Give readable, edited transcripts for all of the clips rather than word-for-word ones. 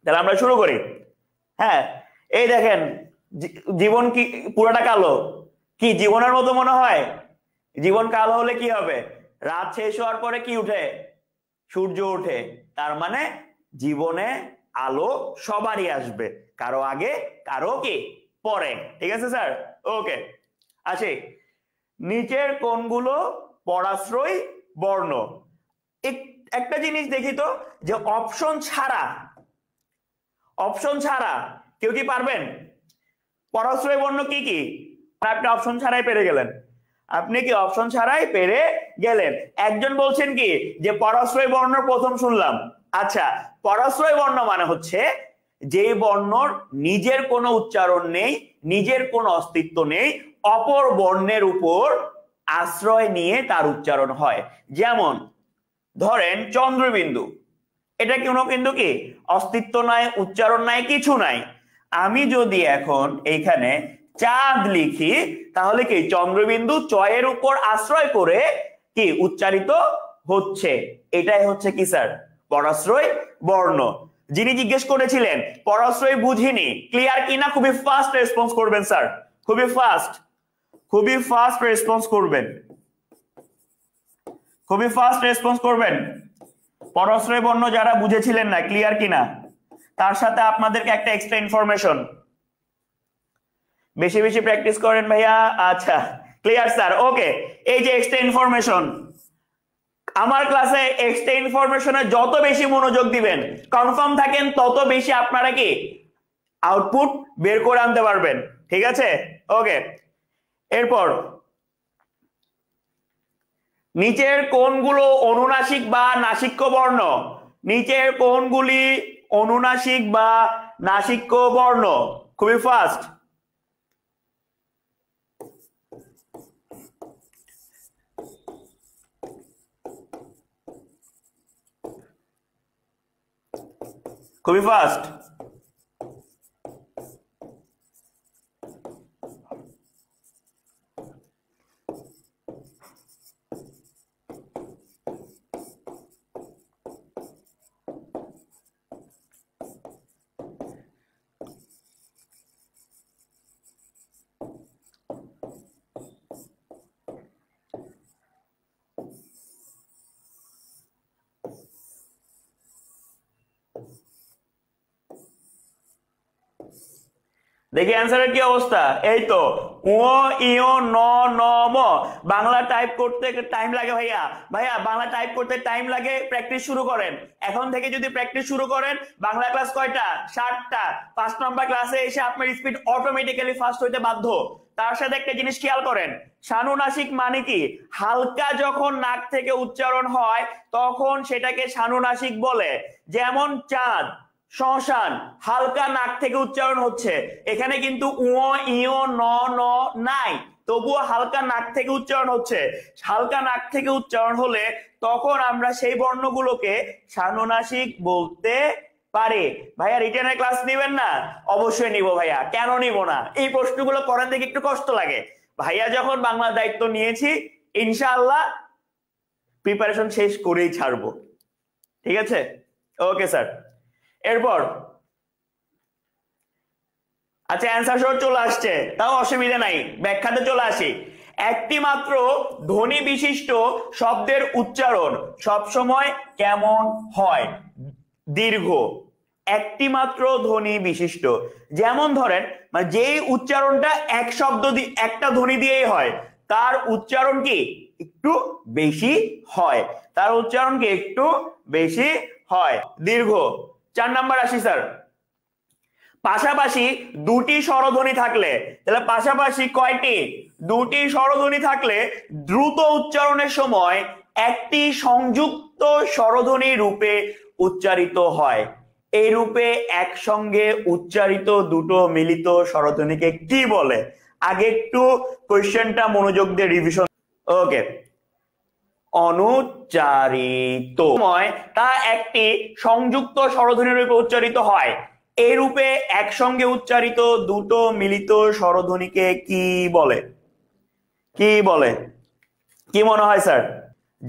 তাহলে আমরা শুরু করি। হ্যাঁ, এই দেখেন জীবন কি পুরোটা কালো? কি জীবনের মতো মনে হয়? জীবন কালো হলে কি হবে? রাত শেষ হওয়ার পরে কি উঠে? সূর্য ওঠে। তার মানে জীবনে আলো সবারই আসবে, কারো আগে কারো কি পরে। ঠিক আছে স্যার? ওকে, আসি নিচের কোনগুলো পরাশ্রয় বর্ণ। একটা জিনিস দেখি তো, যে অপশন ছাড়া কেউ কি পারবেন? পরাশ্রয় বর্ণ কি কি? আপনি অপশন ছাড়াই পেরে গেলেন। আপনি কি অপশন ছাড়াই পেরে গেলেন? একজন বলছেন কি যে পরাশ্রয় বর্ণ প্রথম শুনলাম। আচ্ছা, পরাশ্রয় বর্ণ মানে হচ্ছে যে বর্ণর নিজের কোনো উচ্চারণ নেই, নিজের কোনো অস্তিত্ব নেই, অপর বর্ণের উপর আশ্রয় নিয়ে তার উচ্চারণ হয়। যেমন ধরেন চন্দ্রবিন্দু, এটা কোনো কিন্তু কি অস্তিত্ব নাই, উচ্চারণ নাই, কিছু নাই। আমি যদি এখন এইখানে চাঁদ লিখি, তাহলে কি চন্দ্রবিন্দু চয়ের উপর আশ্রয় করে কি উচ্চারিত হচ্ছে। এটাই হচ্ছে কি স্যার? পরাশ্রয় বর্ণ। যিনি জিজ্ঞেস করেছিলেন পরাশ্রয় বুঝিনি, ক্লিয়ার কিনা, খুবই ফাস্ট রেসপন্স করবেন স্যার, খুবই ফাস্ট রেসপন্স করবেন, খুবই ফাস্ট রেসপন্স করবেন। পরাশ্রয় বর্ণ যারা বুঝেছিলেন না, ক্লিয়ার কিনা। তার সাথে আপনাদেরকে একটা এক্সট্রা ইনফরমেশন, বেশি বেশি প্র্যাকটিস করেন ভাইয়া। আচ্ছা, ক্লিয়ার স্যার? ওকে, এই যে এক্সট্রা ইনফরমেশন, আমার ক্লাসে এক্সট্রা ইনফরমেশনে যত বেশি মনোযোগ দিবেন, কনফার্ম থাকেন, তত বেশি আপনারা কি আউটপুট বের করে আনতে পারবেন। ঠিক আছে? ওকে, এরপর নিচের কোনগুলো অনুনাসিক বা নাসিক্য বর্ণ? নিচের কোনগুলি অনুনাসিক বা নাসিক্য বর্ণ? খুবই ফাস্ট। খুবই ফাস্ট। দেখি অ্যান্সারের কি অবস্থা। এই তো ও ইও ন ন ম। বাংলা টাইপ করতে টাইম লাগে ভাইয়া, বাংলা টাইপ করতে টাইম লাগে। প্র্যাকটিস শুরু করেন এখন থেকে। যদি প্র্যাকটিস শুরু করেন, বাংলা ক্লাস কয়টা? 7টা। 5 নম্বর ক্লাসে এসে আপনার স্পিড অটোমেটিক্যালি ফাস্ট হইতে বাধ্য। তার সাথে একটা জিনিস খেয়াল করেন, সানুনাসিক মানে কি? হালকা যখন নাক থেকে উচ্চারণ হয় তখন সেটাকে সানুনাসিক বলে। যেমন চাঁদ, শ্মশান, হালকা নাক থেকে উচ্চারণ হচ্ছে। এখানে কিন্তু উঁ ইও ন ন নাই, তবুও হালকা নাক থেকে উচ্চারণ হচ্ছে। হালকা নাক থেকে উচ্চারণ হলে তখন আমরা সেই বর্ণগুলোকে সানুনাসিক বলতে পারি। ভাইয়া রিটেনের ক্লাস নিবেন না? অবশ্যই নিব ভাইয়া, কেন নিব না? এই প্রশ্নগুলো করেন দেখে একটু কষ্ট লাগে। ভাইয়া যখন বাংলার দায়িত্ব নিয়েছি, ইনশাআল্লাহ প্রিপারেশন শেষ করেই ছাড়বো। ঠিক আছে? ওকে স্যার। এরপর আচ্ছা, অ্যান্সার সহ চলে আসছে, তাও অসুবিধা নাই, ব্যাখ্যাতে চলে আসি। একটি মাত্র ধ্বনি বিশিষ্ট শব্দের উচ্চারণ সবসময় কেমন হয়? দীর্ঘ। একটি মাত্র ধ্বনি বিশিষ্ট, যেমন ধরেন যেই উচ্চারণটা এক শব্দ একটা ধ্বনি দিয়েই হয়, তার উচ্চারণ কি একটু বেশি হয়, তার উচ্চারণ কি একটু বেশি হয়, দীর্ঘ। 4 নাম্বার আসি স্যার। পাশাপাশি দুটি স্বরধ্বনি থাকলে, তাহলে পাশাপাশি কয়টি? দুটি স্বরধ্বনি থাকলে দ্রুত উচ্চারণের সময় একটি সংযুক্ত স্বরধ্বনি রূপে উচ্চারিত হয়। এই রূপে একসঙ্গে উচ্চারিত দুটো মিলিত স্বরধ্বনিকে কি বলে? আগে একটু কোশ্চেনটা মনোযোগ দিয়ে রিভিশন। ওকে, অনুচ্চারিত সময় তা একটি সংযুক্ত স্বরধ্বনি রূপে উচ্চারিত হয়। এই রূপে একসঙ্গে উচ্চারিত দুটো মিলিত স্বরধ্বনিকে কি বলে? কি বলে? কি মনে হয় স্যার?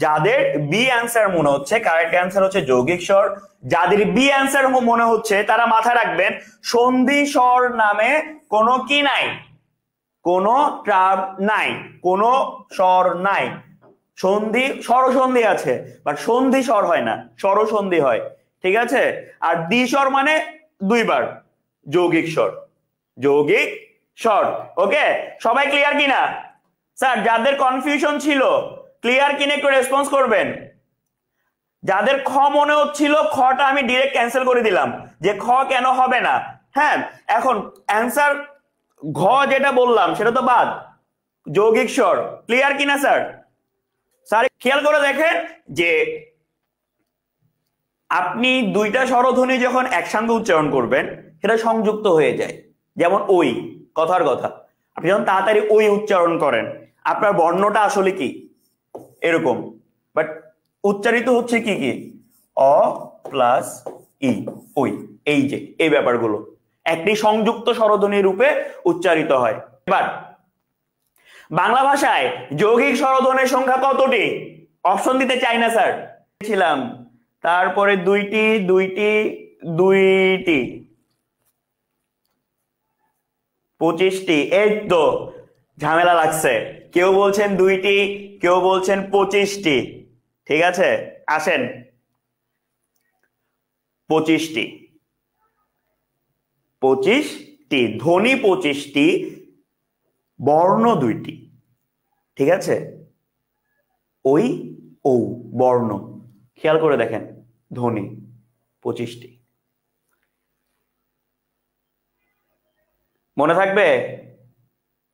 যাদের বি অ্যান্সার মনে হচ্ছে, কারেক্ট অ্যান্সার হচ্ছে যৌগিক স্বর। যাদের বি অ্যান্সার মনে হচ্ছে তারা মাথায় রাখবেন সন্ধি স্বর নামে কোনো কি নাই, কোনো ট্রাম নাই, কোনো স্বর নাই। সন্ধি স্বরসন্ধি আছে, বাট সন্ধি স্বর হয় না, স্বরসন্ধি হয়। ঠিক আছে? আর দ্বিস্বর মানে দুইবার, যৌগিক স্বর, যৌগিক স্বর। ওকে, সবাই ক্লিয়ার কিনা? স্যার যাদের কনফিউশন ছিল ক্লিয়ার কিনা একটু রেসপন্স করবেন। যাদের খ মনে হচ্ছিল খটা আমি ডিরেক্ট ক্যান্সেল করে দিলাম, যে খ কেন হবে না। হ্যাঁ, এখন অ্যান্সার ঘ যেটা বললাম সেটা তো বাদ, যৌগিক স্বর। ক্লিয়ার কিনা স্যার? স্যার খেয়াল করে দেখেন যে আপনি দুইটা স্বরধ্বনি যখন একসঙ্গে উচ্চারণ করবেন সেটা সংযুক্ত হয়ে যায়। যেমন ওই, কথার কথা, আপনি যখন তাড়াতাড়ি ওই উচ্চারণ করেন আপনার বর্ণটা আসলে কি এরকম, বাট উচ্চারিত হচ্ছে কি কি, অ প্লাস ই, ওই। এই যে এই ব্যাপারগুলো একটি সংযুক্ত স্বরধ্বনি রূপে উচ্চারিত হয়। এবার বাংলা ভাষায় যৌগিক স্বরধ্বনির সংখ্যা কতটি? অপশন দিতে চাই না স্যার, ছিলাম। তারপরে দুইটি, দুইটি, দুইটি, 25টি। এই তো ঝামেলা লাগছে, কেউ বলছেন দুইটি, কেউ বলছেন 25টি। ঠিক আছে, আসেন 25টি, 25টি ধ্বনি, 25টি বর্ণ, দুইটি। ঠিক আছে, ওই ও বর্ণ, খেয়াল করে দেখেন, ধ্বনি 25টি। মনে থাকবে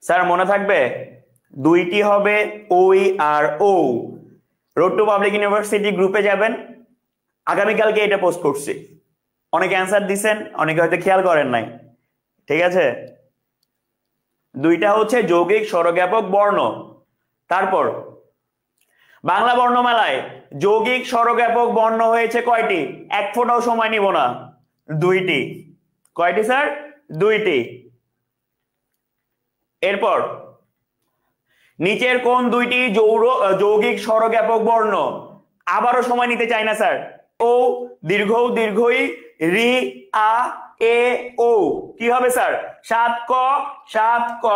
স্যার? মনে থাকবে? দুইটি হবে ওই আর ও। রোড টু পাবলিক ইউনিভার্সিটি গ্রুপে যাবেন, আগামীকালকে এটা পোস্ট করছি। অনেকে অ্যান্সার দিছেন, অনেকে হয়তো খেয়াল করেন নাই। ঠিক আছে, দুইটা হচ্ছে যৌগিক স্বরজ্ঞাপক বর্ণ। তারপর বাংলা বর্ণমালায় যৌগিক স্বরজ্ঞাপক বর্ণ হয়েছে কয়টি? এক ফোঁটাও সময় নিব না, দুইটি। কয়টি স্যার? দুইটি। এরপর নিচের কোন দুইটি যৌগিক স্বরজ্ঞাপক বর্ণ? আবারও সময় নিতে চাই না স্যার। ও, দীর্ঘ, দীর্ঘই, রি, আ, এ, ও। কি হবে স্যার? 7 ক, 7 ক।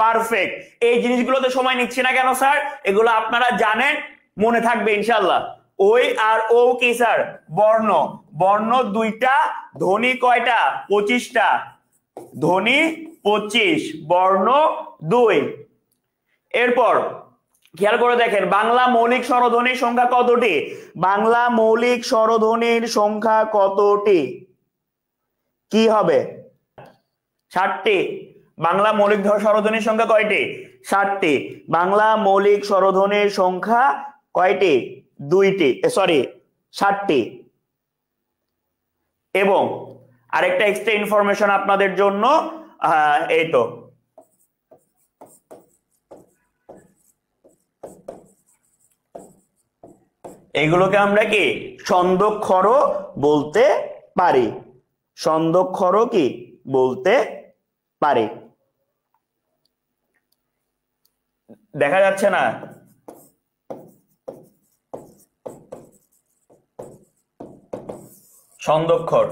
পারফেক্ট। এই জিনিসগুলোতে সময় নিচ্ছে না কেন স্যার? এগুলো আপনারা জানেন, মনে থাকবে ইনশাল্লাহ। ওই আর ও কি স্যার? বর্ণ। বর্ণ দুইটা, ধ্বনি কয়টা? 25টা। ধ্বনি 25, বর্ণ 2। এরপর খেয়াল করে দেখেন বাংলা মৌলিক স্বরধ্বনির সংখ্যা কতটি? বাংলা মৌলিক স্বরধ্বনির সংখ্যা কতটি? কি হবে? 60টি। বাংলা মৌলিক স্বরধ্বনির সংখ্যা কয়টি? 60টি। বাংলা মৌলিক স্বরধ্বনির সংখ্যা কয়টি? 2টি, সরি 60টি। এবং আরেকটা এক্সট্রা ইনফরমেশন আপনাদের জন্য, এই তো এগুলোকে আমরা কি ছন্দক্ষরও বলতে পারি, ছন্দক্ষরও কি বলতে পারি। দেখা যাচ্ছে না? ছন্দক্ষর,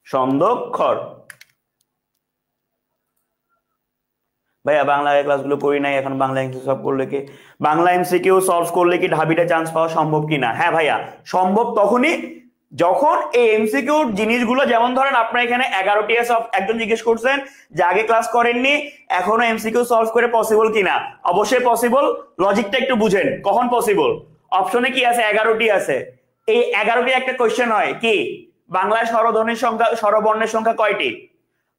ছন্দক্ষর। ভাইয়া বাংলা ক্লাসগুলো করি নাই, এখন বাংলা এমসিকিউ সলভ করলে কি, বাংলা এমসিকিউ সলভ করলে কি ঢাবিটা চান্স পাওয়া সম্ভব কিনা? হ্যাঁ ভাইয়া, সম্ভব তখনই যখন এই এমসিকিউ জিনিসগুলো, যেমন ধরেন আপনার এখানে 11টি একজন জিজ্ঞেস করছেন যে আগে ক্লাস করেননি, এখনো এমসিকিউ সলভ করে পসিবল কিনা। অবশ্যই পসিবল, লজিকটা একটু বুঝেন কখন পসিবল। অপশনে কি আছে? 11টি আছে। এই 11টি একটা কোশ্চেন হয় কি, বাংলায় স্বরধ্বনির সংখ্যা, স্বরবর্ণের সংখ্যা কয়টি?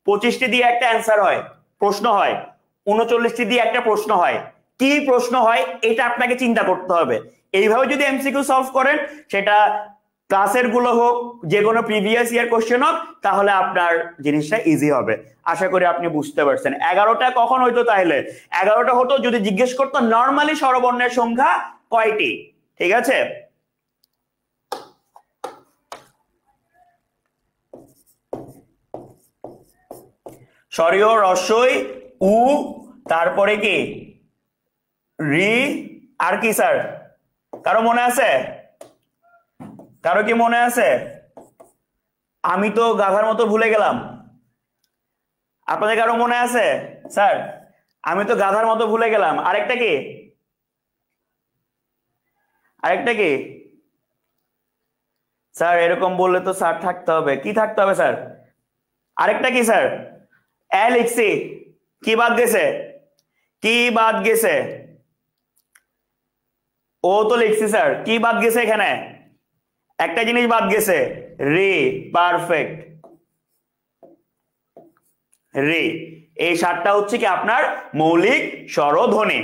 25টি দিয়ে একটা অ্যান্সার হয়, প্রশ্ন হয়। 39টি দিয়ে একটা প্রশ্ন হয়। কি প্রশ্ন হয় এটা আপনাকে চিন্তা করতে হবে। এইভাবে যদি এমসিকিউ সলভ করেন, সেটা ক্লাসের গুলো হোক, যে কোনো প্রিভিয়াস ইয়ার কোশ্চেন হোক, তাহলে আপনার জিনিসটা ইজি হবে। আশা করি আপনি বুঝতে পারছেন। 11টা কখন হইতো? তাহলে 11টা হতো যদি জিজ্ঞেস করতো নর্মালি স্বরবর্ণের সংখ্যা কয়টি। ঠিক আছে, স্বরীয় রস্বই উ, তারপরে কি রি, আর কি স্যার? কারো মনে আছে? কারো কি মনে আছে? আমি তো গাধার মতো ভুলে গেলাম। আপনাদের কারো মনে আছে? স্যার আমি তো গাধার মতো ভুলে গেলাম। আরেকটা কি? আরেকটা কি স্যার? এরকম বললে তো স্যার থাকতে হবে। কি থাকতে হবে স্যার? আরেকটা কি স্যার? এ লিখছি, কি বাদ গেছে? কি বাদ গেছে? ও তো লিখছি স্যার, কি বাদ গেছে এখানে? একটা জিনিস বাদ গেছে, রি। পারফেক্ট, রি। এই 7টা হচ্ছে কি আপনার মৌলিক স্বরধ্বনি।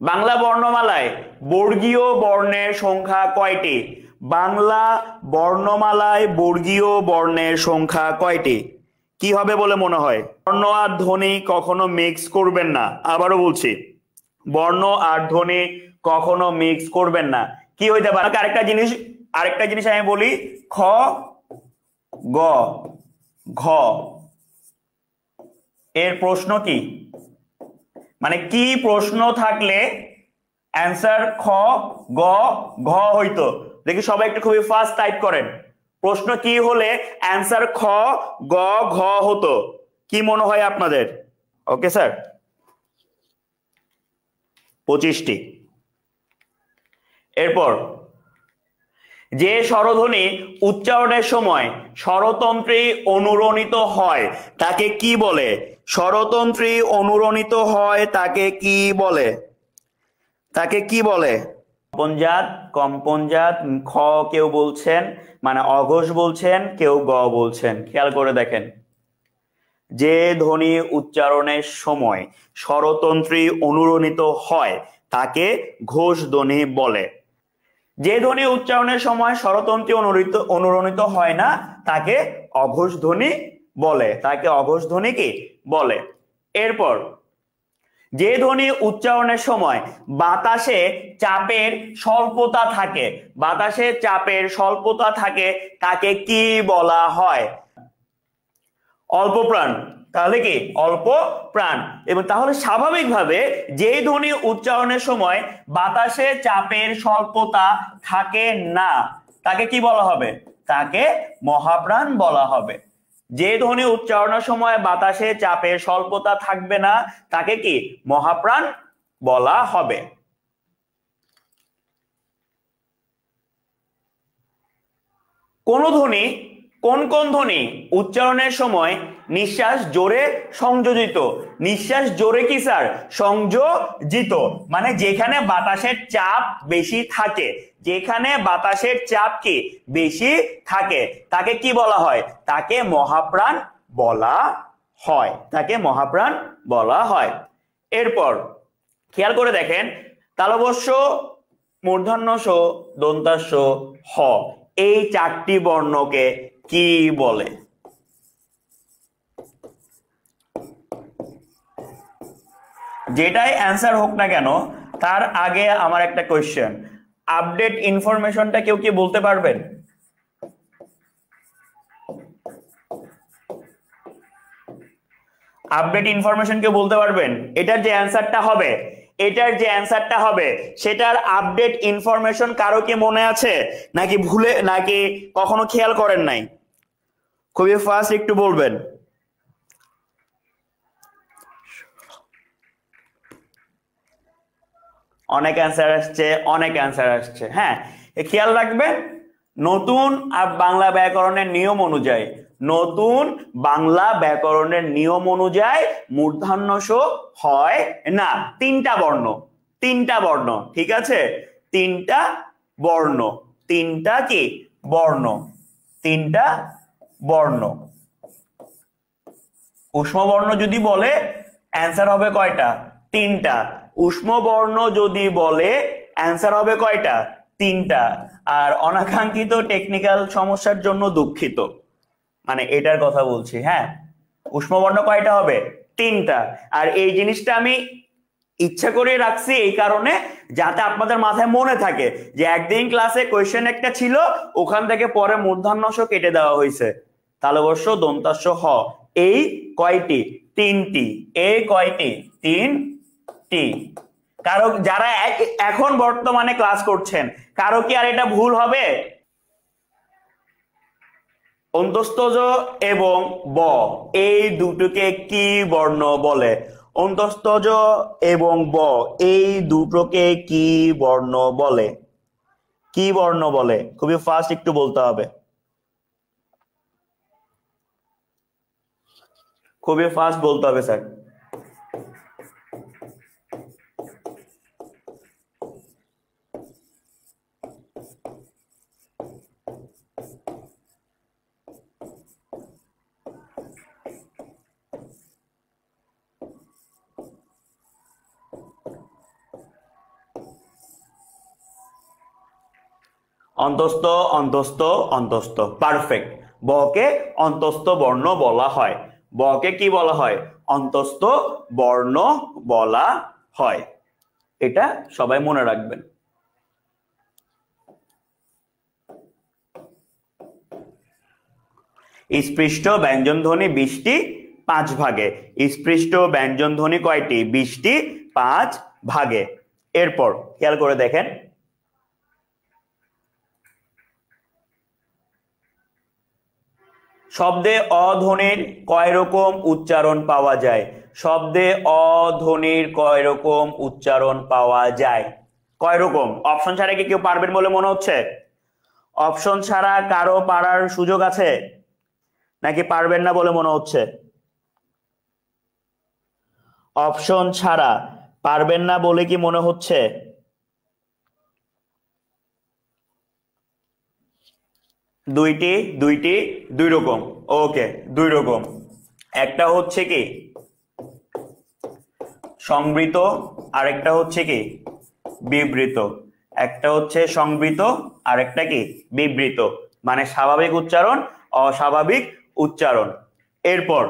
বাংলা বর্ণমালায় বর্গীয় বর্ণের সংখ্যা কয়টি? বাংলা বর্ণমালায় বর্গীয় বর্ণের সংখ্যা কয়টি? কি হবে বলে মনে হয়? বর্ণ আর ধ্বনি কখনো মিক্স করবেন না। আবারও বলছি, বর্ণ আর ধ্বনি কখনো মিক্স করবেন না। কি হইতে পারে? আরেকটা জিনিস আমি বলি, খ গ ঘ এর প্রশ্ন কি? মানে কি প্রশ্ন থাকলে অ্যান্সার খ গ ঘ হইতো? দেখি সবাই একটু খুবই ফাস্ট টাইপ করেন। প্রশ্ন কি হলে অ্যান্সার খ গ ঘ হতো? কি মনে হয় আপনাদের? ওকে স্যার, 25টি। এরপর যে স্বরধ্বনি উচ্চারণের সময় স্বরতন্ত্রী অনুরণিত হয় তাকে কি বলে? স্বরতন্ত্রী অনুরণিত হয় তাকে কি বলে? তাকে কি বলে? কম্পনজাত, কম্পনজাত। খ কেউ বলছেন মানে অঘোষ বলছেন, কেউ গ বলছেন। খেয়াল করে দেখেন, যে ধ্বনি উচ্চারণের সময় স্বরতন্ত্রী অনুরণিত হয় তাকে ঘোষ ধ্বনি বলে। যে ধ্বনি উচ্চারণের সময় স্বরতন্ত্রী অনুরণিত হয় না তাকে অঘোষ ধ্বনি বলে। তাকে অঘোষ ধ্বনি কি বলে? এরপর যে ধ্বনি উচ্চারণের সময় বাতাসে চাপের স্বল্পতা থাকে, বাতাসে চাপের স্বল্পতা থাকে তাকে কি বলা হয়? অল্প প্রাণ। তাহলে কি অল্প প্রাণ? এবং তাহলে স্বাভাবিকভাবে যে ধ্বনি উচ্চারণের সময় বাতাসে চাপের স্বল্পতা থাকে না তাকে কি বলা হবে? তাকে মহাপ্রাণ বলা হবে। যে ধ্বনি উচ্চারণের সময় বাতাসে চাপের স্বল্পতা থাকবে না তাকে কি মহাপ্রাণ বলা হবে। কোন ধ্বনি, কোন কোন ধ্বনি উচ্চারণের সময় নিঃশ্বাস জোরে সংযোজিত? নিঃশ্বাস জোরে কি স্যার? সংযোজিত। মানে যেখানে বাতাসের চাপ বেশি থাকে, যেখানে বাতাসের চাপ কি বেশি থাকে তাকে কি বলা হয়? তাকে মহাপ্রাণ বলা হয়। তাকে মহাপ্রাণ বলা হয়। এরপর খেয়াল করে দেখেন, তালবস্য, মূর্ধন্য ষ, দন্তাস্য, হ, এই 4টি বর্ণকে কি বলে? যেটাই অ্যান্সার হোক না কেন তার আগে আমার একটা কোয়েশ্চেন, আপডেট ইনফরমেশনটা কেউ কি বলতে পারবেন? আপডেট ইনফরমেশন কেউ বলতে পারবেন? এটার যে অ্যান্সারটা হবে, এটার যে অ্যান্সারটা হবে সেটার আপডেট ইনফরমেশন কারো কি মনে আছে? নাকি ভুলে, নাকি কখনো খেয়াল করেন নাই? খুবই ফাস্ট একটু বলবেন। অনেক অ্যান্সার আসছে, অনেক অ্যান্সার আসছে। হ্যাঁ, খেয়াল রাখবেন, নতুন বাংলা ব্যাকরণের নিয়ম অনুযায়ী, নতুন বাংলা ব্যাকরণের নিয়ম অনুযায়ী মূর্ধন্য ষ হয় না। 3টা বর্ণ, 3টা বর্ণ, ঠিক আছে? 3টা বর্ণ, 3টা কি বর্ণ? 3টা বর্ণ। উষ্ম বর্ণ যদি বলে অ্যান্সার হবে কয়টা? 3টা। উষ্ম বর্ণ যদি বলে অ্যান্সার হবে কয়টা? 3টা। আর অনাকাঙ্ক্ষিত টেকনিক্যাল সমস্যার জন্য দুঃখিত, মানে এটার কথা বলছি। হ্যাঁ, উষ্ম বর্ণ কয়টা হবে? 3টা। আর এই জিনিসটা আমি ইচ্ছা করে রাখছি এই কারণে যাতে আপনাদের মাথায় মনে থাকে যে একদিন ক্লাসে কোয়েশ্চেন একটা ছিল, ওখান থেকে পরে মূর্ধন্য ষ কেটে দেওয়া হয়েছে। তালবস্য, দন্তাস্য, হ, এই কয়টি? 3টি। এই কয়টি? 3টি। কারো যারা এখন বর্তমানে ক্লাস করছেন কারো কি আর এটা ভুল হবে? অন্তস্তজ এবং ব এই দুটোকে কি বর্ণ বলে? অন্তস্তজ এবং ব এই দুটোকে কি বর্ণ বলে? কি বর্ণ বলে? খুবই ফাস্ট একটু বলতে হবে, খুবই ফাস্ট বলতে হবে স্যার। অন্তস্থ অন্তস্থ অন্তস্থ, পারফেক্ট। বকে অন্তস্থ বর্ণ বলা হয়। বকে কি বলা হয়? অন্তস্থ বর্ণ বলা হয়। এটা সবাই মনে রাখবেন। স্পৃষ্ট ব্যঞ্জন ধ্বনি 20টি 5 ভাগে। স্পৃষ্ট ব্যঞ্জন ধ্বনি কয়টি? 20টি 5 ভাগে। এরপর খেয়াল করে দেখেন, শব্দে অধ্বনির কয় রকম উচ্চারণ পাওয়া যায়? শব্দে অধ্বনির কয় রকম উচ্চারণ পাওয়া যায়? কয় রকম? অপশন ছাড়া কি কেউ পারবেন বলে মনে হচ্ছে? অপশন ছাড়া কারো পারার সুযোগ আছে নাকি পারবেন না বলে মনে হচ্ছে? অপশন ছাড়া পারবেন না বলে কি মনে হচ্ছে? দুই রকম। ওকে, দুই রকম। একটা হচ্ছে কি সংবৃত, আরেকটা হচ্ছে কি বিবৃত। একটা হচ্ছে সংবৃত, আরেকটা কি বিবৃত, মানে স্বাভাবিক উচ্চারণ, অস্বাভাবিক উচ্চারণ। এরপর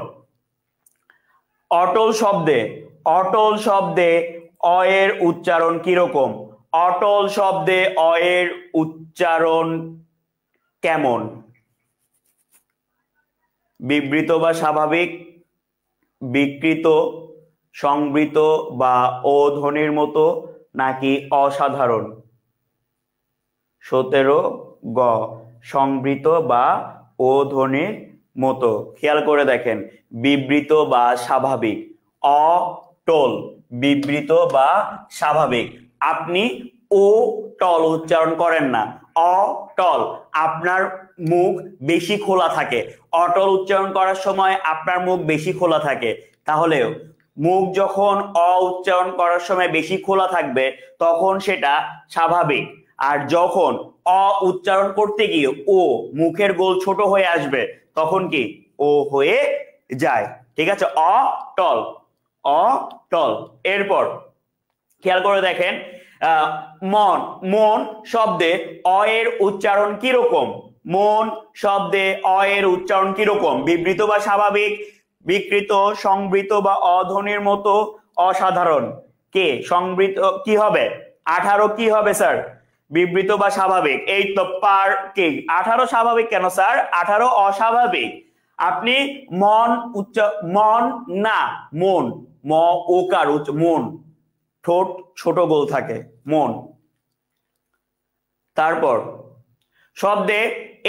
অটল শব্দে, অটল শব্দে অ এর উচ্চারণ কিরকম? অটল শব্দে অ এর উচ্চারণ কেমন? বিবৃত বা স্বাভাবিক, বিকৃত, সংবৃত বা ও ধ্বনির মতো, নাকি অসাধারণ? 17 গ সংবৃত বা ও ধ্বনির মতো। খেয়াল করে দেখেন, বিবৃত বা স্বাভাবিক। অটল, বিবৃত বা স্বাভাবিক। আপনি ও টল উচ্চারণ করেন না, অটল। আপনার মুখ বেশি খোলা থাকে। অটল উচ্চারণ করার সময় আপনার মুখ বেশি খোলা থাকে। তাহলে মুখ যখন অ উচ্চারণ করার সময় বেশি খোলা থাকবে তখন সেটা স্বাভাবিক। আর যখন অ উচ্চারণ করতে গিয়ে ও মুখের গোল ছোট হয়ে আসবে তখন কি ও হয়ে যায়। ঠিক আছে, অটল, অটল। এরপর খেয়াল করে দেখেন, মন, মন শব্দে অ এর উচ্চারণ কিরকম? মন শব্দে অ এর উচ্চারণ কিরকম? বিবৃত বা স্বাভাবিক, বিকৃত, সংবৃত বা অধ্বনির মতো, অসাধারণ। কে সংবৃত কি হবে? 18 কি হবে স্যার? বিবৃত বা স্বাভাবিক। এই তো পার কে 18 স্বাভাবিক কেন স্যার? 18 অস্বাভাবিক। আপনি মন মন না, মন, ম ওকার মন, ঠোঁট ছোট গোল থাকে, মন। তারপর শব্দে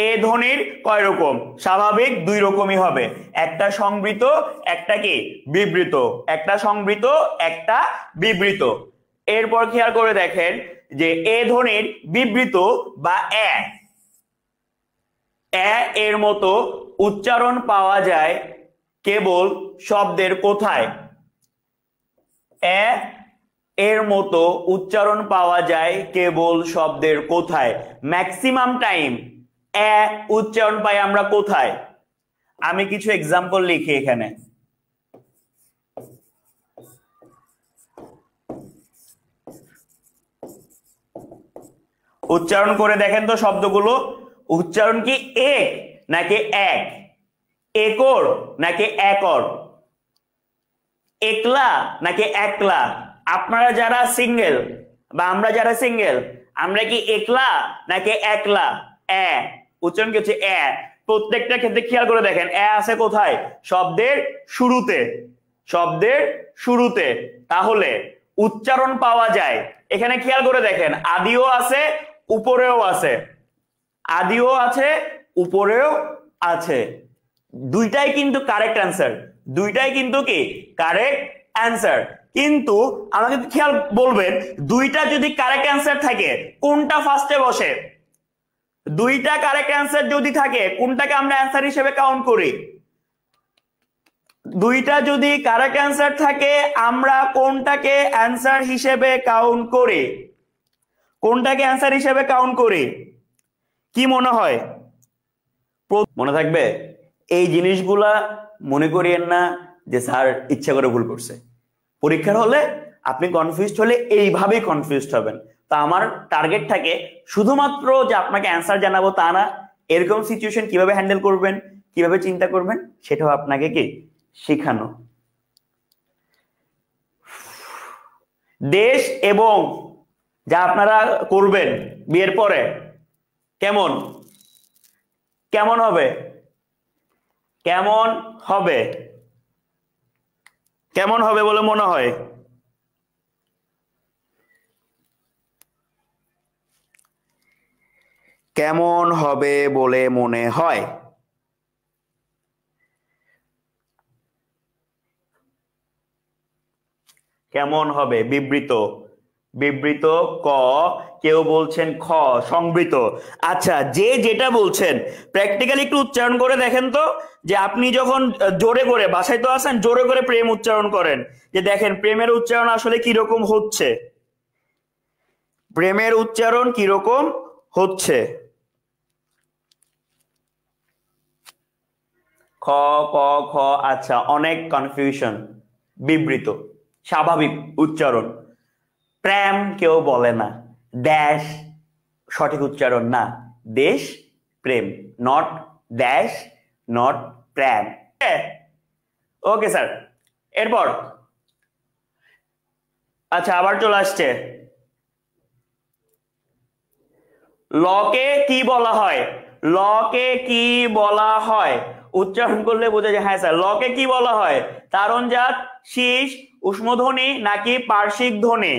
এ ধ্বনির কয় রকম? স্বাভাবিক 2 রকমই হবে, একটা সংবৃত, একটা কি বিবৃত। একটা সংবৃত, একটা বিবৃত। এরপর খেয়াল করে দেখেন যে এ ধ্বনির বিবৃত বা এ এর মতো উচ্চারণ পাওয়া যায় কেবল শব্দের কোথায়? এর মতো উচ্চারণ পাওয়া যায় কেবল শব্দের কোথায়? ম্যাক্সিমাম টাইম উচ্চারণ পাই আমরা কোথায়? আমি কিছু এক্সাম্পল লিখি এখানে। উচ্চারণ করে দেখেন তো শব্দগুলো। উচ্চারণ কি এক নাকি এক? একর নাকি একর? একলা নাকি একলা? আপনারা যারা সিঙ্গেল বা আমরা যারা সিঙ্গেল, আমরা কি একলা নাকি একলা? উচ্চারণ কি হচ্ছে এ। প্রত্যেকটা ক্ষেত্রে খেয়াল করে দেখেন এ আছে কোথায়? শব্দের শুরুতে, শব্দের শুরুতে। তাহলে উচ্চারণ পাওয়া যায়। এখানে খেয়াল করে দেখেন, আদিও আছে উপরেও আছে, আদিও আছে উপরেও আছে, দুইটাই কিন্তু কারেক্ট অ্যান্সার, দুইটাই কিন্তু কি কারেক্ট অ্যান্সার। কিন্তু আমাকে খেয়াল বলবেন, দুইটা যদি কারেক্ট অ্যান্সার থাকে কোনটা ফার্স্টে বসে? দুইটা কারেক্ট অ্যান্সার যদি থাকে কোনটাকে আমরা অ্যান্সার হিসেবে কাউন্ট করি? দুইটা যদি কারেক্ট অ্যান্সার থাকে আমরা কোনটাকে অ্যান্সার হিসেবে কাউন্ট করি? কোনটাকে অ্যান্সার হিসেবে কাউন্ট করি? কি মনে হয়? মনে থাকবে? এই জিনিসগুলা মনে করিয়েন না যে স্যার ইচ্ছা করে ভুল করছে। পরীক্ষার হলে আপনি কনফিউজড হলে এইভাবেই কনফিউজড হবেন। তা আমার টার্গেট থাকে শুধুমাত্র যে আপনাকে অ্যান্সার জানাবো তা না, এরকম সিচুয়েশন কিভাবে হ্যান্ডেল করবেন, কিভাবে চিন্তা করবেন সেটাও আপনাকে কি শেখানো। দেশ এবং যা আপনারা করবেন বিয়ের পরে কেমন কেমন হবে? কেমন হবে? কেমন হবে বলে মনে হয়? কেমন হবে বলে মনে হয়? কেমন হবে? বিবৃত, বিবৃত ক, কেউ বলছেন খ সংবৃত। আচ্ছা, যে যেটা বলছেন প্র্যাকটিক্যালি একটু উচ্চারণ করে দেখেন তো, যে আপনি যখন জোরে করে, বাসায় তো আছেন, জোরে করে প্রেম উচ্চারণ করেন, যে দেখেন প্রেমের উচ্চারণ আসলে কিরকম হচ্ছে, প্রেমের উচ্চারণ কিরকম হচ্ছে। খ ক খ, আচ্ছা অনেক কনফিউশন, বিবৃত স্বাভাবিক উচ্চারণ। প্রেম কেউ বলে না, ড্যাশ সঠিক উচ্চারণ না, দেশ প্রেম, নট ড্যাশ, নট প্রেম। ওকে স্যার, এরপর আচ্ছা আবার চলে আসছে, লকে কি বলা হয়? লকে কি বলা হয়? উচ্চারণ করলে বোঝা যায়। হ্যাঁ স্যার, লকে কি বলা হয়? তারণজাত, শীষ, ঊষ্মধ্বনি নাকি পার্শ্বিক ধ্বনি?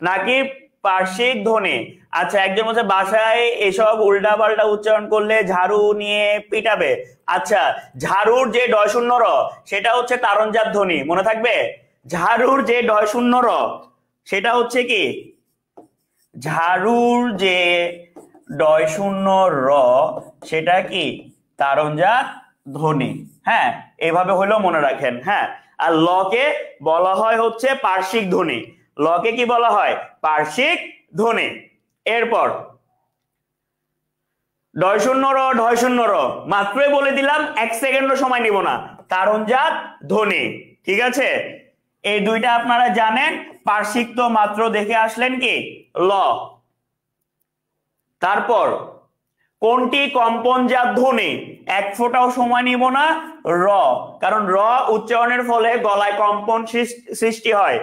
নাকি পার্শ্বিক ধ্বনি? আচ্ছা, একজন বলছে বাসায় এসব উল্টা পাল্টা উচ্চারণ করলে ঝাড়ু নিয়ে পিটাবে। আচ্ছা, ঝাড়ুর যে ডয় শূন্য র সেটা হচ্ছে তারণজাত ধ্বনি, মনে থাকবে? ঝাড়ুর যে ডয় শূন্য র সেটা হচ্ছে কি? ঝাড়ুর যে ডয় শূন্য র সেটা কি তারণজাত ধ্বনি। হ্যাঁ, এভাবে হলেও মনে রাখেন। হ্যাঁ, আর লকে বলা হয় হচ্ছে পার্শ্বিক ধ্বনি, লকে কি বলা হয়? পার্শ্বিক ধ্বনি। এরপর ডয় শূন্য র, ঢয় শূন্য র মাত্রই বলে দিলাম, 1 সেকেন্ডও সময় নিব না, তারণজাত ধ্বনি। ঠিক আছে, এই দুইটা আপনারা জানেন, পার্শ্বিক তো মাত্র দেখে আসলেন কি ল। তারপর কোনটি কম্পনজাত ধ্বনি? এক ফোঁটাও সময় নিব না, র, কারণ র উচ্চারণের ফলে গলায় কম্পন সৃষ্টি হয়।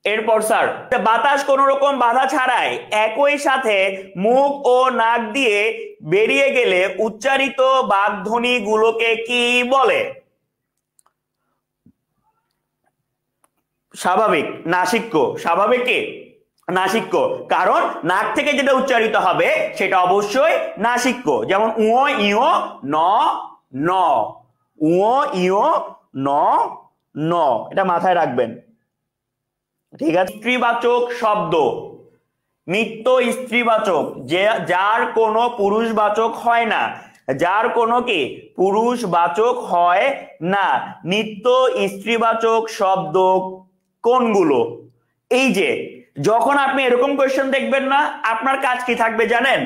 এরপর স্যার, বাতাস কোন রকম বাধা ছাড়াই একই সাথে মুখ ও নাক দিয়ে বেরিয়ে গেলে উচ্চারিত বাগধ্বনি গুলোকে কি বলে? স্বাভাবিক, নাসিক্য। স্বাভাবিক কি নাসিক্য, কারণ নাক থেকে যেটা উচ্চারিত হবে সেটা অবশ্যই নাসিক্য। যেমন উঁ ইও ন ন, উঁ ইও ন ন, এটা মাথায় রাখবেন। ঠিক আছে, স্ত্রীবাচক শব্দ, নিত্য স্ত্রীবাচক, যে যার কোনো পুরুষবাচক হয় না, যার কোনো কি পুরুষবাচক হয় না, নিত্য স্ত্রীবাচক শব্দ কোনগুলো? এই যে যখন আপনি এরকম কোয়েশ্চেন দেখবেন না, আপনার কাজ কি থাকবে জানেন?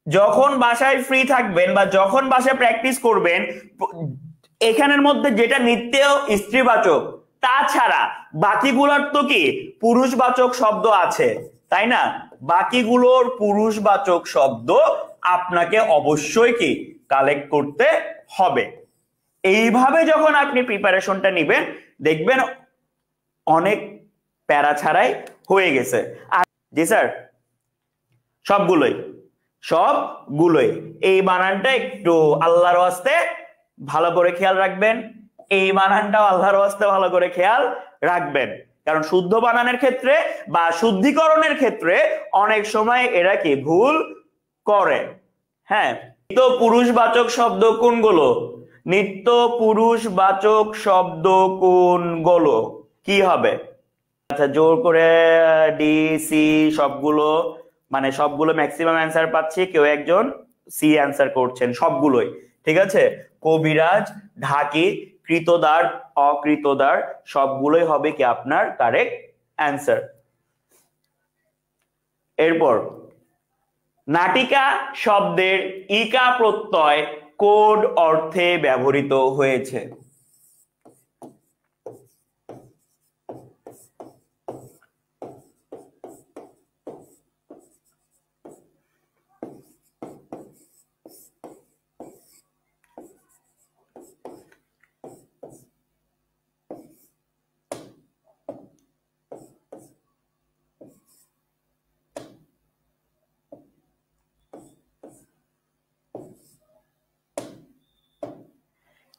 যখন বাসায় ফ্রি থাকবেন বা যখন বাসায় প্র্যাকটিস করবেন, এখানের মধ্যে যেটা নিত্য স্ত্রীবাচক তাছাড়া বাকিগুলোর তো কি পুরুষবাচক শব্দ আছে, তাই না? বাকিগুলোর পুরুষবাচক শব্দ আপনাকে অবশ্যই কি কালেক্ট করতে হবে। এইভাবে যখন আপনি প্রিপারেশনটা নেবেন দেখবেন অনেক প্যারা ছাড়াই হয়ে গেছে। আর জি স্যার, সবগুলোই সবগুলোই। এই বানানটা একটু আল্লাহর ওয়াস্তে ভালো করে খেয়াল রাখবেন, এই বানানটাও আল্লাহর ওয়াস্তে ভালো করে খেয়াল রাখবেন, কারণ শুদ্ধ বানানের ক্ষেত্রে বা শুদ্ধিকরণের ক্ষেত্রে অনেক সময় এরা কি ভুল করে। হ্যাঁ, নিত্য পুরুষবাচক শব্দ কোনগুলো? নিত্য পুরুষবাচক শব্দ কোনগুলো? কি হবে? আচ্ছা, জোর করে ডি সি সবগুলো, মানে সবগুলো ম্যাক্সিমাম অ্যান্সার পাচ্ছি, কেউ একজন সি অ্যান্সার করছেন সবগুলোই। ঠিক আছে, কবিরাজ, ঢাকি, কৃতদার, অকৃতদার সবগুলোই হবে কি আপনার কারেক্ট অ্যান্সার। এরপর নাটিকা শব্দের ইকা প্রত্যয় কোড অর্থে ব্যবহৃত হয়েছে?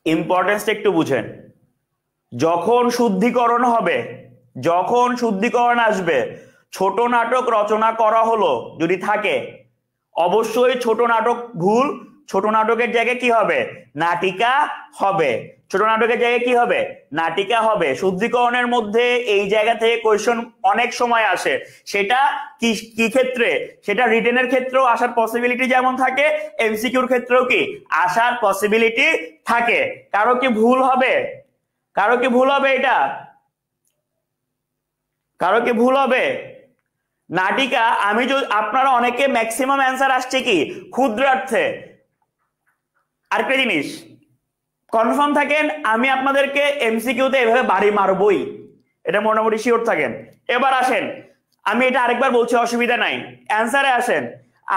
ইম্পর্টেন্সটা একটু বুঝেন। যখন শুদ্ধিকরণ হবে, যখন শুদ্ধিকরণ আসবে, ছোট নাটক রচনা করা হলো যদি থাকে, অবশ্যই ছোট নাটক ভুল, ছোট নাটকের জায়গায় কি হবে? নাটিকা হবে। ছোট নাটকের জায়গায় কি হবে? নাটিকা হবে। শুদ্ধিকরণের মধ্যে এই জায়গা থেকে কোয়েশ্চন অনেক সময় আসে, সেটা কি কি ক্ষেত্রে? সেটা রিটেনের ক্ষেত্রেও আসার পসিবিলিটি যেমন থাকে, এমসিকিউর ক্ষেত্রেও কি আসার পসিবিলিটি থাকে। কারো কি ভুল হবে? কারো কি ভুল হবে? এটা কারো কি ভুল হবে? নাটিকা, আমি যদি আপনারা অনেকে ম্যাক্সিমাম অ্যান্সার আসছে কি ক্ষুদ্রার্থে। আরেকটা জিনিস কনফার্ম থাকেন, আমি আপনাদেরকে এমসিকিউতে এভাবে বাড়ি মারবই, এটা মোটামুটি শিওর থাকেন। এবার আসেন, আমি এটা আরেকবার বলছি, অসুবিধা নাই, অ্যান্সারে আসেন।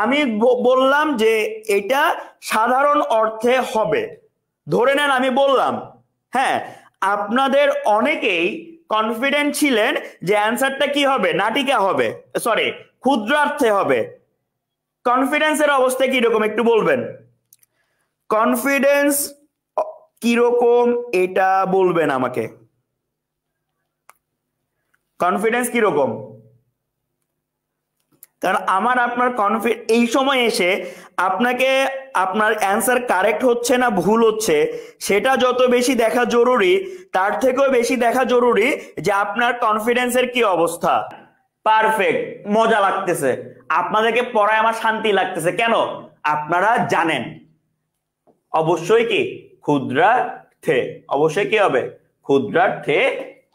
আমি বললাম যে এটা সাধারণ অর্থে হবে, ধরে নেন আমি বললাম, হ্যাঁ, আপনাদের অনেকেই কনফিডেন্ট ছিলেন যে অ্যান্সারটা কি হবে? নাটিকা হবে, সরি ক্ষুদ্রার্থে হবে। কনফিডেন্সের অবস্থা কিরকম একটু বলবেন? কনফিডেন্স কিরকম এটা বলবেন আমাকে। কনফিডেন্স কিরকম? কারণ আমার আপনার এই সময় এসে আপনাকে আপনার অ্যান্সার কারেক্ট হচ্ছে না ভুল হচ্ছে সেটা যত বেশি দেখা জরুরি, তার থেকেও বেশি দেখা জরুরি যে আপনার কনফিডেন্সের কি অবস্থা। পারফেক্ট, মজা লাগতেছে, আপনাদেরকে পড়ায় আমার শান্তি লাগতেছে। কেন? আপনারা জানেন অবশ্যই কি ক্ষুদ্রার্থে, অবশ্যই কি হবে? ক্ষুদ্রার্থে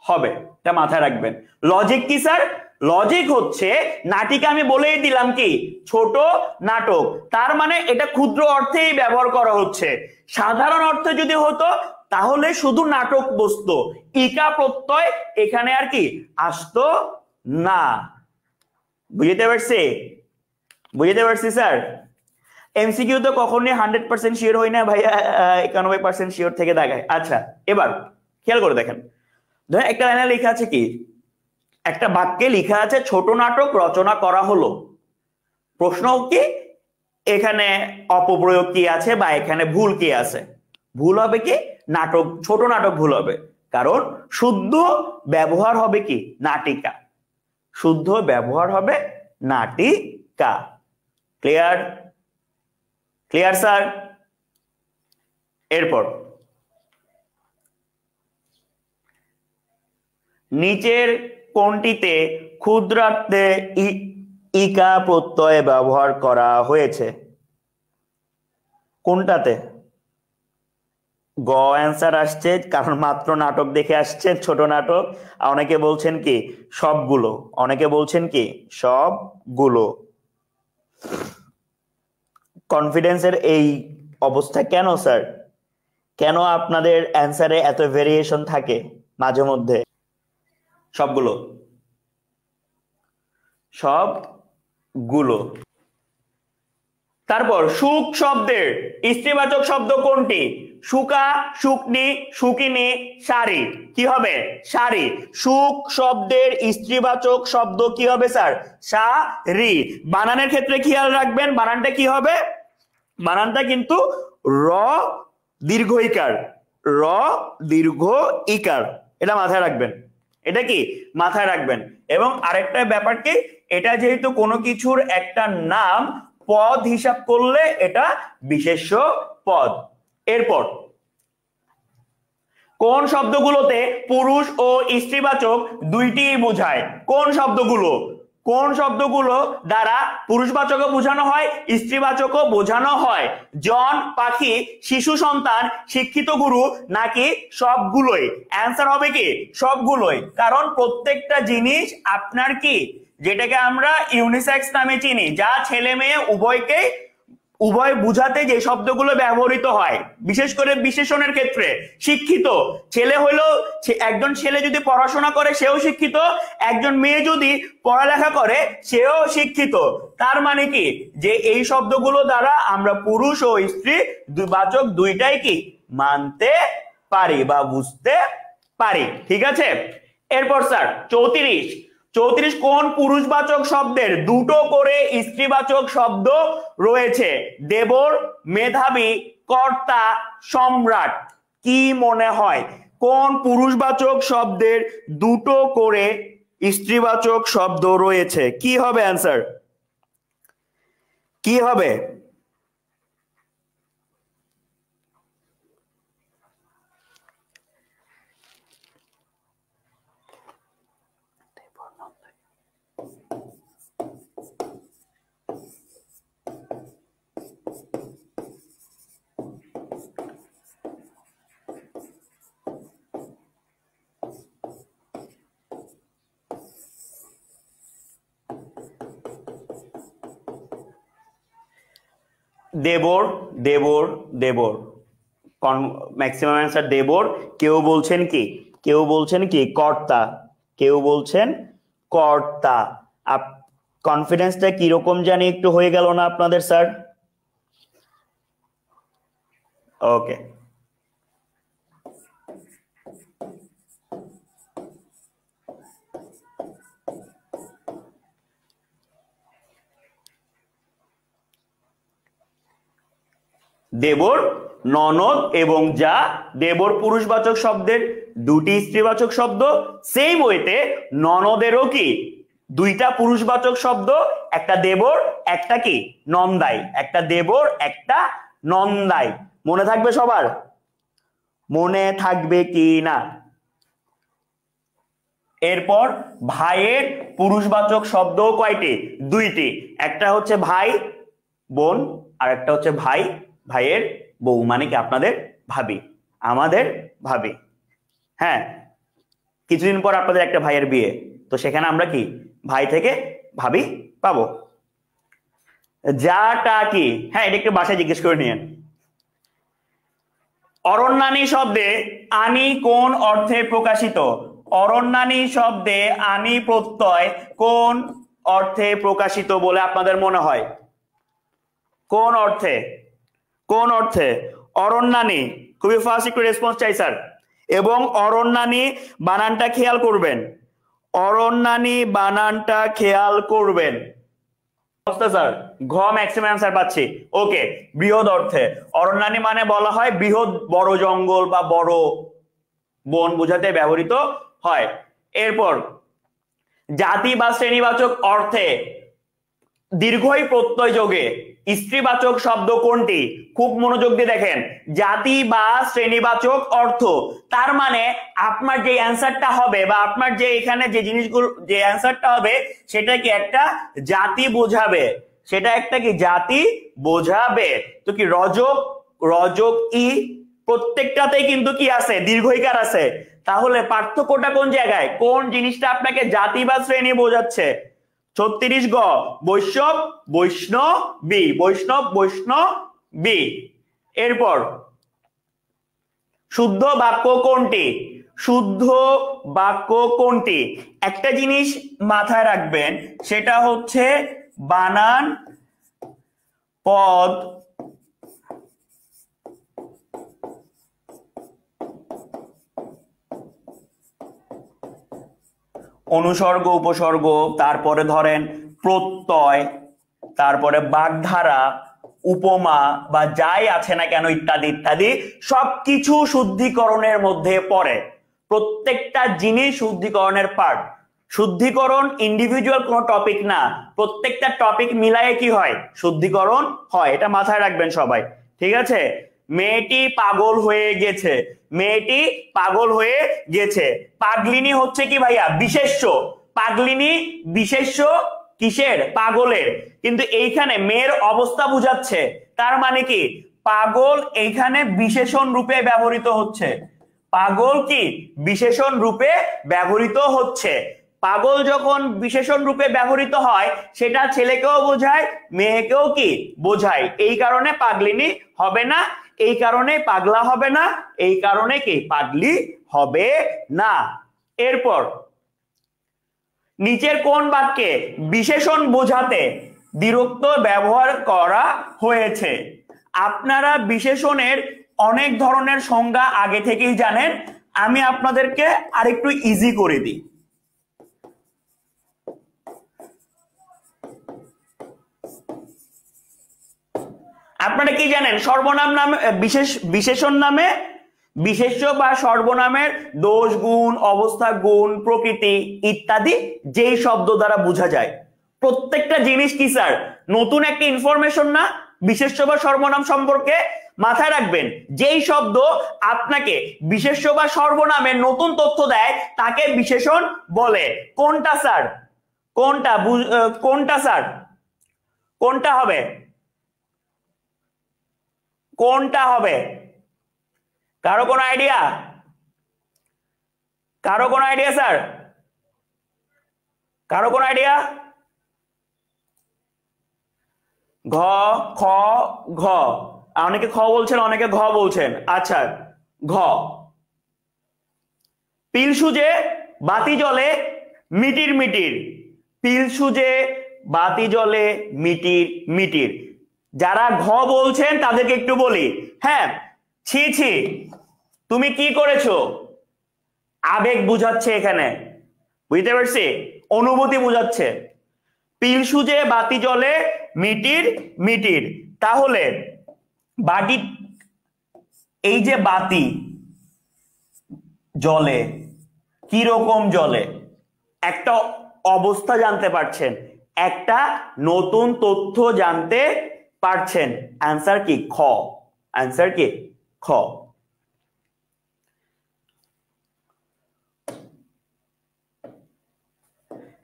হবে, এটা মাথায় রাখবেন। লজিক কি স্যার? লজিক হচ্ছে নাটিকা, আমি বলেই দিলাম কি ছোট নাটক, তার মানে এটা ক্ষুদ্র অর্থেই ব্যবহার করা হচ্ছে। সাধারণ অর্থে যদি হতো তাহলে শুধু নাটক বসতো, ইকা প্রত্যয় এখানে আর কি আসতো না। বুঝতে পারছি? বুঝতে পারছি স্যার? এমসিকিউ তো কখনোই 100% শিওর হয় না ভাইয়া, 91% শিওর থেকে দেখায়। আচ্ছা, এবার খেয়াল করে দেখেন, ধরেন একটা লাইনে লেখা আছে কি, একটা বাক্যে লেখা আছে ছোট নাটক রচনা করা হলো। প্রশ্ন কি এখানে অপপ্রয়োগ কি আছে বা এখানে ভুল কি আছে? ভুল হবে কি নাটক, ছোট নাটক ভুল হবে, কারণ শুদ্ধ ব্যবহার হবে কি নাটিকা, শুদ্ধ ব্যবহার হবে নাটিকা। ক্লিয়ার? Clear sir? এরপর নিচের কোনটিতে ক্ষুদ্রার্থে ইকা প্রত্যয় ব্যবহার করা হয়েছে? কোনটাতে? গ অ্যান্সার আসছে, কারণ মাত্র নাটক দেখে আসছেন, ছোট নাটক। অনেকে বলছেন কি সবগুলো, অনেকে বলছেন কি সবগুলো। কনফিডেন্সের এই অবস্থা কেন স্যার? কেন আপনাদের অ্যান্সারে এত ভেরিয়েশন থাকে মাঝে মধ্যে? সবগুলো, সবগুলো। তারপর সুখ শব্দের স্ত্রীবাচক শব্দ কোনটি? সুকা, সুকনি, সুকিনি, শাড়ি। কি হবে? শাড়ি। সুখ শব্দের স্ত্রীবাচক শব্দ কি হবে স্যার? শাড়ি। বানানের ক্ষেত্রে খেয়াল রাখবেন, বানানটা কি হবে? বানানটা কিন্তু র দীর্ঘ ইকার, র দীর্ঘ ইকার, এটা মাথায় রাখবেন, এটা কি মাথায় রাখবেন। এবং আরেকটা ব্যাপার কি, এটা যেহেতু কোনো কিছুর একটা নাম, পদ হিসাব করলে এটা বিশেষ্য পদ। এরপর কোন শব্দগুলোতে পুরুষ ও স্ত্রীবাচক দুইটি বোঝায়? কোন শব্দগুলো, কোন শব্দগুলো দ্বারা পুরুষবাচকও বোঝানো হয়, স্ত্রীবাচকও বোঝানো হয়? জন, পাখি, শিশু সন্তান, শিক্ষিত গুরু, নাকি সবগুলোই? অ্যান্সার হবে কি সবগুলোই। কারণ প্রত্যেকটা জিনিস আপনার কি, যেটাকে আমরা ইউনিসেক্স নামে চিনি, যা ছেলে মেয়ে উভয় বুঝাতে যে শব্দগুলো ব্যবহৃত হয়, বিশেষ করে বিশেষণের ক্ষেত্রে। শিক্ষিত ছেলে হইলো, একজন ছেলে যদি পড়াশোনা করে সেও শিক্ষিত, একজন মেয়ে যদি পড়ালেখা করে সেও শিক্ষিত। তার মানে কি যে এই শব্দগুলো দ্বারা আমরা পুরুষ ও স্ত্রী বাচক দুইটাই কি মানতে পারি বা বুঝতে পারি। ঠিক আছে। এরপর স্যার 34 কোন পুরুষবাচক শব্দের দুটো করে স্ত্রীবাচক শব্দ রয়েছে? দেবর, মেধাবী, কর্তা, সম্রাট। কি মনে হয় কোন পুরুষবাচক শব্দের দুটো করে স্ত্রীবাচক শব্দ রয়েছে? কি হবে অ্যান্সার, কি হবে? দেবর, দেবর, দেবর, ম্যাক্সিমাম অ্যান্সার দেবর। কেউ বলছেন কি কর্তা, কেউ বলছেন কর্তা। কনফিডেন্সটা কিরকম জানি একটু হয়ে গেল না আপনাদের স্যার? ওকে, দেবর, ননদ এবং যা, দেবর পুরুষবাচক শব্দের দুটি স্ত্রীবাচক শব্দ। সেই বইতে ননদেরও কি দুইটা পুরুষবাচক শব্দ, একটা দেবর একটা কি নন্দাই, একটা দেবর একটা নন্দাই। মনে থাকবে সবার? মনে থাকবে কি না? এরপর ভাইয়ের পুরুষবাচক শব্দ কয়টি? দুইটি। একটা হচ্ছে ভাই বোন, আর একটা হচ্ছে ভাই ভাইয়ের বউ, মানে কি আপনাদের ভাবি, আমাদের ভাবি। হ্যাঁ, কিছুদিন পর আপনাদের একটা ভাইয়ের বিয়ে, তো সেখানে আমরা কি ভাই থেকে ভাবি পাবো। যাটা কি, হ্যাঁ এটা একটু বাসায় জিজ্ঞেস করে নিয়েন। অরণ্যানী শব্দে আনি কোন অর্থে প্রকাশিত? অরণ্যানী শব্দে আনি প্রত্যয় কোন অর্থে প্রকাশিত বলে আপনাদের মনে হয়? কোন অর্থে, কোন অর্থে? অরণ্যানী, খুবই ফাস্ট একটু রেসপন্স চাই স্যার। এবং অরণ্যানী বানানটা খেয়াল করবেন, অরণ্যানী বানানটা খেয়াল করবেন। স্যার ঘ ম্যাক্সিমাম অ্যান্সার পাচ্ছি। ওকে, বৃহৎ অর্থে। অরণ্যানী মানে বলা হয় বৃহৎ, বড় জঙ্গল বা বড় বন বোঝাতে ব্যবহৃত হয়। এরপর জাতি বা শ্রেণীবাচক অর্থে দীর্ঘই প্রত্যয় যোগে স্ত্রীবাচক শব্দ কোনটি? খুব মনোযোগ দিয়ে দেখেন, জাতি বা শ্রেণীবাচক অর্থ। তার মানে আপনার যে অ্যান্সারটা হবে বা আপনার যে এখানে যে জিনিসগুলো যে অ্যান্সারটা হবে সেটা কি একটা জাতি বোঝাবে, সেটা একটা কি জাতি বোঝাবে। তো কি রজক, রজক ই প্রত্যেকটাতেই কিন্তু কি আছে দীর্ঘইকার আছে। তাহলে পার্থক্যটা কোন জায়গায়, কোন জিনিসটা আপনাকে জাতি বা শ্রেণী বোঝাচ্ছে? 36 গ বৈষ্ণব বৈষ্ণবী, বৈষ্ণব বৈষ্ণবী। এরপর শুদ্ধ বাক্য কোনটি? শুদ্ধ বাক্য কোনটি? একটা জিনিস মাথায় রাখবেন, সেটা হচ্ছে বানান, পদ, অনুসর্গ উপসর্গ, তারপরে ধরেন প্রত্যয়, তারপরে বাগধারা, উপমা বা যাই আছে না কেন ইত্যাদি ইত্যাদি সবকিছু শুদ্ধিকরণের মধ্যে পড়ে। প্রত্যেকটা জিনিস শুদ্ধিকরণের পার্ট। শুদ্ধিকরণ ইন্ডিভিজুয়াল কোনো টপিক না, প্রত্যেকটা টপিক মিলায়ে কি হয়, শুদ্ধিকরণ হয়। এটা মাথায় রাখবেন সবাই, ঠিক আছে? মেয়েটি পাগল হয়ে গেছে, মেয়েটি পাগল হয়ে গেছে। পাগলিনী হচ্ছে কি ভাইয়া, বিশেষ্য। পাগলিনী বিশেষ্য কিসের, পাগলের। কিন্তু এইখানে মেয়ের অবস্থা বুঝাচ্ছে, তার মানে কি পাগল এইখানে বিশেষণ রূপে ব্যবহৃত হচ্ছে। পাগল কি বিশেষণ রূপে ব্যবহৃত হচ্ছে। পাগল যখন বিশেষণ রূপে ব্যবহৃত হয় সেটা ছেলেকেও বোঝায় মেয়েকেও কি বোঝায়। এই কারণে পাগলিনী হবে না, এই কারণে পাগলা হবে না, এই কারণে কি পাগলি হবে না। এরপর নিচের কোন বাক্যে বিশেষণ বোঝাতে দ্বিরুক্ত ব্যবহার করা হয়েছে? আপনারা বিশেষণের অনেক ধরনের সংজ্ঞা আগে থেকেই জানেন, আমি আপনাদেরকে আরেকটু ইজি করে দিই। আপনারা কি জানেন সর্বনাম নামে বিশেষণ নামে বিশেষ্য বা সর্বনামের দোষ গুণ, অবস্থা গুণ, প্রকৃতি ইত্যাদি যেই শব্দ দ্বারা বোঝা যায়। প্রত্যেকটা জিনিস কি স্যার নতুন একটা ইনফরমেশন না বিশেষ্য বা সর্বনাম সম্পর্কে? মাথায় রাখবেন যেই শব্দ আপনাকে বিশেষ্য বা সর্বনামের নতুন তথ্য দেয় তাকে বিশেষণ বলে। কোনটা স্যার, কোনটা কোনটা স্যার, কোনটা হবে, কোনটা হবে? কারো কোনো আইডিয়া, কারো কোনো আইডিয়া স্যার, কারো কোনো আইডিয়া? ঘ, খ, ঘ। অনেকে খ বলছেন, অনেকে ঘ বলছেন। আচ্ছা, ঘ। পিল সুজে বাতি জলে মিটির মিটির। পিল সুজে বাতি জলে মিটির মিটির। যারা ঘ বলছেন তাদেরকে একটু বলি, হ্যাঁ, ছি ছি তুমি কি করেছো, আবেগ বুঝাচ্ছে এখানে, বুঝতে পারছি, অনুভূতি বুঝাচ্ছে। পিল সুজে বাতি জলে মিটির মিটির। তাহলে বাটি, এই যে বাতি জলে, কি রকম জলে, একটা অবস্থা জানতে পারছেন, একটা নতুন তথ্য জানতে পারছেন। অ্যান্সার কি খ, অ্যান্সার কি খ।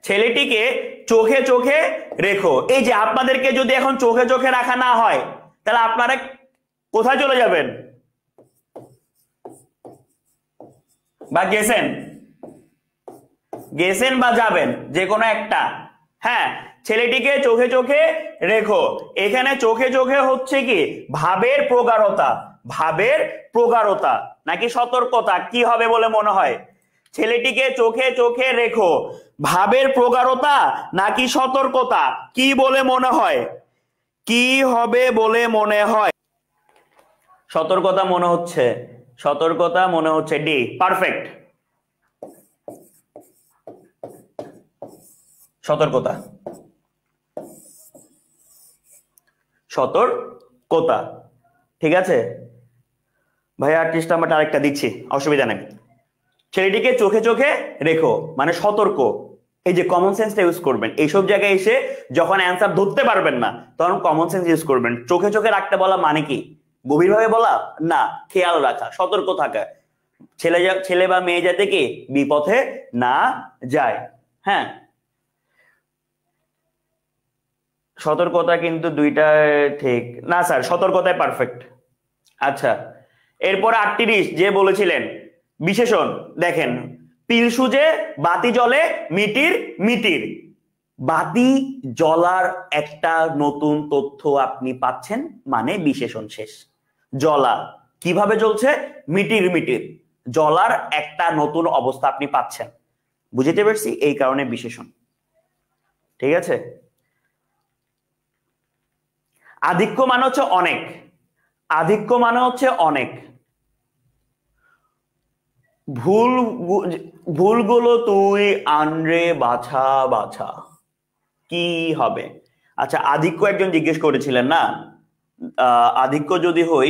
ছেলেটিকে চোখে চোখে রেখো। এই যে আপনাদেরকে যদি এখন চোখে চোখে রাখা না হয় তাহলে আপনারা কোথায় চলে যাবেন, বা গেছেন, গেছেন বা যাবেন, যে কোনো একটা। হ্যাঁ, ছেলেটিকে চোখে চোখে রেখো। এখানে চোখে চোখে হচ্ছে কি ভাবের প্রগাঢ়তা, ভাবের প্রগাঢ়তা নাকি সতর্কতা, কি হবে বলে মনে হয়? ছেলেটিকে চোখে চোখে রেখো, ভাবের প্রগাঢ়তা নাকি সতর্কতা, কি বলে মনে হয়, কি হবে বলে মনে হয়? সতর্কতা মনে হচ্ছে, সতর্কতা মনে হচ্ছে, ডি পারফেক্ট, সতর্কতা, সতর্কতা। ঠিক আছে ভাইয়া, আর্টিস্ট নাম্বারটা আরেকটা দিচ্ছি, অসুবিধা নেই। ছেলেটিকে চোখে চোখে রেখো মানে সতর্ক। এই যে কমন সেন্সটা ইউজ করবেন এইসব জায়গায় এসে, যখন অ্যান্সার ধরতে পারবেন না তখন কমন সেন্স ইউজ করবেন। চোখে চোখে রাখতে বলা মানে কি গভীরভাবে বলা না, খেয়াল রাখা, সতর্ক থাকা, ছেলে বা মেয়ে যাতে কি বিপথে না যায়। হ্যাঁ, সতর্কতা কিন্তু দুইটা ঠিক না স্যার, সতর্কতায় পারফেক্ট। আচ্ছা, এরপর 38 যে বলেছিলেন বিশেষণ দেখেন, পিল সুজে বাতি জ্বলে মিটির মিটির। বাতি জ্বলার একটা নতুন তথ্য আপনি পাচ্ছেন মানে বিশেষণ শেষ। জ্বলা কিভাবে জ্বলছে, মিটির মিটির, জ্বলার একটা নতুন অবস্থা আপনি পাচ্ছেন, বুঝতে পারছি, এই কারণে বিশেষণ। ঠিক আছে, আধিক্য মানে হচ্ছে অনেক, আধিক্য মানে হচ্ছে অনেক। ভুলগুলো তুই আনরে বাছা বাছা, কি হবে? আচ্ছা, আধিক্য একজন জিজ্ঞেস করেছিলেন না, আধিক্য যদি হই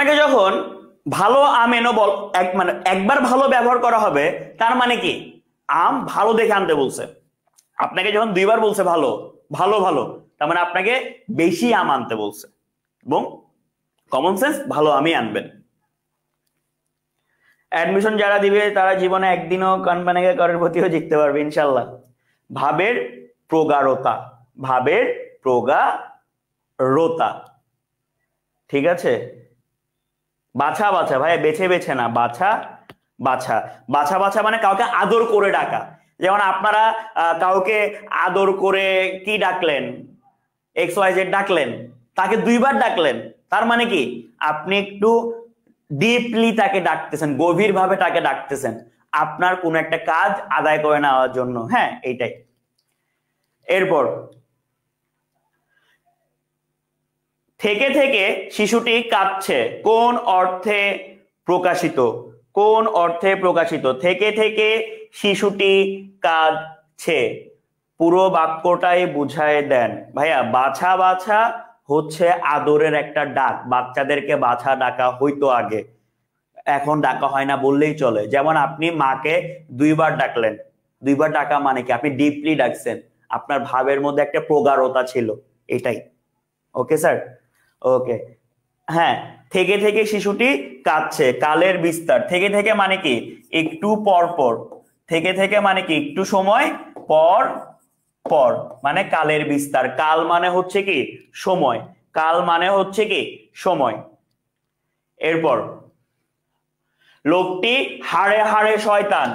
আপনাকে যখন ভালো আম এনো বল মানে একবার ভালো ব্যবহার করা হবে, তার মানে কি আম ভালো দেখে আনতে বলছে। আপনাকে যখন দুইবার বলছে ভালো ভালো ভালো, তার মানে আপনাকে বেশি আম আনতে বলছে, এবং কমন সেন্স ভালো আমই আনবেন। অ্যাডমিশন যারা দিবে তারা জীবনে একদিনও কোম্পানিকে করের প্রতিও জিততে পারবে ইনশাল্লাহ। ভাবের প্রগাঢ়তা, ভাবের প্রগাঢ়তা, ঠিক আছে। বাছা বাছা ভাই, বেছে বেছে না, বাছা বাছা। বাছা বাছা মানে কাউকে আদর করে ডাকা। যেমন আপনারা কাউকে আদর করে কি ডাকলেন, XYZ ডাকলেন, তাকে দুইবার ডাকলেন, তার মানে কি আপনি একটু ডিপলি তাকে ডাকতেছেন, গভীর ভাবে তাকে ডাকতেছেন আপনার কোন একটা কাজ আদায় করে নেওয়ার জন্য। হ্যাঁ, এইটাই। এরপর থেকে থেকে শিশুটি কাঁদছে, কোন অর্থে প্রকাশিত? কোন অর্থে প্রকাশিত? থেকে থেকে শিশুটি কাঁদছে, পুরো বাক্যটাই বুঝায় দেন। ভাইয়া বাছা বাছা হচ্ছে আদরের একটা ডাক, বাচ্চাদেরকে বাছা ডাকা হইতো আগে, এখন ডাকা হয় না বললেই চলে। যেমন আপনি মাকে দুইবার ডাকলেন, দুইবার ডাকা মানে কি আপনি ডিপলি ডাকছেন, আপনার ভাবের মধ্যে একটা প্রগাঢ়তা ছিল, এটাই। ওকে স্যার, ওকে। হ্যাঁ, থেকে থেকে শিশুটি কাঁদছে, কালের বিস্তার। থেকে থেকে মানে কি একটু পর পর, থেকে থেকে মানে কি একটু সময় পর পর, মানে কালের বিস্তার। কাল মানে হচ্ছে কি সময়, কাল মানে হচ্ছে কি সময়। এরপর লোকটি হাড়ে হাড়ে শয়তান,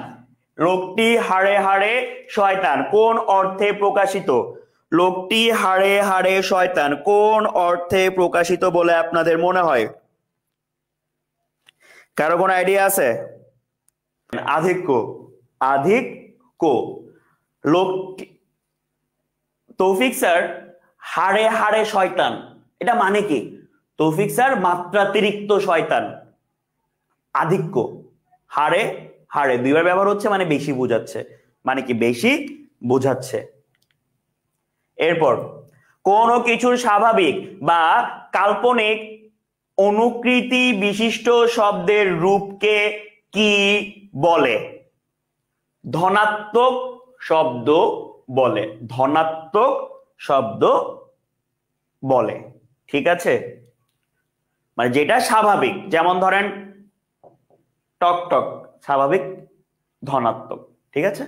লোকটি হাড়ে হাড়ে শয়তান কোন অর্থে প্রকাশিত? লোকটি হাড়ে হাড়ে শয়তান কোন অর্থে প্রকাশিত বলে আপনাদের মনে হয়? কারো কোন আইডিয়া আছে? আধিক্য, আধিক্য। লোকটি, তৌফিক স্যার হাড়ে হাড়ে শয়তান এটা মানে কি? তৌফিক স্যার মাত্রাতিরিক্ত শয়তান। আধিক্য, হাড়ে হাড়ে দুইবার ব্যবহার হচ্ছে মানে বেশি বোঝাচ্ছে, মানে কি বেশি বোঝাচ্ছে। এরপর কোন কিছুর স্বাভাবিক বা কাল্পনিক অনুকৃতি বিশিষ্ট শব্দের রূপকে কি বলে? ধনাত্মক শব্দ বলে, ধনাত্মক শব্দ বলে, ঠিক আছে। মানে যেটা স্বাভাবিক, যেমন ধরেন টক টক, স্বাভাবিক ধনাত্মক, ঠিক আছে।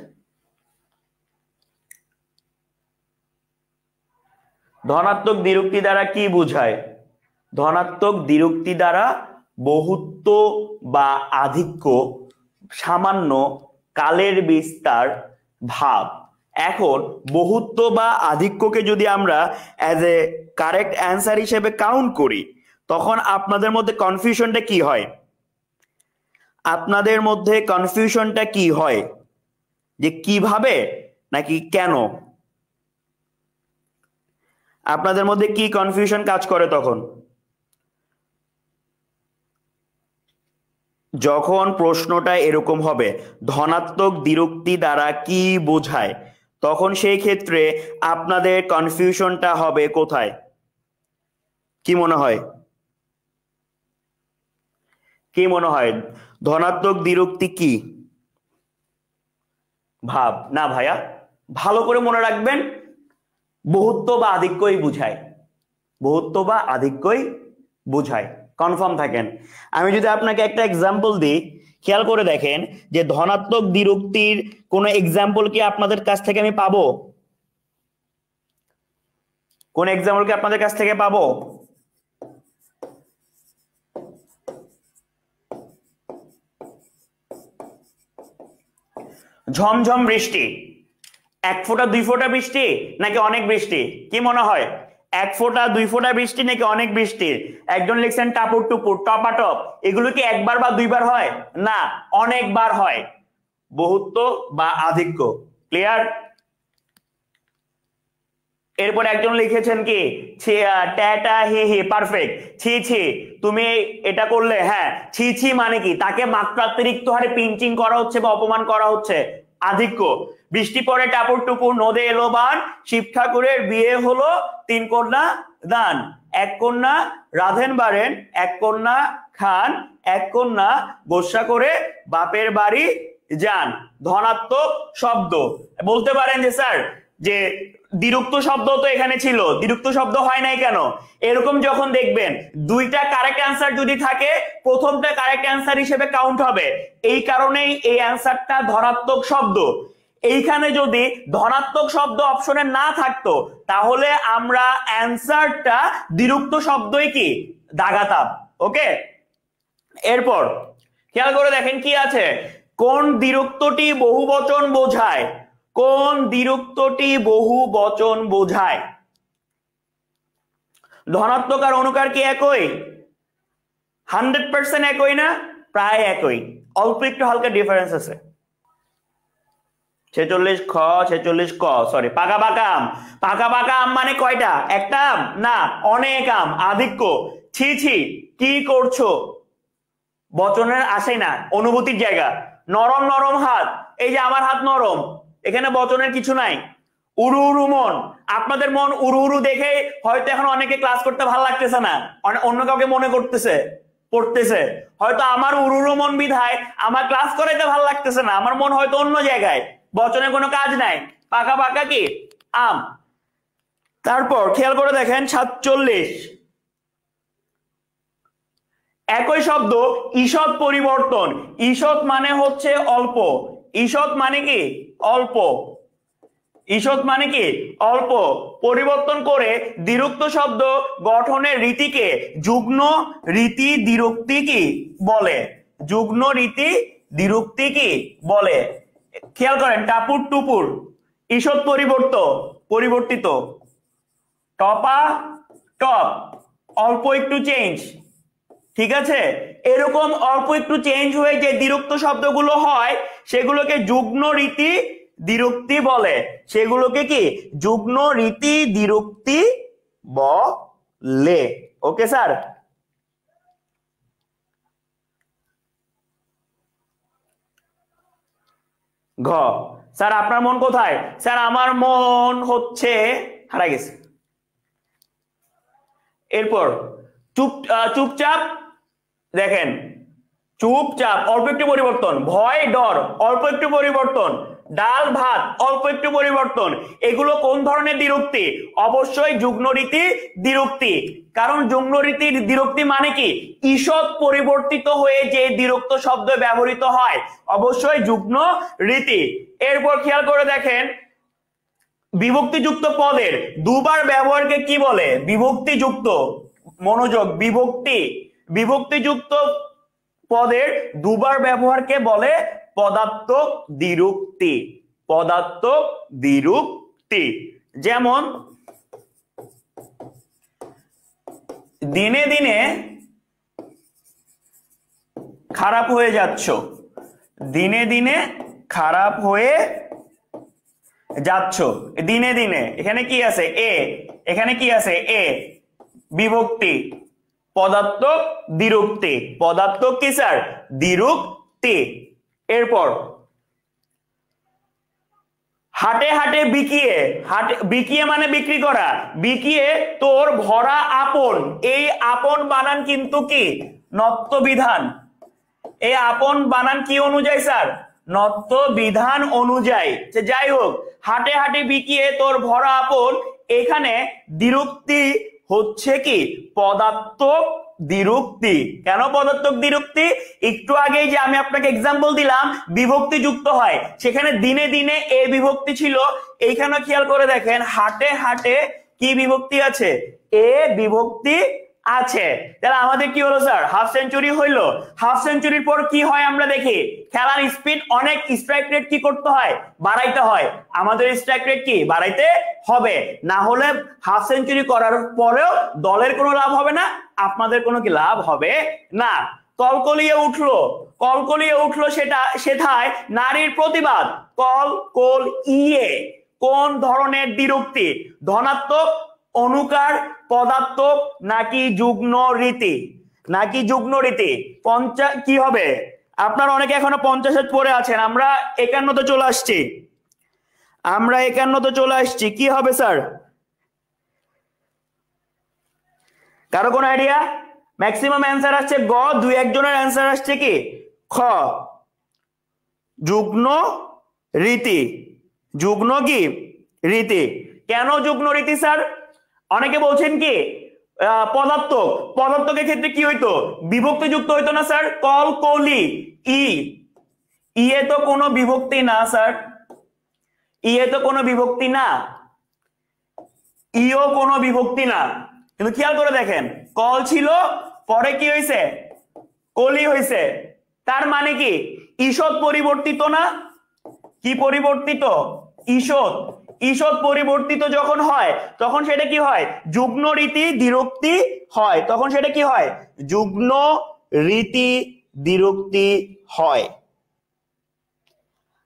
ধনাত্মক দ্বিরুক্তি দ্বারা কি বোঝায়? ধনাত্মক দ্বিরুক্তি দ্বারা বহুত্ব বা আধিক্য, সামান্য, কালের বিস্তার, ভাব। এখন বহুত্ব বা আধিক্যকে যদি আমরা অ্যাজ এ কারেক্ট অ্যান্সার হিসেবে কাউন্ট করি, তখন আপনাদের মধ্যে কনফিউশনটা কি হয়? আপনাদের মধ্যে কনফিউশনটা কি হয় যে কিভাবে নাকি কেন? আপনাদের মধ্যে কি কনফিউশন কাজ করে তখন? যখন প্রশ্নটা এরকম হবে ধনাত্মক দ্বিরুক্তি দ্বারা কি বোঝায়, তখন সেই ক্ষেত্রে আপনাদের কনফিউশনটা হবে কোথায়? কি মনে হয়? কি মনে হয় ধনাত্মক দ্বিরুক্তি কি? ভাব না ভাইয়া, ভালো করে মনে রাখবেন, বহুত্ব বা আধিক্যই বুঝায়, বহুত্ব বা আধিক্যই বুঝায়, কনফার্ম থাকেন। আমি যদি আপনাকে একটা এক্সাম্পল দিই, খেয়াল করে দেখেন যে ধনাত্মক দ্বিরুক্তির কোনো এক্সাম্পল কি আপনাদের কাছ থেকে আমি পাবো? কোন এক্সাম্পল কি আপনাদের কাছ থেকে পাবো? ঝমঝম বৃষ্টি, এক ফোঁটা দুই ফোঁটা বৃষ্টি নাকি অনেক বৃষ্টি? কি মনে হয়, এক ফোঁটা দুই ফোঁটা বৃষ্টি নাকি অনেক বৃষ্টি? একজন লিখছেন টাপুর টুপুর, টপাটপ, এগুলো কি একবার বা দুইবার হয়? না, অনেকবার হয়। বহুত্ব বা আধিক্য, ক্লিয়ার? এরপর একজন লিখেছেন কি ট্যাটা হি হি, পারফেক্ট। ছি ছি, তুমি এটা করলে, হ্যাঁ ছি ছি মানে কি তাকে মাত্রাতিরিক্ত হারে পিঞ্চিং করা হচ্ছে বা অপমান করা হচ্ছে, আধিক্য। বৃষ্টি পড়ে টাপুর টুপুর, নদে এলো বান, শিব ঠাকুরের বিয়ে হলো, তিন কন্যা দান। এক কন্যা রাধেন বাড়েন, এক কন্যা খান, এক কন্যা গোসা করে বাপের বাড়ি যান। ধনাত্মক শব্দ। বলতে পারেন যে স্যার যে দ্বিরুক্ত শব্দ তো এখানে ছিল, দ্বিরুক্ত শব্দ হয় নাই কেন? এরকম যখন দেখবেন দুইটা কারেক্ট অ্যান্সার যদি থাকে, প্রথমটা কারেক্ট অ্যান্সার হিসেবে কাউন্ট হবে। এই কারণেই এই অ্যান্সারটা ধনাত্মক শব্দ। এইখানে যদি ধনাত্মক শব্দ অপশনে না থাকতো তাহলে আমরা অ্যান্সারটা দ্বিরুক্ত শব্দই কি দাগাতাম। ওকে, এরপর খেয়াল করে দেখেন কি আছে। কোন দ্বিরুক্তটি বহুবচন বোঝায়? কোন দ্বিরুক্তটি বহুবচন বোঝায়? ধনাত্মক আর অনুকার কি একই? 100% একই না? প্রায় একই, অল্প একটু হালকা ডিফারেন্স আছে। 46 খ 46 ক সরি পাকা পাকা আম। পাকা পাকা আম মানে কয়টা? একটা আম না, অনেক আম, আধিক্য। ছি ছি কি করছো, বচনের আসে না, অনুভূতির জায়গা। নরম নরম হাত, এই যে আমার হাত নরম, এখানে বচনের কিছু নাই। উড়ু উড়ু মন, আপনাদের মন উড়ু উড়ু দেখে হয়তো এখন অনেকে ক্লাস করতে ভালো লাগতেছে না, অন্য কাউকে মনে করতেছে পড়তেছে। হয়তো আমার উড়ু উড়ু মন বিধায় আমার ক্লাস করাইতে ভালো লাগতেছে না, আমার মন হয়তো অন্য জায়গায়, বচনে কোনো কাজ নাই। পাকা পাকা কি আম। তারপর খেয়াল করে দেখেন 47, একই শব্দ ঈষৎ পরিবর্তন। ঈষৎ মানে হচ্ছে অল্প, ঈষৎ মানে কি অল্প, ঈষৎ মানে কি অল্প। পরিবর্তন করে দ্বিরুক্ত শব্দ গঠনের রীতিকে যুগ্ম রীতি দ্বিরুক্তি কি বলে? যুগ্ম রীতি দ্বিরুক্তি কি বলে? খেয়াল করেন টাপুর টুপুর, ঈষৎ পরিবর্তিত, টপা টপ, অল্প একটু চেঞ্জ। ঠিক আছে, এরকম অল্প একটু চেঞ্জ হয়ে যে দ্বিরুক্ত শব্দগুলো হয় সেগুলোকে যুগ্ম রীতি দ্বিরুক্তি বলে। সেগুলোকে কি যুগ্ম রীতি দ্বিরুক্তি বলে। Okay sir. ঘ, স্যার আপনার মন কোথায়? স্যার আমার মন হচ্ছে হারা গেছে। এরপর চুপচাপ, দেখেন চুপচাপ অল্প একটু পরিবর্তন। ভয় ডর অল্প একটু পরিবর্তন। ডাল ভাত অল্প একটু পরিবর্তন। এগুলো কোন ধরনের দ্বিরুক্তি? অবশ্যই যুগ্ম রীতি দ্বিরুক্তি। কারণ যুগ্ম রীতি দ্বিরুক্তি মানে কি ঈষৎ পরিবর্তিত হয়ে যে দ্বিরুক্ত শব্দ ব্যবহৃত হয়, অবশ্যই যুগ্ম রীতি। এরপর খেয়াল করে দেখেন বিভক্তিযুক্ত পদের দুবার ব্যবহারকে কি বলে? বিভক্তিযুক্ত, মনোযোগ, বিভক্তিযুক্ত পদের দুবার ব্যবহারকে বলে পদার্থক দ্বিরুক্তি। পদার্থক দ্বিরুক্তি। যেমন দিনে দিনে খারাপ হয়ে যাচ্ছ, দিনে দিনে খারাপ হয়ে যাচ্ছ, দিনে দিনে, এখানে কি আছে এ, এখানে কি আছে এ, বিভক্তি, পদার্থক দ্বিরুক্তি। পদার্থক কি স্যার? দ্বিরুক্তি। এরপর হাটে হাটে বিকিয়ে, বিকিয়ে মানে বিক্রি করা, বিকিয়ে তোর ভরা আপন। এই আপন বানান কিন্তু কি নত্ব বিধান। এই আপন বানান কি অনুযায়ী স্যার? নত্ব বিধান অনুযায়ী। যাই হোক, হাটে হাটে বিকিয়ে তোর ভরা আপন, এখানে দ্বিরুক্তি হচ্ছে কি পদার্থক দ্বিরুক্তি। কেন পদার্থক দ্বিরুক্তি? একটু আগেই যে আমি আপনাকে এক্সাম্পল দিলাম বিভক্তি যুক্ত হয়, সেখানে দিনে দিনে এ বিভক্তি ছিল, এইখানে খেয়াল করে দেখেন হাটে হাটে কি বিভক্তি আছে? এ বিভক্তি আছে। তাহলে আমাদের কি হলো স্যার? হাফ সেঞ্চুরি হইলো। হাফ সেঞ্চুরির পর কি হয় আমরা দেখি, খেলার স্পিড অনেক, স্ট্রাইক রেট কি করতে হয়? বাড়াইতে হয়। আমাদের স্ট্রাইক রেট কি বাড়াইতে হবে, না হলে হাফ সেঞ্চুরি করার পরেও দলের কোনো লাভ হবে না, আপনাদের কোনো কি লাভ হবে না। কলকলিয়ে উঠলো সেটা সেথায় নারীর প্রতিবাদ। কল কল ইয়ে কোন ধরনের দ্বিরুক্তি? ধনাত্মক, অনুকার, পদার্থক নাকি যুগ্ম রীতি? নাকি যুগ্ম রীতি? কি হবে? আপনারা অনেকে এখনো 50 পড়ে আছেন, আমরা 51 চলে আসছি, আমরা 51 চলে আসছি। কি হবে স্যার? কারো কোন আইডিয়া? ম্যাক্সিমাম অ্যান্সার আসছে গ, দুই একজনের অ্যান্সার আসছে কি খ, যুগ্ম রীতি। যুগ্ম কি রীতি। কেন যুগ্ম রীতি স্যার? অনেকে বলছেন কি পদার্থক, পদার্থকের ক্ষেত্রে কি হইতো বিভক্তি যুক্ত হইতো না স্যার, কল কলি ই, ইয়ে তো কোনো বিভক্তি না স্যার, ইয়ে তো কোনো বিভক্তি না, ইও কোনো বিভক্তি না। কিন্তু খেয়াল করে দেখেন কল ছিল পরে কি হয়েছে কলি হয়েছে, তার মানে কি ঈষৎ পরিবর্তিত না, কি পরিবর্তিত ঈষৎ, ঈষৎ পরিবর্তিত যখন হয় তখন সেটা কি হয় যুগ্ম রীতি দ্বিরুক্তি হয়, তখন সেটা কি হয় যুগ্ম রীতি দ্বিরুক্তি হয়।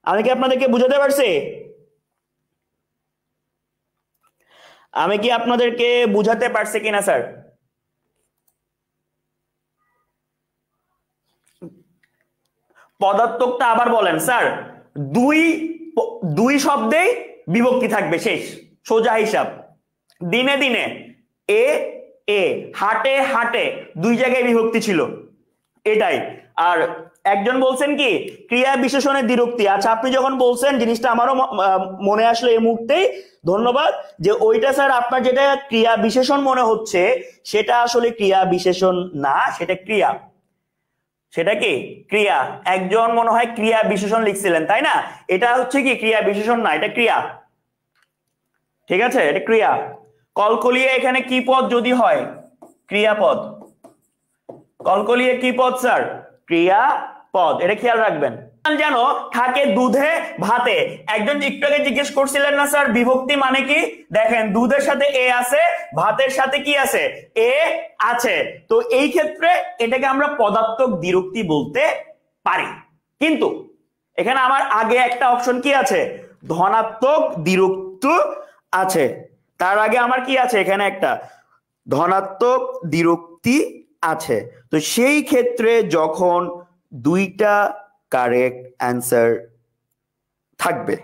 আমি কি আপনাদেরকে বুঝাতে পারছি? আমি কি আপনাদেরকে বুঝাতে পারছি কিনা স্যার? পদার্থকটা আবার বলেন স্যার, দুই দুই শব্দেই বিভক্তি থাকবে, শেষ, সোজা হিসাব। দিনে দিনে এ এ, হাটে হাটে, দুই জায়গায় বিভক্তি ছিল, এটাই। আর একজন বলছেন কি ক্রিয়া বিশেষণের দ্বিরুক্তি। আচ্ছা আপনি যখন বলছেন জিনিসটা আমারও মনে আসলো এই মুহূর্তেই, ধন্যবাদ, যে ওইটা স্যার আপনার যেটা ক্রিয়া বিশেষণ মনে হচ্ছে সেটা আসলে ক্রিয়া বিশেষণ না, সেটা ক্রিয়া। সেটা কি ক্রিয়া। একজন মনে হয় ক্রিয়া বিশেষণ লিখছিলেন তাই না, এটা হচ্ছে কি ক্রিয়া বিশেষণ না, এটা ক্রিয়া। ঠিক আছে, এটা ক্রিয়া। কলকলিয়ে এখানে কি পদ যদি হয় ক্রিয়াপদ, কলকলিয়ে কি পদ স্যার ক্রিয়াপদ, এটা খেয়াল রাখবেন। যেন থাকে দুধে ভাতে। একজন একটু আগে জিজ্ঞেস করছিলেন না স্যার বিভক্তি মানে কি, দেখেন দুধের সাথে এ আছে, ভাতের সাথে কি আছে এ আছে, তো এই ক্ষেত্রে এটাকে আমরা পদার্থক দ্বিরুক্তি বলতে পারি। কিন্তু এখানে আমার আগে একটা অপশন কি আছে ধনাত্মক দ্বিরুক্তি আছে, তার আগে আমার কি আছে এখানে একটা ধনাত্মক দ্বিরুক্তি আছে। তো সেই ক্ষেত্রে যখন দুইটা কারেক্ট অ্যান্সার থাকবে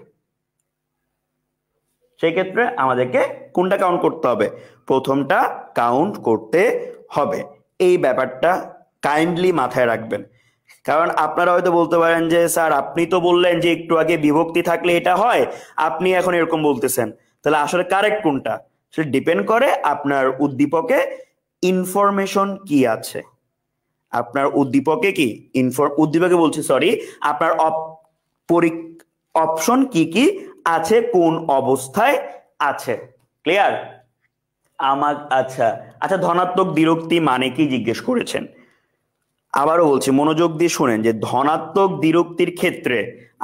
সেই ক্ষেত্রে আমাদেরকে কোনটা কাউন্ট করতে হবে, প্রথমটা কাউন্ট করতে হবে। এই ব্যাপারটা কাইন্ডলি মাথায় রাখবেন। কারণ আপনারা হয়তো বলতে পারেন যে স্যার আপনি তো বললেন যে একটু আগে বিভক্তি থাকলে এটা হয়, আপনি এখন এরকম বলতেছেন, তাহলে আসলে কারেক্ট কোনটা সেটা ডিপেন্ড করে আপনার উদ্দীপকে ইনফরমেশন কি আছে, আপনার উদ্দীপকে কি উদ্দীপকে বলছি সরি, আপনার অপশন কি কি আছে, কোন অবস্থায় আছে। ক্লিয়ার আমার? আচ্ছা আচ্ছা, ধনাত্মক দ্বিরুক্তি মানে কি জিজ্ঞেস করেছেন, আবারও বলছি মনোযোগ দিয়ে শুনেন, যে ধনাত্মক দ্বিরুক্তির ক্ষেত্রে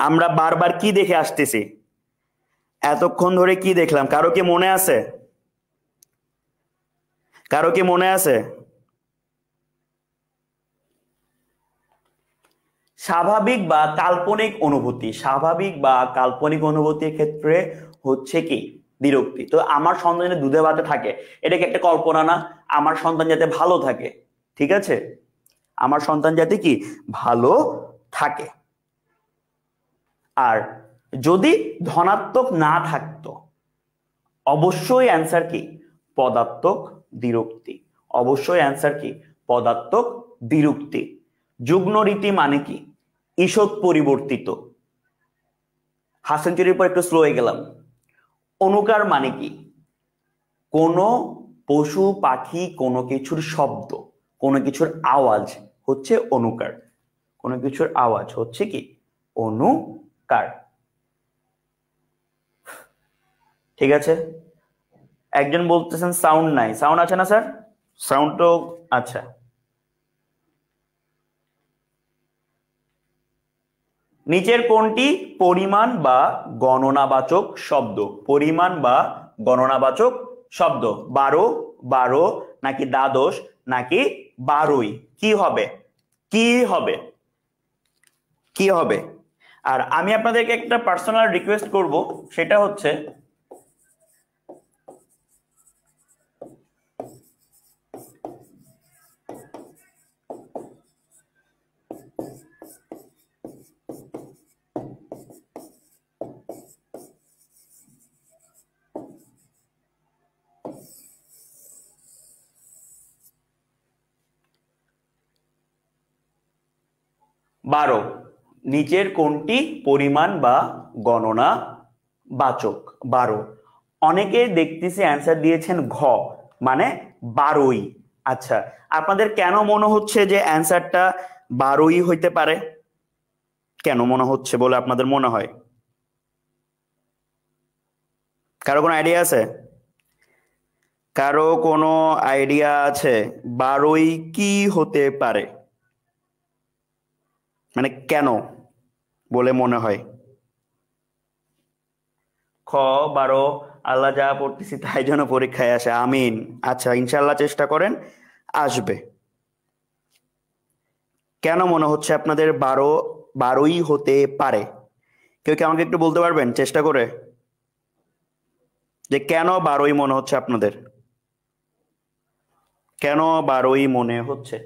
আমরা বারবার কি দেখে আসতেছি, এতক্ষণ ধরে কি দেখলাম, কারো কি মনে আছে, কারো কি মনে আছে? স্বাভাবিক বা কাল্পনিক অনুভূতি, স্বাভাবিক বা কাল্পনিক অনুভূতির ক্ষেত্রে হচ্ছে কি দ্বিরুক্তি। তো আমার সন্তান যাতে দুধে ভাতে থাকে, এটা কি একটা কল্পনা না? আমার সন্তান যাতে ভালো থাকে, ঠিক আছে, আমার সন্তান যাতে কি ভালো থাকে। আর যদি ধনাত্মক না থাকতো অবশ্যই অ্যান্সার কি পদার্থক দ্বিরুক্তি, অবশ্যই অ্যান্সার কি পদার্থক দ্বিরুক্তি। যুগ্ম রীতি মানে কি ঈষৎ পরিবর্তিত, হাফ সেঞ্চুরির পর একটু স্লো হয়ে গেলাম। অনুকার মানে কি কোনো পশু পাখি কোনো কিছুর শব্দ, কোনো কিছুর আওয়াজ হচ্ছে অনুকার, কোনো কিছুর আওয়াজ হচ্ছে কি অনুকার। ঠিক আছে, একজন বলতেছেন সাউন্ড নাই, সাউন্ড আছে না স্যার? সাউন্ড তো আচ্ছা, নিচের কোনটি পরিমাণ বা গণনাবাচক শব্দ, পরিমাণ বা গণনাবাচক শব্দ? 12 12 নাকি দ্বাদশ নাকি 12ই, কি হবে কি হবে কি হবে? আর আমি আপনাদেরকে একটা পার্সোনাল রিকোয়েস্ট করব, সেটা হচ্ছে 12 নিচের কোনটি পরিমাণ বা গণনা বাচক? 12 অনেকে দেখতেছি অ্যান্সার দিয়েছেন ঘ মানে 12ই। আচ্ছা আপনাদের কেন মনে হচ্ছে যে অ্যান্সারটা 12ই হইতে পারে? কেন মনে হচ্ছে বলে আপনাদের মনে হয়? কারো কোনো আইডিয়া আছে? কারো কোনো আইডিয়া আছে 12ই কি হতে পারে, মানে কেন বলে মনে হয়? খ 12 আল্লাহ যা পড়তেছি তাই যেন পরীক্ষায় আসে, আমিন। আচ্ছা ইনশাল্লাহ চেষ্টা করেন, আসবে। কেন মনে হচ্ছে আপনাদের 12ই হতে পারে? কেউ কি আমাকে একটু বলতে পারবেন চেষ্টা করে যে কেন 12ই মনে হচ্ছে আপনাদের? কেন 12ই মনে হচ্ছে?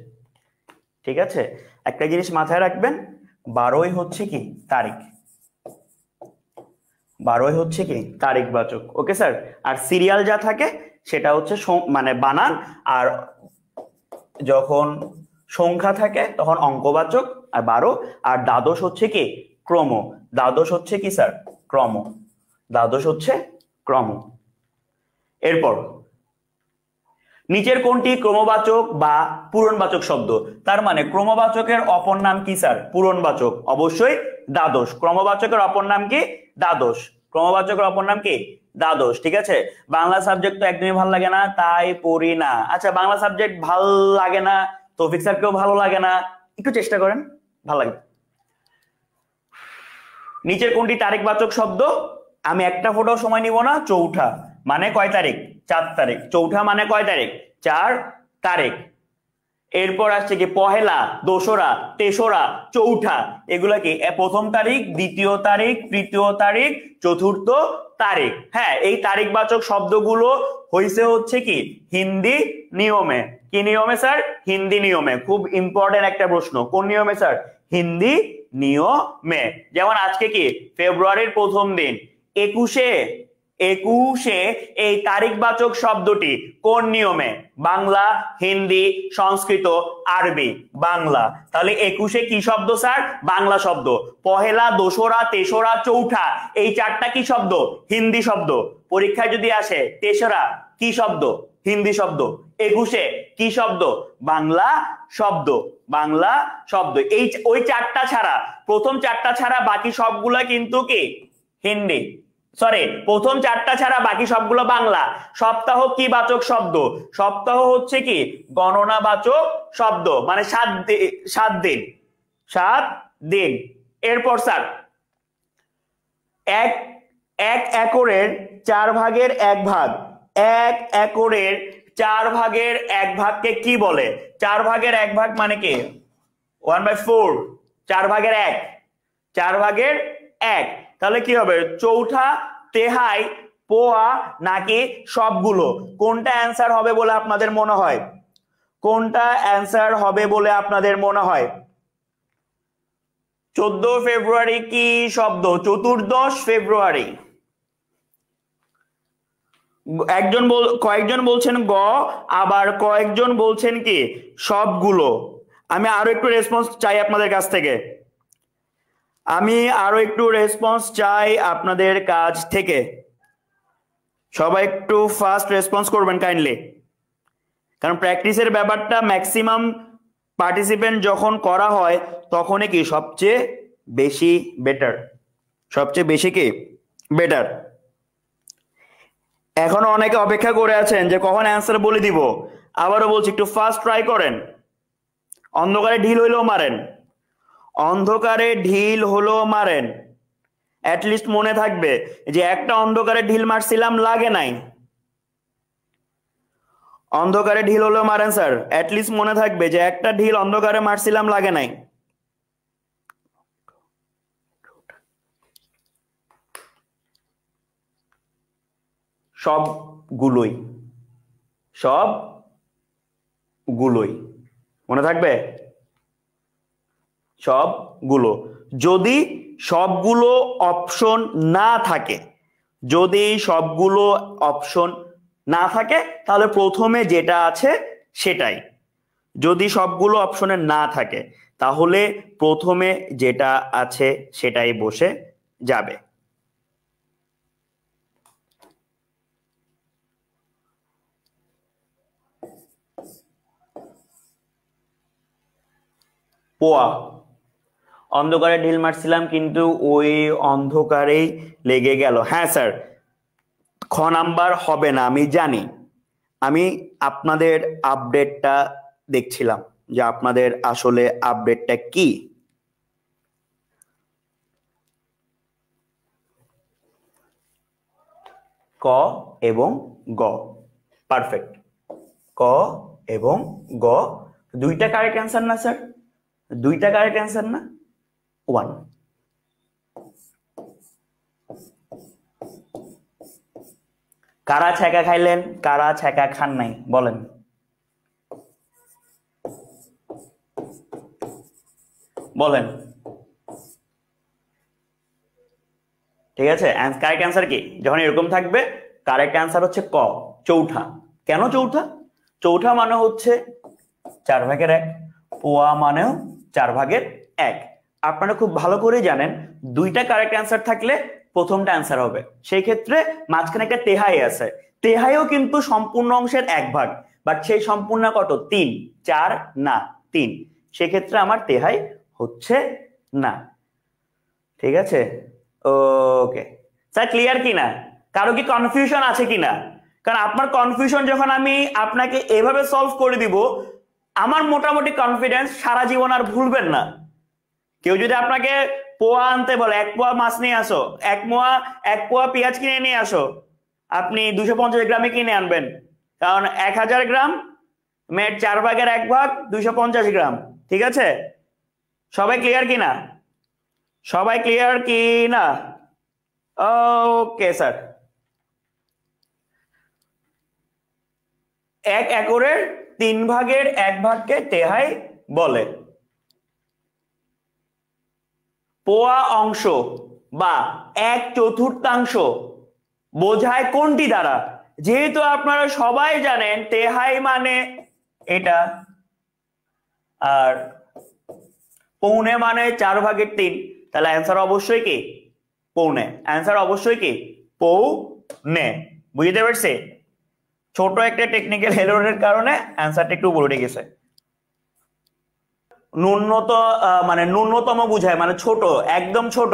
ঠিক আছে, একটা জিনিস মাথায় রাখবেন, 12ই হচ্ছে কি তারিখ, 12ই হচ্ছে কি তারিখ বাচক। ওকে স্যার, আর সিরিয়াল যা থাকে সেটা হচ্ছে মানে বানান, আর যখন সংখ্যা থাকে তখন অঙ্কবাচক আর 12, আর দ্বাদশ হচ্ছে কি ক্রম। দ্বাদশ হচ্ছে কি স্যার ক্রম, দ্বাদশ হচ্ছে ক্রম। এরপর নিচের কোনটি ক্রমবাচক বা পূরণবাচক শব্দ? তার মানে ক্রমবাচকের অপর নাম কি স্যার? পূরণবাচক, অবশ্যই দ্বাদশ। ক্রমবাচকের অপর নাম কি? দ্বাদশ। ক্রমবাচকের অপর নাম কি? দ্বাদশ। ঠিক আছে, বাংলা সাবজেক্ট তো একদমই ভালো লাগে না, তাই পড়ি না। আচ্ছা বাংলা সাবজেক্ট ভাল লাগে না, তৌফিক স্যারকেও ভালো লাগে না, একটু চেষ্টা করেন ভালো লাগে। নিচের কোনটি তারিখবাচক শব্দ? আমি একটা ফোটাও সময় নিব না। চৌঠা মানে কয় তারিখ? 4 তারিখ। চৌঠা মানে কয় তারিখ? 4 তারিখ। এরপর আসছে কি পহেলা, দোসরা, তেসরা, চৌঠা, এগুলা কি প্রথম তারিখ, দ্বিতীয় তারিখ, তৃতীয় তারিখ, চতুর্থ তারিখ। হ্যাঁ, এই তারিখবাচক শব্দগুলো হইছে হচ্ছে কি হিন্দি নিয়মে। কি নিয়মে স্যার? হিন্দি নিয়মে। খুব ইম্পর্টেন্ট একটা প্রশ্ন, কোন নিয়মে স্যার? হিন্দি নিয়মে। যেমন আজকে কি ফেব্রুয়ারির প্রথম দিন, 21-এ। 21-এ এই তারিখবাচক শব্দটি কোন নিয়মে? বাংলা, হিন্দি, সংস্কৃত, আরবি। বাংলা। তাহলে 21-এ কি শব্দ স্যার? বাংলা শব্দ। পহেলা, দোসরা, তেসরা, চৌঠা, এই চারটা কি শব্দ? হিন্দি শব্দ। পরীক্ষায় যদি আসে তেসরা কি শব্দ? হিন্দি শব্দ। 21-এ কি শব্দ? বাংলা শব্দ। বাংলা শব্দ। এই ওই চারটা ছাড়া, প্রথম চারটা ছাড়া বাকি সবগুলা কিন্তু কি হিন্দি। সরি, প্রথম চারটা ছাড়া বাকি সবগুলো বাংলা। সপ্তাহ কি বাচক শব্দ? সপ্তাহ হচ্ছে কি গণনা বাচক শব্দ, মানে 7 দিন। 7 দিন। এরপর স্যার এক একরের 4 ভাগের 1 ভাগ। 1 একরের 4 ভাগের 1 ভাগকে কি বলে? 4 ভাগের 1 ভাগ মানে কি? 1/4। 4 ভাগের 1, 4 ভাগের 1। তাহলে কি হবে? চৌঠা, তেহাই, পোয়া নাকি সবগুলো? কোনটা অ্যান্সার হবে বলে আপনাদের মনে হয়? কোনটা অ্যান্সার হবে বলে আপনাদের মনে হয়? 14 ফেব্রুয়ারি কি শব্দ? চতুর্দশ ফেব্রুয়ারি। কয়েকজন বলছেন গ, আবার কয়েকজন বলছেন কি সবগুলো। আমি আরো একটু রেসপন্স চাই আপনাদের কাছ থেকে, আমি আরো একটু রেসপন্স চাই আপনাদের কাছ থেকে। সবাই একটু ফাস্ট রেসপন্স করবেন কাইন্ডলি, কারণ প্র্যাকটিসের ব্যাপারটা ম্যাক্সিমাম পার্টিসিপেন্ট যখন করা হয় তখনই কি সবচেয়ে বেশি বেটার, সবচেয়ে বেশি কি বেটার। এখনো অনেকে অপেক্ষা করে আছেন যে কখন অ্যান্সার বলে দিব। আবারও বলছি একটু ফাস্ট ট্রাই করেন, অন্ধকারে ঢিল হইলেও মারেন, অন্ধকারে ঢিল হলো মারেন। অ্যাটলিস্ট মনে থাকবে যে একটা অন্ধকারে ঢিল মারছিলাম লাগে নাই। অন্ধকারে ঢিল হলো মারেন স্যার, অ্যাটলিস্ট মনে থাকবে যে একটা ঢিল অন্ধকারে মারছিলাম লাগে নাই। সবগুলোই, সবগুলোই মনে থাকবে, সবগুলো। যদি সবগুলো অপশন না থাকে, যদি সবগুলো অপশন না থাকে তাহলে প্রথমে যেটা আছে সেটাই। যদি সবগুলো অপশনে না থাকে তাহলে প্রথমে যেটা আছে সেটাই বসে যাবে। পোয়া, অন্ধকারে ঢিল মারছিলাম কিন্তু ওই অন্ধকারেই লেগে গেল। হ্যাঁ স্যার, খ নাম্বার হবে না আমি জানি। আমি আপনাদের আপডেটটা দেখছিলাম যে আপনাদের আসলে আপডেটটা কি। ক এবং গ, পারফেক্ট। ক এবং গ দুইটা কারেক্ট অ্যান্সার না স্যার? দুইটা কারেক্ট অ্যান্সার না? 1। কারা ছ্যাঁকা খাইলেন, কারা ছ্যাঁকা খান নাই বলেন? বলেন। ঠিক আছে, কারেক্ট অ্যান্সার কি? যখন এরকম থাকবে কারেক্ট অ্যান্সার হচ্ছে ক, চৌঠা। কেন চৌঠা? চৌঠা মানে হচ্ছে 4/1। পোয়া মানেও 4/1। আপনারা খুব ভালো করে জানেন দুইটা কারেক্ট অ্যান্সার থাকলে প্রথমটা অ্যান্সার হবে। সেই ক্ষেত্রে মাঝখানে একটা তেহাই আছে, তেহাইও কিন্তু সম্পূর্ণ অংশের 1/, বাট সেই সম্পূর্ণ কত? 3। 4 না 3, সেক্ষেত্রে আমার তেহাই হচ্ছে না। ঠিক আছে, ওকে স্যার, ক্লিয়ার কিনা? কারো কি কনফিউশন আছে কিনা? কারণ আপনার কনফিউশন যখন আমি আপনাকে এভাবে সলভ করে দিব, আমার মোটামুটি কনফিডেন্স সারা জীবন আর ভুলবেন না। কেউ যদি আপনাকে পোয়া আনতে বলে, 1 পোয়া মাছ নিয়ে আসো, 1 পোয়া পেঁয়াজ কিনে নিয়ে আসো, আপনি 250 গ্রামে কিনে আনবেন, কারণ 1000 গ্রাম মেট 4/1, 250 গ্রাম। ঠিক আছে, সবাই ক্লিয়ার কিনা? সবাই ক্লিয়ার কি না? Okay sir. 1 একরের 3/1 তেহাই বলে। পোয়া অংশ বা 1/4 বোঝায় কোনটি দ্বারা? যেহেতু আপনারা সবাই জানেন তেহাই মানে এটা, আর পৌনে মানে 4/3, তাহলে অ্যান্সার অবশ্যই কি? পৌনে। অ্যান্সার অবশ্যই কি? পৌনে। বুঝতে পারছি? ছোট একটা টেকনিক্যাল এররের কারণে অ্যান্সারটা একটু উল্টে গেছে। ন্যূনতম বুঝায়, মানে ছোট, একদম ছোট।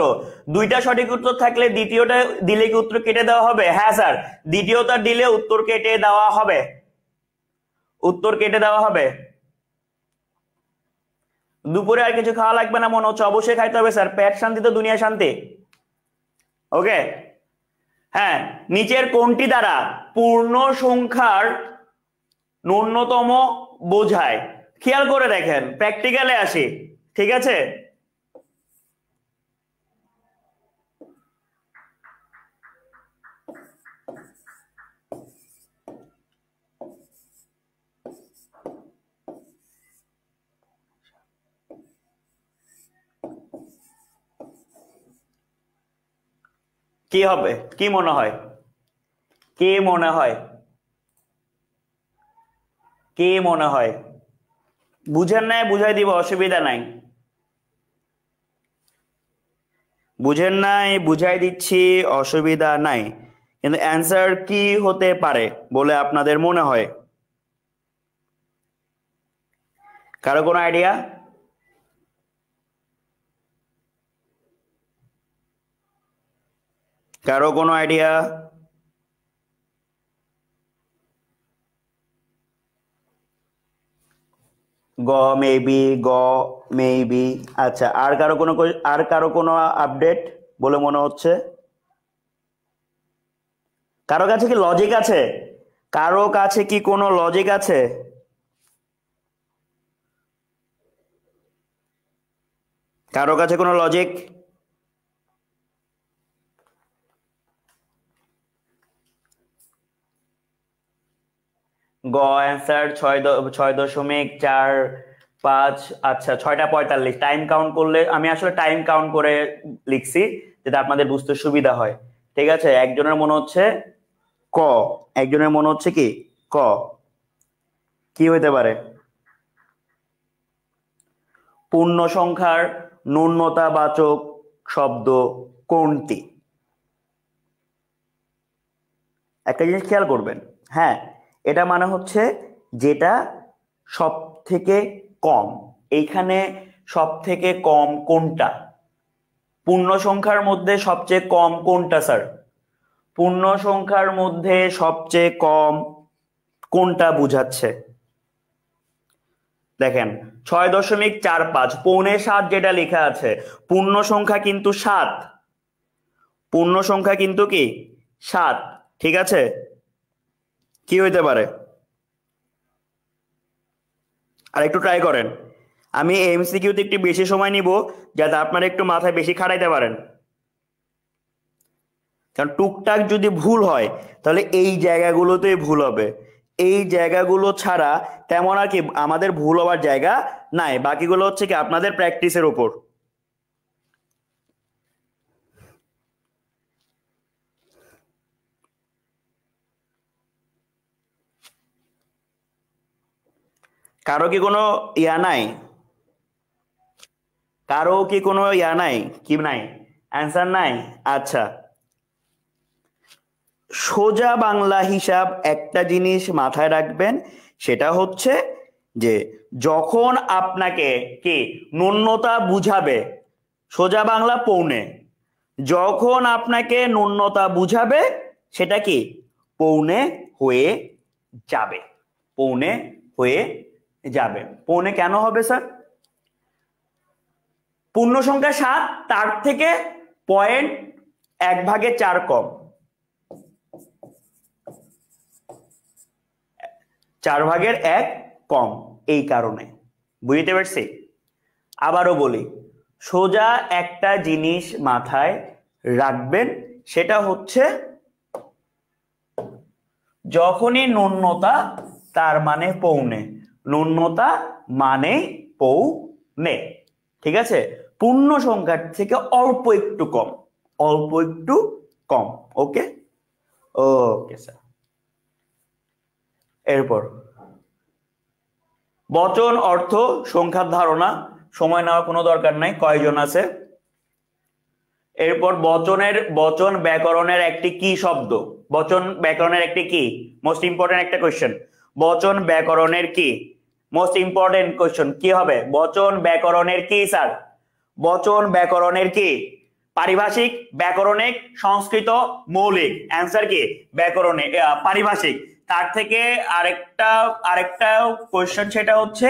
দুইটা সঠিক উত্তর থাকলে দ্বিতীয়টা দিলে কি উত্তর কেটে দেওয়া হবে? হ্যাঁ স্যার, দ্বিতীয়টা দিলে উত্তর কেটে দেওয়া হবে। উত্তর কেটে দেওয়া হবে। দুপুরে আর কিছু খাওয়া লাগবে না মনে হচ্ছে? অবশ্যই খাইতে হবে স্যার, পেট শান্তি তো দুনিয়া শান্তি। ওকে, হ্যাঁ, নিচের কোনটি দ্বারা পূর্ণ সংখ্যার ন্যূনতম বোঝায়? খেয়াল করে দেখেন, প্র্যাকটিক্যালে আসি। ঠিক আছে, কি হবে? কি মনে হয়? কি মনে হয়? কি মনে হয়? বুঝেন নাই? বুঝাই দিব, অসুবিধা নাই। বুঝেন নাই? বুঝাই দিচ্ছি, অসুবিধা নাই। কিন্তু অ্যান্সার কি হতে পারে বলে আপনাদের মনে হয়? কারো কোনো আইডিয়া? কারো কোনো আইডিয়া? গ মেবি, গ মেবি। আচ্ছা, আর কারো কোনো আপডেট বলে মনে হচ্ছে? কারো কাছে কি লজিক আছে? কারো কাছে কি কোনো লজিক আছে? কারো কাছে কোনো লজিক? গ অ্যান্সার 6.45। আচ্ছা, 6টা 45। টাইম কাউন্ট করলে, আমি আসলে টাইম কাউন্ট করে লিখছি যাতে আপনাদের বুঝতে সুবিধা হয়। ঠিক আছে, একজনের মনে হচ্ছে ক, একজনের মনে হচ্ছে কি ক। কি হইতে পারে? পূর্ণ সংখ্যার ন্যূনতাবাচক শব্দ কোনটি? একটা জিনিস খেয়াল করবেন, হ্যাঁ, এটা মানে হচ্ছে যেটা সব থেকে কম। এইখানে সব থেকে কম কোনটা? পূর্ণ সংখ্যার মধ্যে সবচেয়ে কম কোনটা স্যার? পূর্ণ সংখ্যার মধ্যে সবচেয়ে কম কোনটা বুঝাচ্ছে? দেখেন 6.45 7.75 যেটা লেখা আছে, পূর্ণ সংখ্যা কিন্তু 7, পূর্ণ সংখ্যা কিন্তু কি 7, ঠিক আছে? কি হইতে পারে? আর একটু ট্রাই করেন। আমি এমসিকিউতে একটু বেশি সময় নিব যাতে আপনারা একটু মাথায় বেশি খাটাইতে পারেন, কারণ টুকটাক যদি ভুল হয় তাহলে এই জায়গাগুলোতেই ভুল হবে। এই জায়গাগুলো ছাড়া তেমন আর কি আমাদের ভুল হওয়ার জায়গা নাই, বাকিগুলো হচ্ছে কি আপনাদের প্র্যাকটিসের উপর। কারো কি কোনো ইয়া নাই? কারো কি কোনো ইয়া নাই? কি নাই? অ্যান্সার নাই? আচ্ছা, সোজা বাংলা হিসাব একটা জিনিস মাথায় রাখবেন, সেটা হচ্ছে যে যখন আপনাকে কি ন্যূনতা বুঝাবে, সোজা বাংলা পৌনে, যখন আপনাকে ন্যূনতা বুঝাবে সেটা কি পৌনে হয়ে যাবে, পৌনে হয়ে যাবে। পৌনে কেন হবে স্যার? পূর্ণ সংখ্যা 7, তার থেকে 0.1/4 কম, 4/1 কম, এই কারণে। বুঝতে পারছি? আবারও বলি, সোজা একটা জিনিস মাথায় রাখবেন, সেটা হচ্ছে যখনই ন্যূনতা তার মানে পৌনে, ন্যূনতা মানে পৌনে, ঠিক আছে? পূর্ণ সংখ্যার থেকে অল্প একটু কম, অল্প একটু কম। ওকে ওকে স্যার। এরপর বচন অর্থ সংখ্যার ধারণা, সময় নেওয়ার কোনো দরকার নাই, কয়জন আছে? এরপর বচন ব্যাকরণের একটি কি শব্দ? বচন ব্যাকরণের একটি কি? মোস্ট ইম্পর্টেন্ট একটা কোয়েশ্চেন। বচন ব্যাকরণের কি? Most important question. কি হবে? বচন ব্যাকরণের কি স্যার? বচন ব্যাকরণের কি? পারিভাষিক, ব্যাকরণিক, সংস্কৃত, মৌলিক। অ্যান্সার কি? ব্যাকরণে পারিভাষিক। তার থেকে আরেকটা কোয়েশ্চেন, সেটা হচ্ছে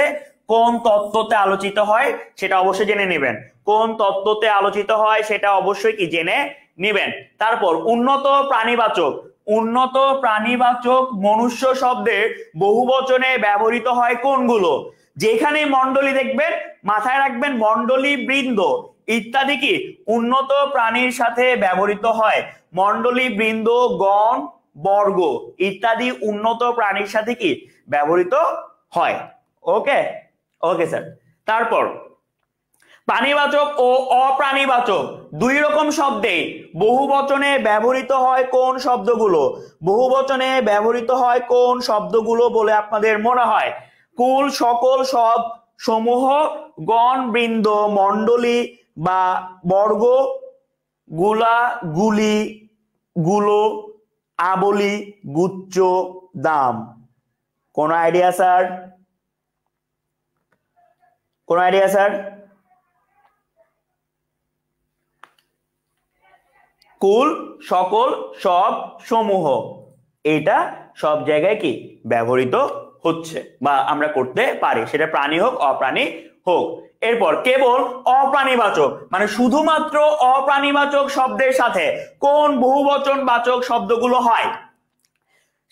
কোন তত্ত্বতে আলোচিত হয় সেটা অবশ্যই জেনে নেবেন। কোন তত্ত্বতে আলোচিত হয় সেটা অবশ্যই কি জেনে নেবেন। তারপর উন্নত প্রাণীবাচক, উন্নত প্রাণীবাচক মনুষ্য শব্দের বহুবচনে ব্যবহৃত হয় কোনগুলো? যেখানে মণ্ডলী দেখবেন মাথায় রাখবেন মণ্ডলী, বৃন্দ ইত্যাদি কি উন্নত প্রাণীর সাথে ব্যবহৃত হয়। মণ্ডলী, বৃন্দ, গণ, বর্গ ইত্যাদি উন্নত প্রাণীর সাথে কি ব্যবহৃত হয়। ওকে ওকে স্যার। তারপর প্রাণীবাচক ও অপ্রাণীবাচক দুই রকম শব্দে বহুবচনে ব্যবহৃত হয় কোন শব্দগুলো? বহুবচনে ব্যবহৃত হয় কোন শব্দগুলো বলে আপনাদের মনে হয়? কুল, সকল, সব, সমূহ, গণ, বৃন্দ, মণ্ডলী বা বর্গ, গুলা, গুলি, গুলো, আবলি, গুচ্ছ, দাম। কোন আইডিয়া স্যার? কোন আইডিয়া স্যার? কুল, সকল, সব, সমূহ, এটা সব জায়গায় কি ব্যবহৃত হচ্ছে বা আমরা করতে পারি, সেটা প্রাণী হোক অপ্রাণী হোক। এরপর কেবল অপ্রাণীবাচক মানে শুধুমাত্র অপ্রাণীবাচক শব্দের সাথে কোন বহুবচন বাচক শব্দগুলো হয়?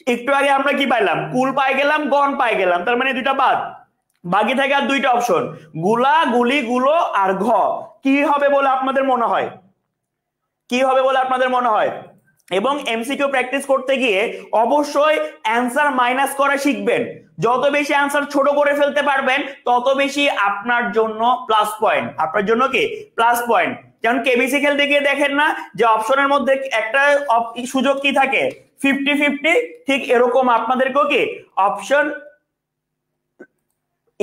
একটু আগে আমরা কি পাইলাম? কুল পাই গেলাম, গণ পাই গেলাম, তার মানে দুইটা বাদ, বাকি থাকে আর দুইটা অপশন, গুলা, গুলি, গুলো আর ঘ। কি হবে বলে আপনাদের মনে হয়? কি হবে বলে আপনাদের মনে হয়? এবং এমসিকিউ প্র্যাকটিস করতে গিয়ে অবশ্যই অ্যান্সার মাইনাস করা শিখবেন। যত বেশি অ্যান্সার ছোট করে ফেলতে পারবেন তত বেশি আপনার জন্য প্লাস পয়েন্ট। আপনার জন্য কি প্লাস পয়েন্ট। যেমন কেবিসি খেলতে গিয়ে দেখেন না যে অপশনের মধ্যে একটা সুযোগ কি থাকে 50-50, ঠিক এরকম আপনাদেরকেও কি অপশন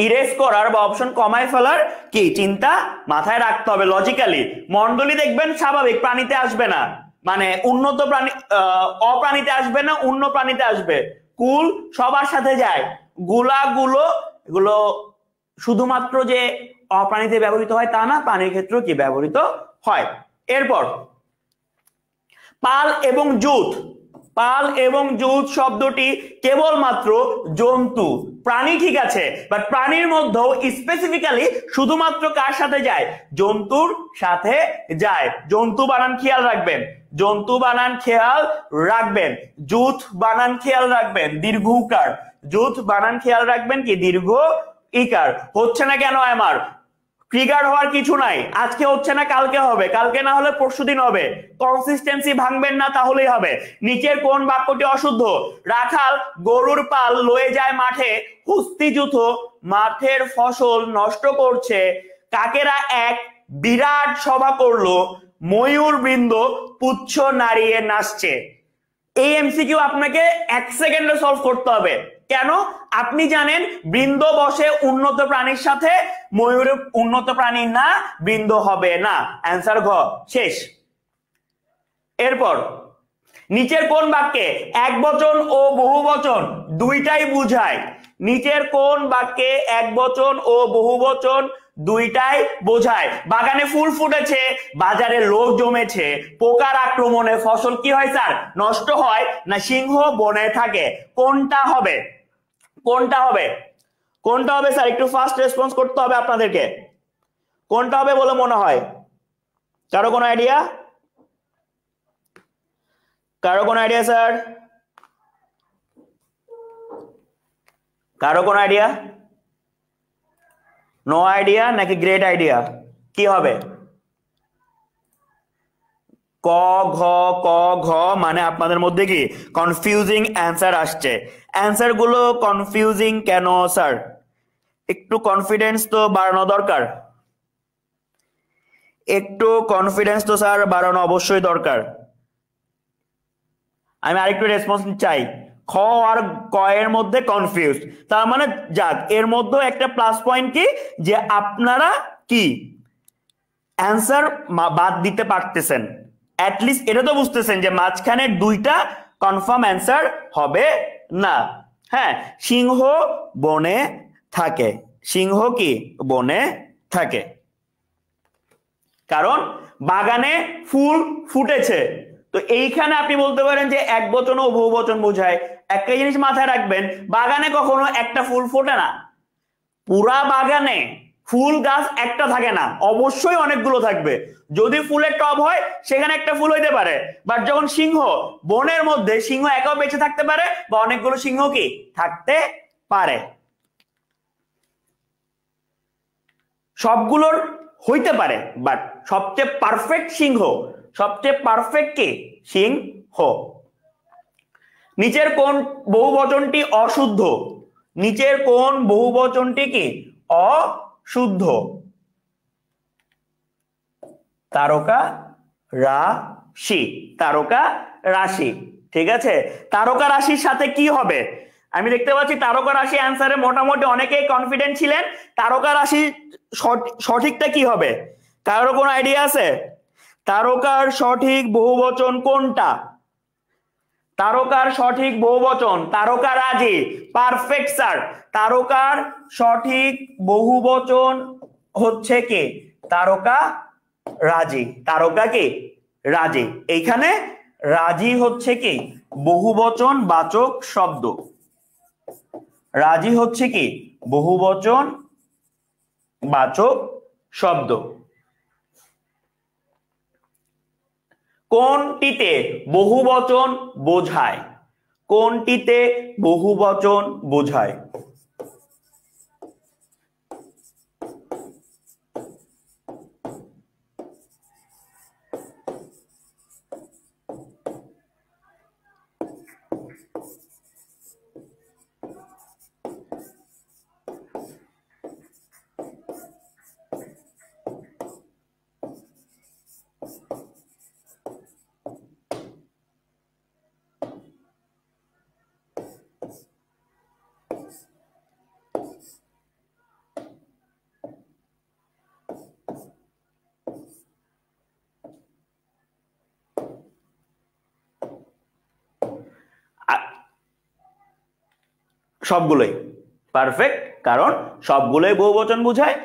ইরেজ করার বা অপশন কমায় ফেলার কি চিন্তা মাথায় রাখতে হবে লজিক্যালি। মন্ডলী দেখবেন স্বাভাবিক, প্রাণীতে আসবে না, মানে উন্নত প্রাণী অপ্রাণীতে আসবে না, উন্নত প্রাণীতে আসবে। কুল সবার সাথে যায়, গুলো এগুলো শুধুমাত্র যে অপ্রাণীতে ব্যবহৃত হয় তা না, প্রাণীর ক্ষেত্রেও কি ব্যবহৃত হয়। এরপর পাল এবং জুত, পাল এবং জুত শব্দটি কেবলমাত্র জন্তু, প্রাণী ঠিক আছে, বাট প্রাণীর মধ্যেও স্পেসিফিক্যালি শুধুমাত্র কার সাথে যায়, জন্তুর সাথে যায়। জন্তু বানান খেয়াল রাখবেন, জন্তু বানান খেয়াল রাখবেন, জুত বানান খেয়াল রাখবেন, দীর্ঘ উকার, জুত বানান খেয়াল রাখবেন কি দীর্ঘ ইকার। হচ্ছে না কেন আমার, ট্রিগার হওয়ার কিছু নাই, আজকে হচ্ছে না কালকে হবে, কালকে না হলে পরশুদিন হবে, কনসিস্টেন্সি ভাঙবেন না তাহলেই হবে। নিচের কোন বাক্যটি অশুদ্ধ, রাখাল গরুর পাল লয়ে যায় মাঠে, হস্তিযুথ মাঠের ফসল নষ্ট করছে, কাকেরা এক বিরাট সভা করলো, ময়ূর বৃন্দ পুচ্ছ নাড়িয়ে নাচছে। এই এমসিকিউ আপনাকে 1 সেকেন্ডে সলভ করতে হবে। কেন, আপনি জানেন বৃন্দ বসে উন্নত প্রাণীর সাথে, ময়ূর উন্নত প্রাণী না, বৃন্দ হবে না, অ্যান্সার ঘ শেষ। এরপর নিচের কোন বাক্যে একবচন ও বহুবচন দুইটাই বুঝায়, নিচের কোন বাক্যে একবচন ও বহুবচন দুইটাই বোঝায়। বাগানে ফুল ফুটেছে, বাজারে লোক জমেছে, পোকার আক্রমণে ফসল কি হয় স্যার নষ্ট হয়, না সিংহ বনে থাকে, কোনটা হবে, কোনটা হবে, কোনটা হবে স্যার, একটু ফাস্ট রেসপন্স করতে হবে আপনাদেরকে, কোনটা হবে বলে মনে হয়, কারো কোনো আইডিয়া, কারো কোনো আইডিয়া স্যার, কারো কোনো আইডিয়া, নো আইডিয়া নাকি গ্রেট আইডিয়া, কি হবে, ক ঘ ক ঘ মানে আপনাদের মধ্যে কি কনফিউজিং অ্যান্সার আসছে। অ্যান্সার গুলো কনফিউজিং কেন স্যার, একটু কনফিডেন্স তো বাড়ানো দরকার, একটু কনফিডেন্স তো স্যার বাড়ানো অবশ্যই দরকার। আমি আরেকটু রেসপন্স চাই, খ আর ক এর মধ্যে কনফিউজ, তার মানে যাক এর মধ্যে একটা প্লাস পয়েন্ট কি যে আপনারা কি অ্যান্সার বাদ দিতে পারতেছেন, অ্যাটলিস্ট এটা তো বুঝতেছেন যে মাঝখানে দুইটা কনফার্ম অ্যান্সার হবে না। হ্যাঁ, সিংহ বনে থাকে, সিংহ কি বনে থাকে, কারণ বাগানে ফুল ফুটেছে। তো এইখানে আপনি বলতে পারেন যে একবচন ও বহুবচন বোঝায়। একটা জিনিস মাথায় রাখবেন, বাগানে কখনো একটা ফুল ফোটে না, পুরা বাগানে ফুল গাছ একটা থাকে না, অবশ্যই অনেকগুলো থাকবে। যদি ফুলের টব হয় সেখানে একটা ফুল হইতে পারে, বাট যখন সিংহ, বনের মধ্যে সিংহ একাও বেঁচে থাকতে পারে বা অনেকগুলো সিংহ কি থাকতে পারে, সবগুলোর হইতে পারে, বাট সবচেয়ে পারফেক্ট সিংহ, সবচেয়ে পারফেক্ট কি সিংহ। নিচের কোন বহুবচনটি অশুদ্ধ, নিচের কোন বহুবচনটি কি অশুদ্ধ, তারকা রাশি, তারকা রাশি, ঠিক আছে। তারকা রাশির সাথে কি হবে, আমি দেখতে পাচ্ছি তারকা রাশি অ্যান্সারে মোটামুটি অনেকেই কনফিডেন্ট ছিলেন, তারকা রাশি সঠিকটা কি হবে, কারো কোনো আইডিয়া আছে, তারকার সঠিক বহুবচন কোনটা, তারকার সঠিক বহুবচন তারকা রাজি, পারফেক্ট স্যার, তারকার সঠিক বহুবচন হচ্ছে কি তারকা রাজি, তারকা কি রাজি, এইখানে রাজি হচ্ছে কি বহুবচন বাচক শব্দ, রাজি হচ্ছে কি বহুবচন বাচক শব্দ। কোনটিতে বহুবচন বোঝায়, কোনটিতে বহুবচন বোঝায়, সবগুলোই পারফেক্ট, কারণ সবগুলোই বহুবচন বোঝায়।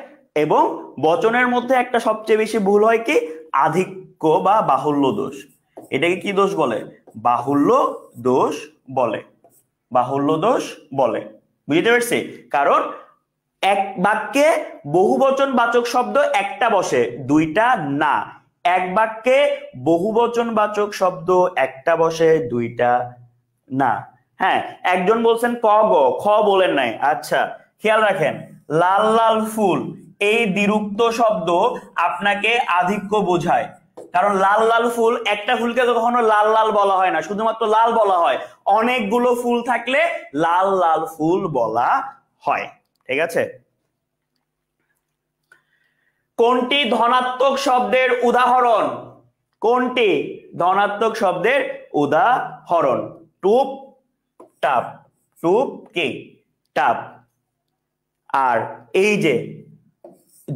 এবং বচনের মধ্যে একটা সবচেয়ে বেশি ভুল হয় কি, আধিক্য বা বাহুল্য দোষ। এটাকে কি দোষ বলে? বাহুল্য দোষ বলে। বাহুল্য দোষ বলে, বুঝতে পারছি? কারণ এক বাক্যে বহুবচন বাচক শব্দ একটা বসে, দুইটা না। এক বাক্যে বহুবচন বাচক শব্দ একটা বসে, দুইটা না। হ্যাঁ, একজন বলছেন ক গ, খ বলেন নাই। আচ্ছা, খেয়াল রাখেন, লাল লাল ফুল এই দ্বিরুক্ত শব্দ আপনাকে আধিক্য বোঝায়। কারণ লাল লাল ফুল, একটা ফুলকে কখনো লাল লাল বলা হয় না, শুধুমাত্র লাল বলা হয়। অনেকগুলো ফুল থাকলে লাল লাল ফুল বলা হয়। ঠিক আছে? কোনটি ধনাত্মক শব্দের উদাহরণ? কোনটি ধনাত্মক শব্দের উদাহরণ? টুপ টাপ, টুপ কি টাপ। আর এই যে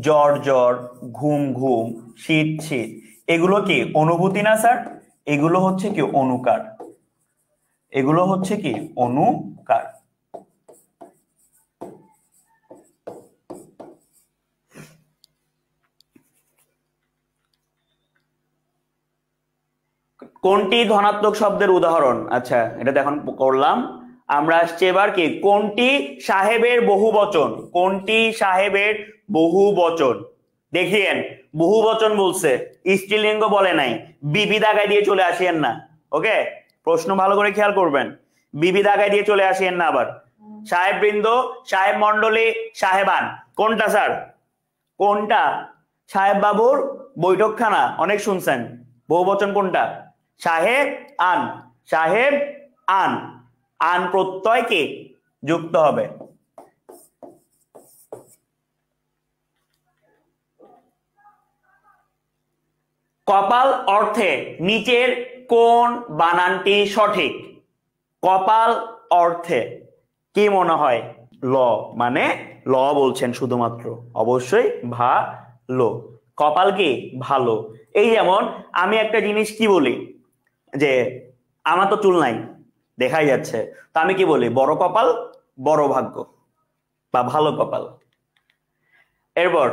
জ্বর জ্বর, ঘুম ঘুম, শীত শীত, এগুলো কি অনুভূতি না স্যার? এগুলো হচ্ছে কি অনুকার। এগুলো হচ্ছে কি অনুকার। কোনটি ধনাত্মক শব্দের উদাহরণ? আচ্ছা, এটা তো এখন করলাম। আমরা আসছি এবার কি, কোনটি সাহেবের বহুবচন? কোনটি সাহেবের বহুবচন? দেখিয়েন, বহুবচন বলছে, স্ত্রীলিঙ্গ বলে নাই। বিবি দাগায় দিয়ে চলে আসিয়েন না। ওকে, প্রশ্ন ভালো করে খেয়াল করবেন, বিবি দাগায় দিয়ে চলে আসিয়েন না আবার। সাহেব বৃন্দ, সাহেব মন্ডলী, সাহেবান, কোনটা স্যার? কোনটা? সাহেব বাবুর বৈঠকখানা, অনেক শুনছেন। বহুবচন কোনটা? সাহেব আন, সাহেব আন। আন প্রত্যয় কি যুক্ত হবে। কপাল অর্থে নিচের কোন বানানটি সঠিক? কপাল অর্থে কি মনে হয়? ল, মানে ল বলছেন শুধুমাত্র, অবশ্যই ভালো। কপাল কি ভালো। এই যেমন আমি একটা জিনিস কি বলি, যে আমার তো চুল নাই, দেখাই যাচ্ছে, তো আমি কি বলি? বড় কপাল, বড় ভাগ্য, বা ভালো কপাল। এরপর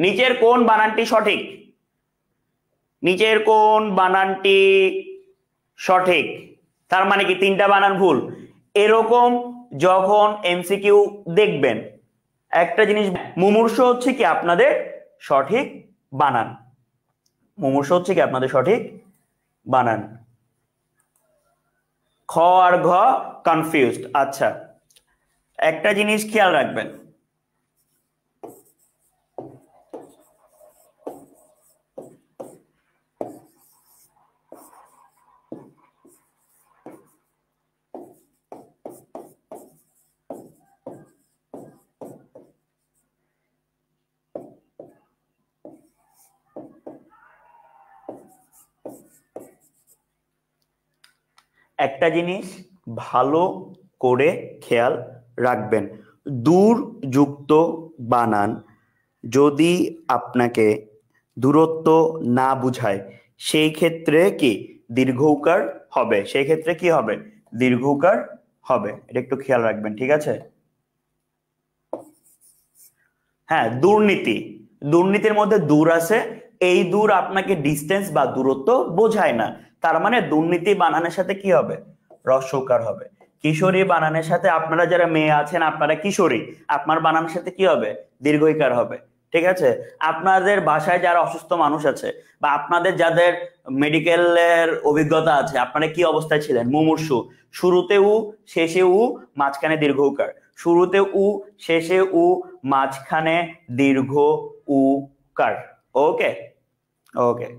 নিচের কোন বানানটি সঠিক? নিচের কোন বানানটি সঠিক? তার মানে কি তিনটা বানান ভুল। এরকম যখন এমসিকিউ দেখবেন, একটা জিনিস, মুমূর্ষ হচ্ছে কি আপনাদের সঠিক বানান। মুমূর্ষ হচ্ছে কি আপনাদের সঠিক বানান। খ আর ঘ কনফিউজড। আচ্ছা, একটা জিনিস খেয়াল রাখবেন, একটা জিনিস ভালো করে খেয়াল রাখবেন, দূর যুক্ত বানান যদি আপনাকে দূরত্ব না বুঝায়, সেই ক্ষেত্রে কি দীর্ঘৌকার হবে। সেই ক্ষেত্রে কি হবে? দীর্ঘৌকার হবে। এটা একটু খেয়াল রাখবেন, ঠিক আছে? হ্যাঁ, দুর্নীতি, দুর্নীতির মধ্যে দূর আছে, এই দূর আপনাকে ডিস্টেন্স বা দূরত্ব বোঝায় না, তার মানে দুর্নীতি বানানের সাথে কি হবে? রস্যকার হবে। কিশোরী বানানের সাথে, আপনারা যারা মেয়ে আছেন আপনারা কিশোরী, আপনার বানানের সাথে কি হবে? দীর্ঘইকার হবে। ঠিক আছে? আপনাদের বাসায় যারা অসুস্থ মানুষ আছে, বা আপনাদের যাদের মেডিকেলের অভিজ্ঞতা আছে, আপনারা কি অবস্থায় ছিলেন? মুমূর্ষু। শুরুতে উ, শেষে উ, মাঝখানে দীর্ঘকার। শুরুতে উ, শেষে উ, মাঝখানে দীর্ঘ উ কার। ওকে ওকে।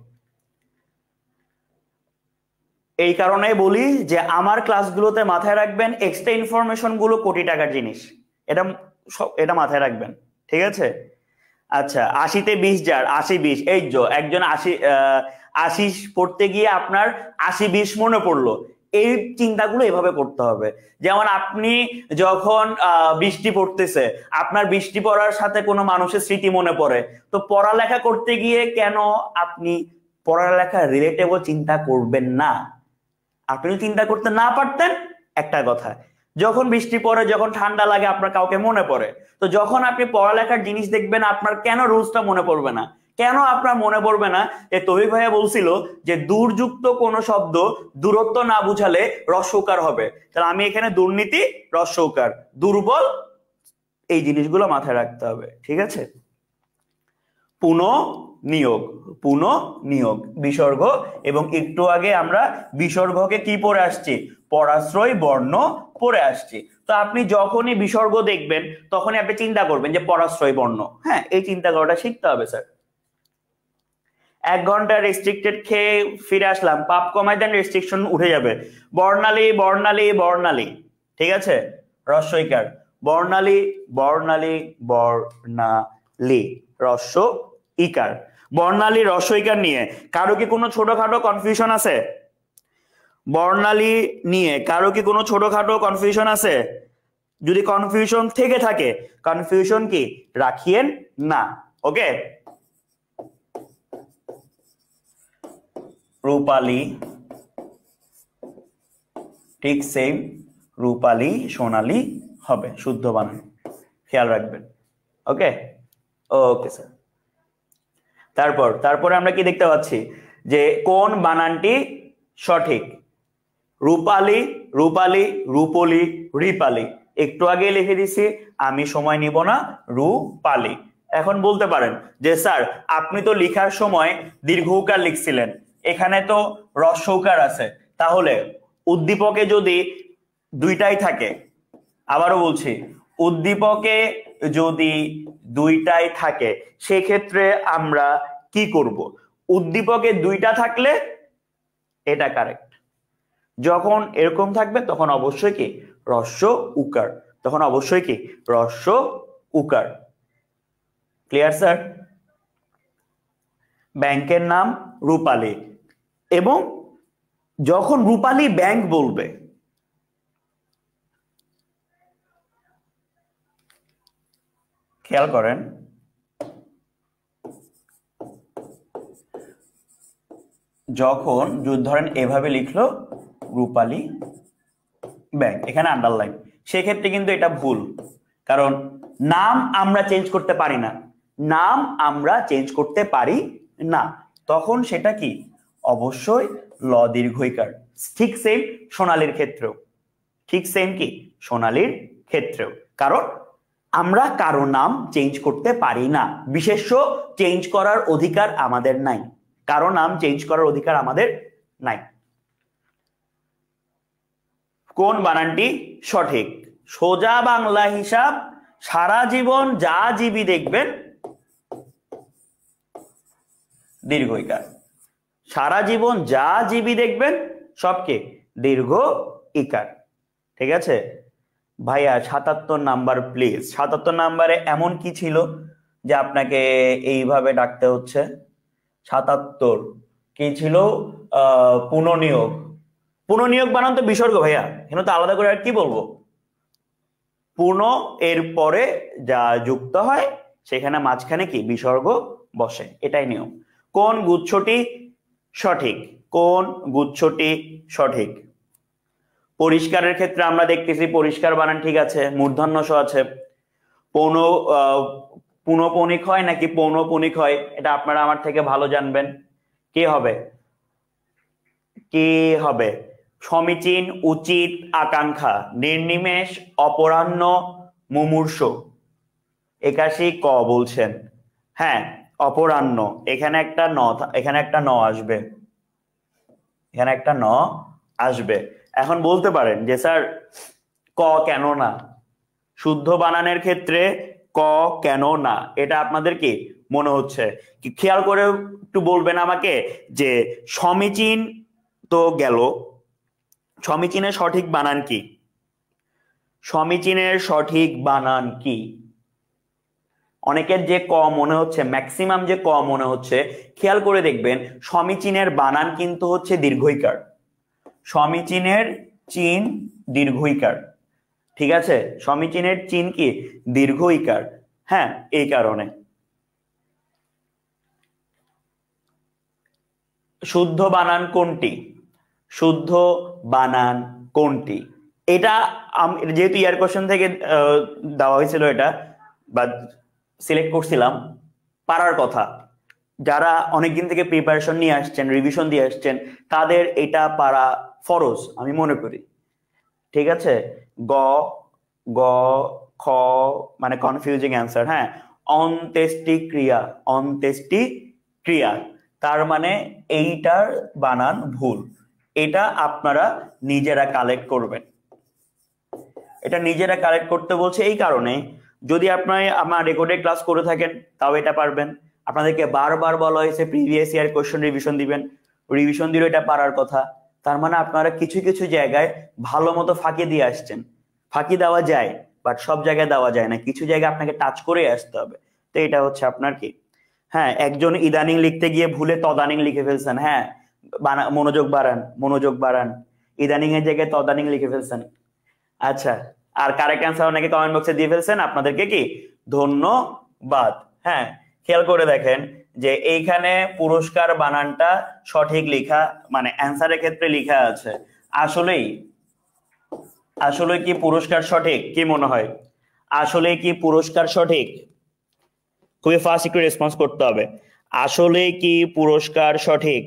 এই কারণে বলি যে আমার ক্লাসগুলোতে মাথায় রাখবেন, এক্সট্রা ইনফরমেশন গুলো কোটি টাকার জিনিস, এটা এটা মাথায় রাখবেন, ঠিক আছে? আচ্ছা, 80-তে 20 যার, 80-20, এই যে একজন 80 পড়তে গিয়ে আপনার 80-20 মনে পড়লো, এই চিন্তাগুলো এভাবে করতে হবে। যেমন আপনি যখন বৃষ্টি পড়তেছে, আপনার বৃষ্টি পড়ার সাথে কোনো মানুষের স্মৃতি মনে পড়ে, তো পড়ালেখা করতে গিয়ে কেন আপনি পড়ালেখা রিলেটেবল চিন্তা করবেন না? আপনি চিন্তা করতে না পারতেন, একটা কথা, যখন বৃষ্টি পড়ে, যখন ঠান্ডা লাগে, আপনার কাউকে মনে পড়ে। তো যখন আপনি পড়ালেখার জিনিস দেখবেন, আপনার কেন রুলসটা মনে পড়বে না? কেন আপনার মনে পড়বে না যে তৌহিদ ভাইয়া বলছিল যে দূরযুক্ত কোন শব্দ দূরত্ব না বুঝালে রস্যকার হবে? তাহলে আমি এখানে দুর্নীতি রস্যকার, দুর্বল, এই জিনিসগুলো মাথায় রাখতে হবে, ঠিক আছে? পুনঃনিয়োগ, পুনঃনিয়োগ বিসর্গ, এবং একটু আগে আমরা বিসর্গকে কি পড়ে আসছি? পরাশ্রয় বর্ণ পড়ে আসছি। তো আপনি যখনই বিসর্গ দেখবেন তখনই আপনি চিন্তা করবেন যে পরাশ্রয় বর্ণ। হ্যাঁ, এই চিন্তা করাটা শিখতে হবে স্যার। 1 ঘন্টা রেস্ট্রিক্টেড খেয়ে ফিরে আসলাম, পাপ কমাই দেন, রেস্ট্রিকশন উঠে যাবে। বর্ণালী বর্ণালী বর্ণালী, ঠিক আছে, রস্যইকার, বর্ণালী বর্ণালী বর্ণালী, রস্য ইকার। বর্ণালী রস্যইকার নিয়ে কারো কি কোনো ছোটখাটো কনফিউশন আছে? বর্ণালী নিয়ে কারো কি কোনো ছোটখাটো কনফিউশন আছে? যদি কনফিউশন থেকে থাকে, কনফিউশন কি রাখিয়েন না, ওকে? রূপালী, ঠিক সেম, রূপালী সোনালী হবে, শুদ্ধ বানান, খেয়াল রাখবেন, ওকে? Okay sir. তারপরে আমরা কি দেখতে পাচ্ছি যে কোন বানানটি সঠিক? রূপালী, রূপালী, রূপলী, রিপালী, একটু আগে লিখে দিছি, আমি সময় নিব না, রূপালী। এখন বলতে পারেন যে স্যার আপনি তো লেখার সময় দীর্ঘকার লিখছিলেন, এখানে তো হ্রস্বকার আছে, তাহলে উদ্দীপকে যদি দুইটাই থাকে, আবারও বলছি, উদ্দীপকে যদি দুইটাই থাকে সেক্ষেত্রে আমরা কি করব? উদ্দীপকে দুইটা থাকলে এটা কারেক্ট, যখন এরকম থাকবে তখন অবশ্যই কি হ্রস্ব উকার, তখন অবশ্যই কি হ্রস্ব উকার। Clear sir? ব্যাংকের নাম রূপালী, এবং যখন রূপালী ব্যাংক বলবে, খেয়াল করেন, যখন ধরেন এভাবে লিখলো রূপালী ব্যাংক, এখানে আন্ডারলাইন, সেক্ষেত্রে কিন্তু এটা ভুল, কারণ নাম আমরা চেঞ্জ করতে পারি না, নাম আমরা চেঞ্জ করতে পারি না, তখন সেটা কি অবশ্যই ল দীর্ঘইকার। ঠিক সেম সোনালীর ক্ষেত্রেও, ঠিক সেম কি সোনালীর ক্ষেত্রেও, কারণ আমরা কারো নাম চেঞ্জ করতে পারি না, বিশেষ্য চেঞ্জ করার অধিকার আমাদের নাই, কারো নাম চেঞ্জ করার অধিকার আমাদের নাই। কোন বানানটি সঠিক? সোজা বাংলা হিসাব, সারা জীবন যা জিবি দেখবেন দীর্ঘইকার, সারা জীবন যা জিবি দেখবেন সবকে দীর্ঘ ইকার, ঠিক আছে ভাইয়া? 77 নাম্বার প্লিজ। 77 নাম্বারে এমন কি ছিল যে আপনাকে এইভাবে ডাকতে হচ্ছে? 77 কি ছিল? পুনঃনিয়োগ। পুনঃনিয়োগ বানান তো বিসর্গ ভাইয়া, এখানে তো আলাদা করে আর কি বলবো? পুনঃ এর পরে যা যুক্ত হয় সেখানে মাঝখানে কি বিসর্গ বসে, এটাই নিয়ম। কোন গুচ্ছটি সঠিক? কোন গুচ্ছটি সঠিক? পরিষ্কারের ক্ষেত্রে আমরা দেখতেছি পরিষ্কার বানান ঠিক আছে, মূর্ধন্য ষ আছে। পুনঃপণিক হয় নাকি পৌনঃপণিক হয় এটা আপনারা আমার থেকে ভালো জানবেন। কি হবে? কি হবে? সমীচীন, উচিত, আকাঙ্ক্ষা, নির্নিমেষ, অপরাহ্ন, মুমূর্ষ। 81 ক বলছেন, হ্যাঁ অপরাহ্ন, এখানে একটা এখানে একটা ন আসবে, এখানে একটা ন আসবে। এখন বলতে পারেন যে স্যার ক কেন না? শুদ্ধ বানানের ক্ষেত্রে ক কেন না, এটা আপনাদের কি মনে হচ্ছে? খেয়াল করে একটু বলবেন আমাকে যে সমীচীন তো গেল, সমীচীনের সঠিক বানান কি? সমীচীনের সঠিক বানান কি? অনেকের যে ক মনে হচ্ছে, ম্যাক্সিমাম যে ক মনে হচ্ছে, খেয়াল করে দেখবেন সমীচীনের বানান কিন্তু হচ্ছে দীর্ঘইকার, সমীচীনের চিন দীর্ঘইকার, ঠিক আছে? সমীচীনের চিন কি দীর্ঘইকার, হ্যাঁ এই কারণে। শুদ্ধ বানান কোনটি? শুদ্ধ বানান কোনটি? এটা যেহেতু ইয়ার কোশ্চেন থেকে দেওয়া হয়েছিল এটা বা সিলেক্ট করছিলাম, পারার কথা। যারা অনেকদিন থেকে প্রিপারেশন নিয়ে আসছেন, রিভিশন দিয়ে আসছেন, তাদের এটা পারা ফরজ আমি মনে করি। ঠিক আছে, গ গ খ মানে কনফিউজিং অ্যান্সার। হ্যাঁ, অন্ত্যেষ্টিক্রিয়া, অন্ত্যেষ্টিক্রিয়া তার মানে এইটার বানান ভুল। এটা আপনারা নিজেরা কালেক্ট করবেন। এটা নিজেরা কালেক্ট করতে বলছে এই কারণে, যদি আপনার আমার রেকর্ডেড ক্লাস করে থাকেন তাও এটা পারবেন। আপনাদেরকে বারবার বলা হয়েছে প্রিভিয়াস ইয়ার কোশ্চেন রিভিশন দিবেন, রিভিশন দিলে এটা পারার কথা। তার মানে আপনারা কিছু কিছু জায়গায় ভালো মতো ফাঁকি দিয়ে আসছেন। ফাঁকি দেওয়া যায়, বাট সব জায়গায় দেওয়া যায় না, কিছু জায়গায় আপনাকে টাচ করে আসতে হবে। তো এটা হচ্ছে আপনার কি, হ্যাঁ, একজন ইদানিং লিখতে গিয়ে ভুলে তদানিং লিখে ফেলছেন। হ্যাঁ, মনোযোগ বাড়ান, মনোযোগ বাড়ান, ইদানিং এর জায়গায় তদানিং লিখে ফেলছেন। আচ্ছা, আর কারেক্ট অ্যান্সার অনেকে কমেন্ট বক্সে দিয়ে ফেলছেন, আপনাদেরকে কি ধন্যবাদ। হ্যাঁ, খেয়াল করে দেখেন যে এইখানে পুরস্কার বানানটা সঠিক লেখা, মানে অ্যান্সারের ক্ষেত্রে লেখা আছে। আসলেই আসলে কি পুরস্কার সঠিক? কি মনে হয়, আসলে কি পুরস্কার সঠিক? খুবই ফাস্ট একটু রেসপন্স করতে হবে। আসলে কি পুরস্কার সঠিক?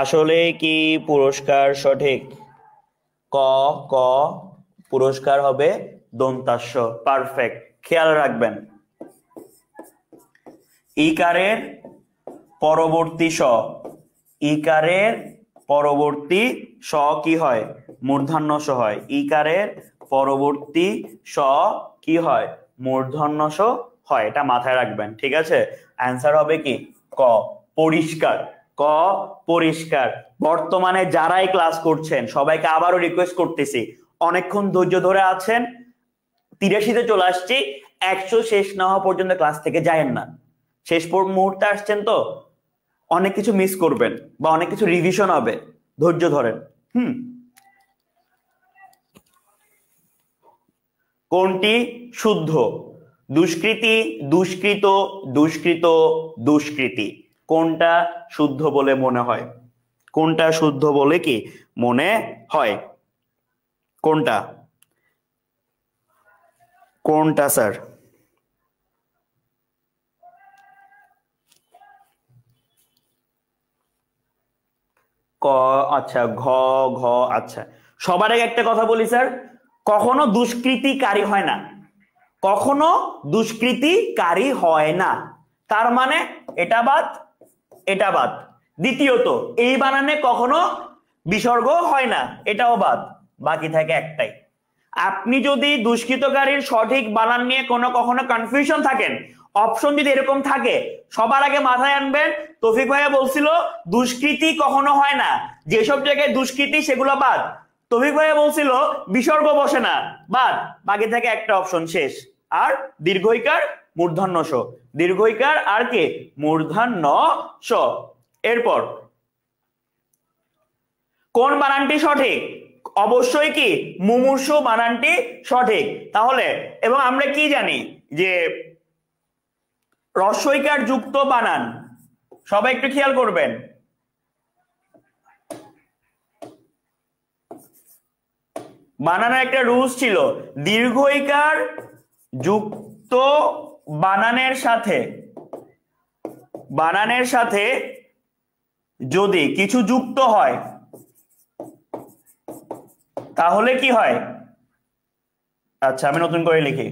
আসলে কি পুরস্কার সঠিক? ক ক পুরস্কার হবে দন্তাস্য। পারফেক্ট, খেয়াল রাখবেন ইকারের পরবর্তী স, ইকারের পরবর্তী স কি হয়? মূর্ধন্য স হয়। ইকারের পরবর্তী স কি হয়? মূর্ধন্য স হয়, এটা মাথায় রাখবেন। ঠিক আছে, অ্যান্সার হবে কি ক পরিষ্কার। ক পরিষ্কার। বর্তমানে যারাই ক্লাস করছেন সবাইকে আবারও রিকোয়েস্ট করতেছি, অনেকক্ষণ ধৈর্য ধরে আছেন, 83-তে চলে আসছি, 100 শেষ না হওয়া পর্যন্ত ক্লাস থেকে যায়েন না। শেষ মুহূর্তে আসছেন তো অনেক কিছু মিস করবেন বা অনেক কিছু রিভিশন হবে, ধৈর্য ধরেন। কোনটি শুদ্ধ? দুষ্কৃতি, দুষ্কৃত, দুষ্কৃত, দুষ্কৃতি, কোনটা শুদ্ধ বলে মনে হয়? কোনটা শুদ্ধ বলে কি মনে হয়? কোনটা কোনটা স্যার? ক, আচ্ছা, ঘ ঘ। আচ্ছা, সবার আগে একটা কথা বলি স্যার, কখনো দুষ্কৃতিকারী হয় না, কখনো দুষ্কৃতিকারী হয় না। তার মানে এটা বাদ, এটা বাদ। দ্বিতীয়ত, এই বানানে কখনো বিসর্গ হয় না, এটাও বাদ। বাকি থাকে একটাই। আপনি যদি দুষ্কৃতকারীর সঠিক বানান নিয়ে কখনো কনফিউশন থাকেন, অপশন যদি এরকম থাকে, সবার আগে মাথায় আনবেন তৌফিক ভাইয়া বলছিল দুষ্কৃতি কখনো হয় না, যেসব জায়গায় দুষ্কৃতি সেগুলো বাদ। তৌফিক ভাইয়া বলছিল বিসর্গ বসে না, বাদ। বাকি থাকে একটা অপশন শেষ, আর দীর্ঘইকার মূর্ধন্য স, দীর্ঘইকার আর কে মূর্ধন্য স। এরপর কোন বানানটি সঠিক? অবশ্যই কি মুমূর্ষু বানানটি সঠিক। তাহলে এবং আমরা কি জানি যে রস্বইকার যুক্ত বানান, সবাই একটু খেয়াল করবেন, বানানের একটা রুলস ছিল, দীর্ঘইকার যুক্ত বানানের সাথে যদি কিছু যুক্ত হয় তাহলে কি হয়? আচ্ছা, আমি নতুন করে লিখি।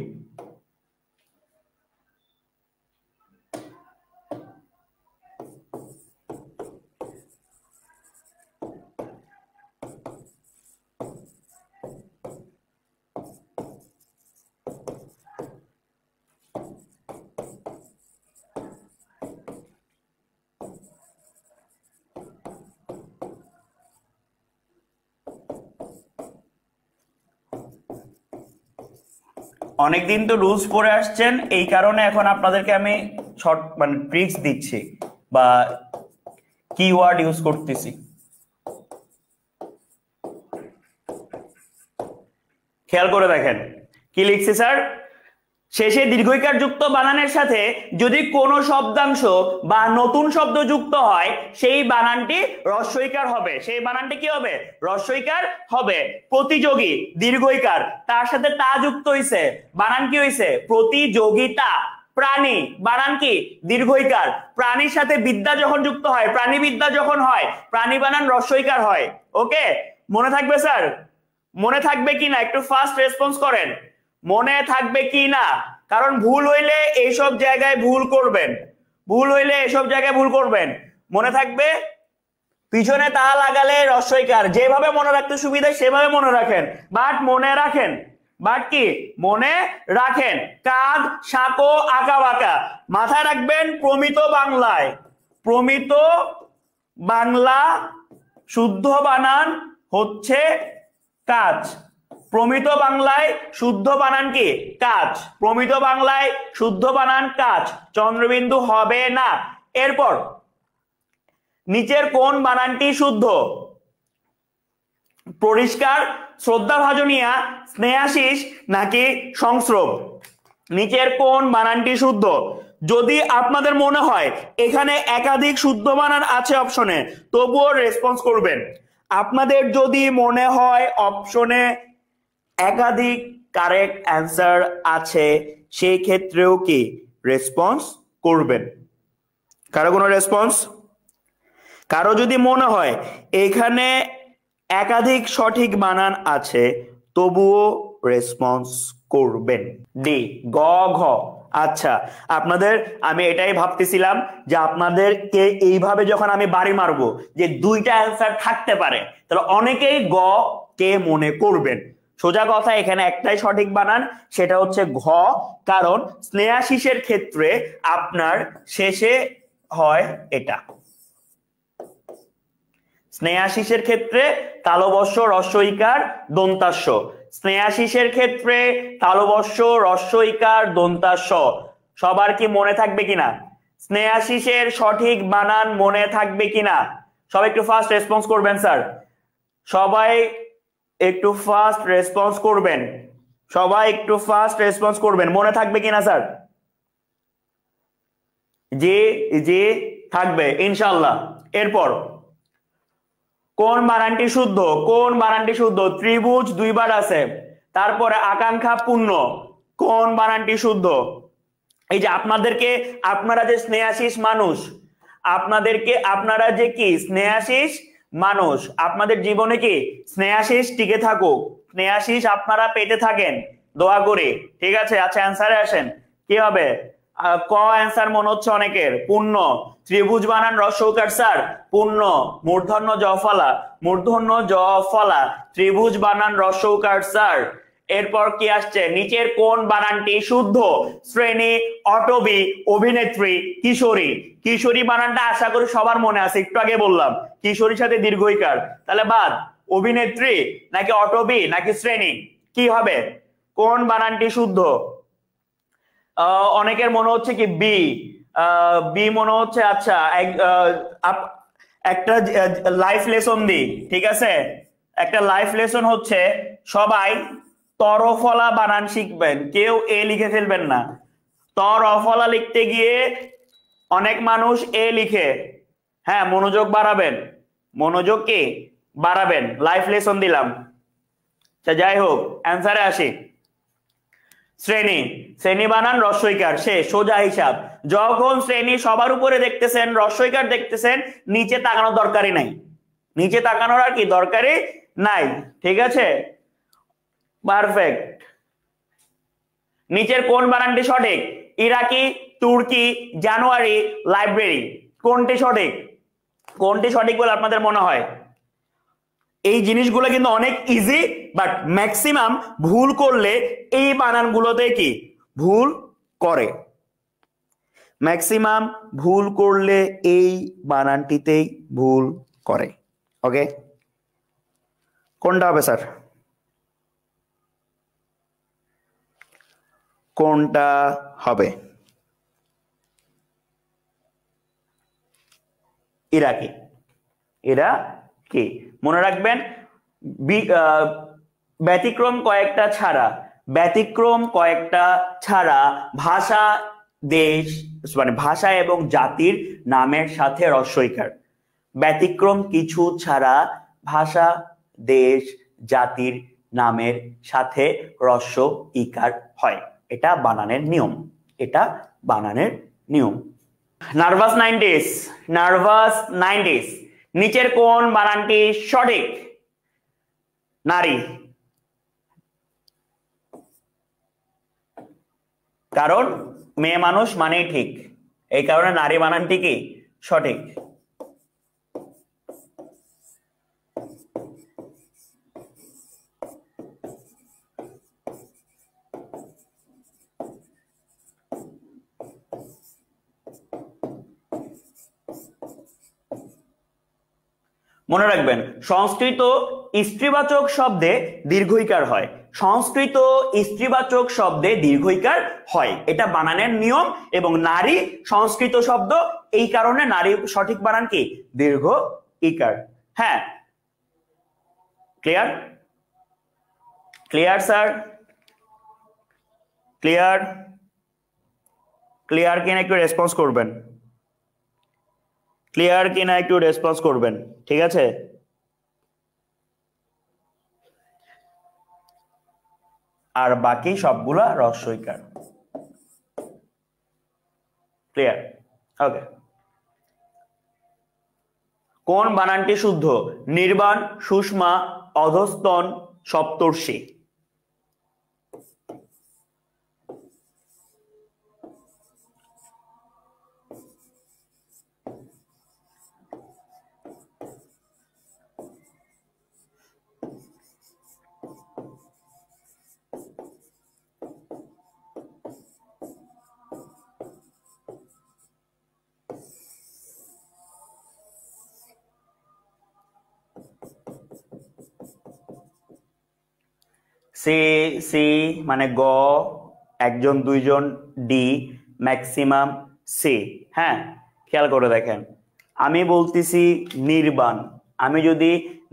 অনেকদিন তো রুলস পড়ে আসছেন, এই কারণে এখন আপনাদেরকে আমি শর্ট মানে ট্রিক্স দিচ্ছি বা কিওয়ার্ড ইউজ করতেছি। খেয়াল করে দেখেন কি লিখছি স্যার, শেষে দীর্ঘইকার যুক্ত বানানের সাথে যদি কোনো শব্দাংশ বা নতুন শব্দ যুক্ত হয় সেই বানানটি হ্রস্বইকার হবে, সেই বানানটি কি হবে? হ্রস্বইকার হবে। প্রতিযোগী দীর্ঘইকার, তার সাথে তা যুক্ত হইছে, বানান কি হইছে? প্রতিযোগিতা। প্রাণী, বানান কি? দীর্ঘইকার। প্রাণীর সাথে বিদ্যা যখন যুক্ত হয়, প্রাণীবিদ্যা যখন হয়, প্রাণী বানান হ্রস্বইকার হয়। ওকে, মনে থাকবে স্যার? মনে থাকবে কিনা একটু ফাস্ট রেসপন্স করেন, মনে থাকবে কি না? কারণ ভুল হইলে এইসব জায়গায় ভুল করবেন, ভুল হইলে এসব জায়গায় ভুল করবেন। মনে থাকবে? পিছনে তা লাগালে হ্রস্বইকার, যেভাবে মনে রাখতে সুবিধা সেভাবে মনে রাখেন, বাট মনে রাখেন, বাট কি মনে রাখেন। কাঁধ, সাঁকো, আঁকা বাঁকা, মাথায় রাখবেন প্রমিত বাংলায়, প্রমিত বাংলা শুদ্ধ বানান হচ্ছে কাজ। প্রমিত বাংলায় শুদ্ধ বানান কি? কাজ। প্রমিত বাংলায় শুদ্ধ বানান কাজ, চন্দ্রবিন্দু হবে না। এরপর নিচের কোন বানানটি শুদ্ধ? পরিষ্কার, শ্রদ্ধাভাজনিয়া, স্নেহাশিস নাকি সংস্রব? নিচের কোন বানানটি শুদ্ধ? যদি আপনাদের মনে হয় এখানে একাধিক শুদ্ধ বানান আছে অপশনে, তবুও রেসপন্স করবেন। আপনাদের যদি মনে হয় অপশনে একাধিক কারেক্ট অ্যান্সার আছে, সেই ক্ষেত্রেও কি রেসপন্স করবেন? কারো কোনো রেসপন্স? কারো যদি মনে হয় এখানে একাধিক সঠিক বানান আছে, তবুও রেসপন্স করবেন। ডি, গ, ঘ। আচ্ছা, আপনাদের আমি এটাই ভাবতেছিলাম যে আপনাদেরকে এইভাবে যখন আমি বাড়ি মারবো যে দুইটা অ্যান্সার থাকতে পারে, তাহলে অনেকেই গ কে মনে করবেন। সোজা কথা, এখানে একটাই সঠিক বানান, সেটা হচ্ছে ঘ। কারণ স্নেহাশিসের ক্ষেত্রে আপনার শেষে হয় এটা, স্নেহাশিসের ক্ষেত্রে তালবস্য হ্রস্বইকার দন্তাস্য, স্নেহাশিসের ক্ষেত্রে তালবস্য হ্রস্বইকার দন্তাস্য। সবার কি মনে থাকবে কিনা? স্নেহাশিসের সঠিক বানান মনে থাকবে কিনা? সবাই একটু ফাস্ট রেসপন্স করবেন স্যার, সবাই একটু ফাস্ট রেসপন্স করবেন, সবাই একটু ফাস্ট রেসপন্স করবেন। মনে থাকবে কিনা স্যার? জি জি থাকবে ইনশাআল্লাহ। এরপর কোন বানানটি শুদ্ধ? কোন বানানটি শুদ্ধ? ত্রিভুজ দুইবার আছে, তারপরে আকাঙ্ক্ষা পূর্ণ, কোন বানানটি শুদ্ধ? এই যে আপনাদেরকে, আপনারা যে স্নেহাশিস মানুষ, আপনাদেরকে, আপনারা যে কি স্নেহাশিস মানুষ, আপনাদের জীবনে কি স্নেহাশিস টিকে থাকুক, স্নেহাশিস আপনারা পেতে থাকেন দোয়া করে, ঠিক আছে? আচ্ছা, অ্যান্সারে আসেন। কি হবে? ক অ্যান্সার মনে হচ্ছে অনেকের। পূর্ণ, ত্রিভুজ বানান হ্রস্বইকার স্যার, পূর্ণ, মূর্ধন্য জফলা, মূর্ধন্য জফলা, ত্রিভুজ বানান হ্রস্বইকার স্যার। এরপর কি আসছে? নিচের কোন বানানটি শুদ্ধ? শ্রেণী, অটবি, অভিনেত্রী, কিশোরী। কিশোরী বানানটা আশা করি সবার মনে আছে, একটু আগে বললাম কিশোরীর সাথে দীর্ঘইকার, তাহলে বাদ। অভিনেত্রী নাকি অটবি নাকি শ্রেণী, কি হবে? কোন বানানটি শুদ্ধ? অনেকের মনে হচ্ছে কি বি, বি মনে হচ্ছে। আচ্ছা, একটা লাইফ লেসন দিই, ঠিক আছে? একটা লাইফ লেসন হচ্ছে সবাই তরফলা বানান শিখবেন, কেউ এ লিখে ফেলবেন না। তরফলা লিখতে গিয়ে অনেক মানুষ এ লিখে, হ্যাঁ মনোযোগ বাড়াবেন, মনোযোগ কি বাড়াবেন। লাইফ লেসন দিলাম। যাই হোক, অ্যান্সারে আসি। শ্রেণী, শ্রেণী বানান হ্রস্বইকার, সে সোজা হিসাব। যখন শ্রেণী সবার উপরে দেখতেছেন, হ্রস্বইকার দেখতেছেন, নিচে তাকানোর দরকারই নাই, নিচে তাকানোর আর কি দরকারই নাই, ঠিক আছে? পারফেক্ট। নিচের কোন বানানটি সঠিক? ইরাকি, তুর্কি, জানুয়ারি, লাইব্রেরি, কোনটি সঠিক? কোনটি সঠিক বলে আপনাদের মনে হয়? এই জিনিসগুলো কিন্তু অনেক ইজি, বাট ম্যাক্সিমাম ভুল করলে এই বানানগুলোতে কি ভুল করে, ম্যাক্সিমাম ভুল করলে এই বানানটিতেই ভুল করে। ওকে, কোনটা হবে স্যার? কোনটা হবে? ইরাকি, ইরাকি। মনে রাখবেন ব্যতিক্রম কয়েকটা ছাড়া ব্যতিক্রম কয়েকটা ছাড়া ভাষা দেশ মানে ভাষা এবং জাতির নামের সাথে হ্রস্বইকার। ব্যতিক্রম কিছু ছাড়া ভাষা দেশ জাতির নামের সাথে হ্রস্ব ইকার হয়। এটা বানানের নিয়ম, এটা বানানের নিয়ম। নার্ভাস 90s, নার্ভাস 90s, নিচের কোন বানানটি সঠিক? নারী, কারণ মেয়ে মানুষ মানেই ঠিক, এই কারণে নারী বানানটি কি সঠিক। মনে রাখবেন সংস্কৃত স্ত্রীবাচক শব্দে দীর্ঘইকার হয়, সংস্কৃত স্ত্রীবাচক শব্দে দীর্ঘইকার হয়, এটা বানানের নিয়ম। এবং নারী সংস্কৃত শব্দ, এই কারণে নারী সঠিক বানান কি দীর্ঘ ইকার। হ্যাঁ, clear? Clear sir? Clear? Clear কিনা একটু রেসপন্স করবেন, ক্লিয়ার কিনা একটু রেসপন্স করবেন, ঠিক আছে? আর বাকি সবগুলা হ্রস্বইকার। ক্লিয়ার? ওকে। কোন বানানটি শুদ্ধ? নির্বাণ, সুষমা, অধস্তন, সপ্তর্ষি। সি, সি মানে গ, একজন দুইজন ডি, ম্যাক্সিমাম সি। হ্যাঁ, খেয়াল করে দেখেন, আমি বলতেছি নির্বাণ, আমি যদি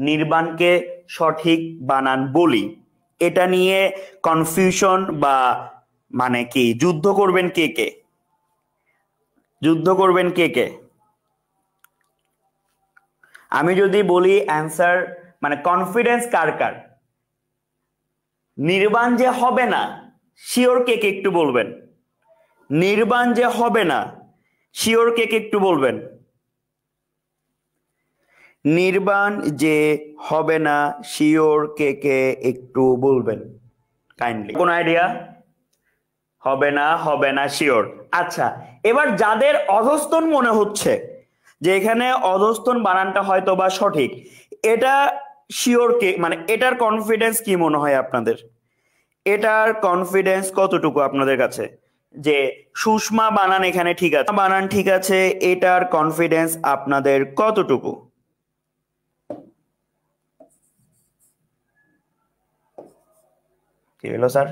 নির্বাণকে সঠিক বানান বলি, এটা নিয়ে কনফিউশন বা মানে কি যুদ্ধ করবেন কে কে? যুদ্ধ করবেন কে কে? আমি যদি বলি অ্যান্সার মানে কনফিডেন্স কার কার? নির্বাণ যে হবে না শিওর কে কে একটু বলবেন? নির্বাণ যে হবে না শিওর কে কে একটু বলবেন? নির্বাণ যে হবে না শিওর কে কে একটু বলবেন কাইন্ডলি। কোন আইডিয়া? হবে না, হবে না শিওর। আচ্ছা, এবার যাদের অধস্তন মনে হচ্ছে যে এখানে অধস্তন বানানটা হয়তো বা সঠিক, এটা শিওর কে মানে এটার কনফিডেন্স কি মনে হয় আপনাদের? এটার কনফিডেন্স কতটুকু আপনাদের কাছে যে সুষমা বানান এখানে ঠিক আছে, বানান ঠিক আছে, এটার কনফিডেন্স আপনাদের কতটুকু? কি হলো স্যার?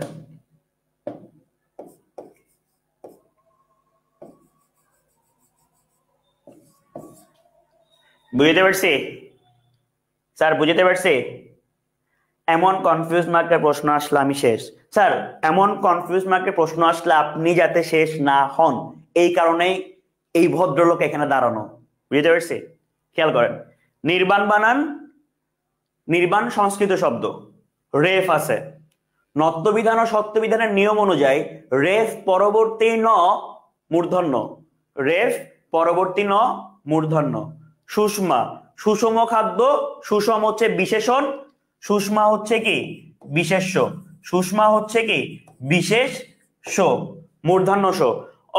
বুঝতে পারছি স্যার, বুঝতে পারছি। এমন কনফিউজ মার্কের প্রশ্ন আসলে আমি শেষ স্যার, এমন কনফিউজ মার্কের প্রশ্ন আসলে আপনি যাতে শেষ না হন এই কারণেই এই ভদ্রলোক এখানে দাঁড়ানো। বুঝতে পারছি? খেয়াল করেন, নির্বাণ বানান, নির্বাণ সংস্কৃত শব্দ, রেফ আছে, নত্যবিধান ও সত্যবিধানের নিয়ম অনুযায়ী রেফ পরবর্তী ন মূর্ধন্য, রেফ পরবর্তী ন মূর্ধন্য। সুষমা, সুষম খাদ্য, সুষম হচ্ছে বিশেষণ, সুষমা হচ্ছে কি বিশেষ্য, সুষমা হচ্ছে কি বিশেষ মূর্ধন্য স।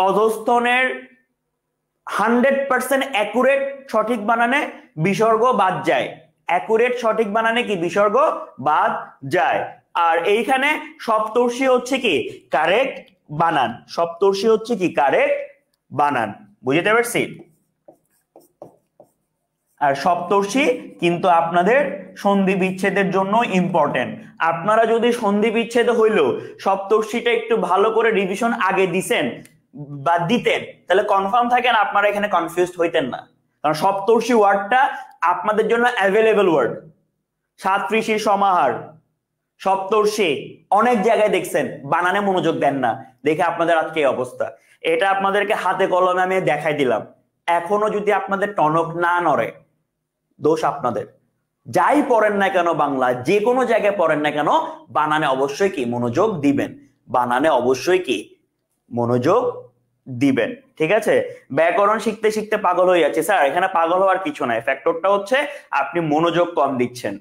অধস্তনের 100% অ্যাকুরেট সঠিক বানানে বিসর্গ বাদ যায়, অ্যাকুরেট সঠিক বানানে কি বিসর্গ বাদ যায়। আর এইখানে সপ্তর্ষি হচ্ছে কি কারেক্ট বানান, সপ্তর্ষি হচ্ছে কি কারেক্ট বানান। বুঝতে পারছি? আর সপ্তর্ষি কিন্তু আপনাদের সন্ধি বিচ্ছেদের জন্য ইম্পর্টেন্ট। আপনারা যদি সন্ধি বিচ্ছেদ হইলেও সপ্তর্ষিটা একটু ভালো করে রিভিশন আগে দিছেন বা দিতেন, তাহলে কনফার্ম থাকেন আপনারা এখানে কনফিউজড হইতেন না, কারণ সপ্তর্ষি ওয়ার্ডটা আপনাদের জন্য অ্যাভেলেবল ওয়ার্ড। সাত ঋষির সমাহার, সপ্তর্ষি, অনেক জায়গায় দেখছেন বানানে মনোযোগ দেন না, দেখে আপনাদের আজকে এই অবস্থা। এটা আপনাদেরকে হাতে কলমে আমি দেখাই দিলাম, এখনো যদি আপনাদের টনক না নড়ে, দোষ আপনাদের। যাই পড়েন না কেন বাংলা, যে কোনো জায়গায় পড়েন না কেন, বানানে অবশ্যই কি মনোযোগ দিবেন, বানানে অবশ্যই কি মনোযোগ দিবেন, ঠিক আছে? ব্যাকরণ শিখতে শিখতে পাগল হয়ে যাচ্ছে স্যার, এখানে পাগল হওয়ার কিছু নাই, ফ্যাক্টরটা হচ্ছে আপনি মনোযোগ কম দিচ্ছেন,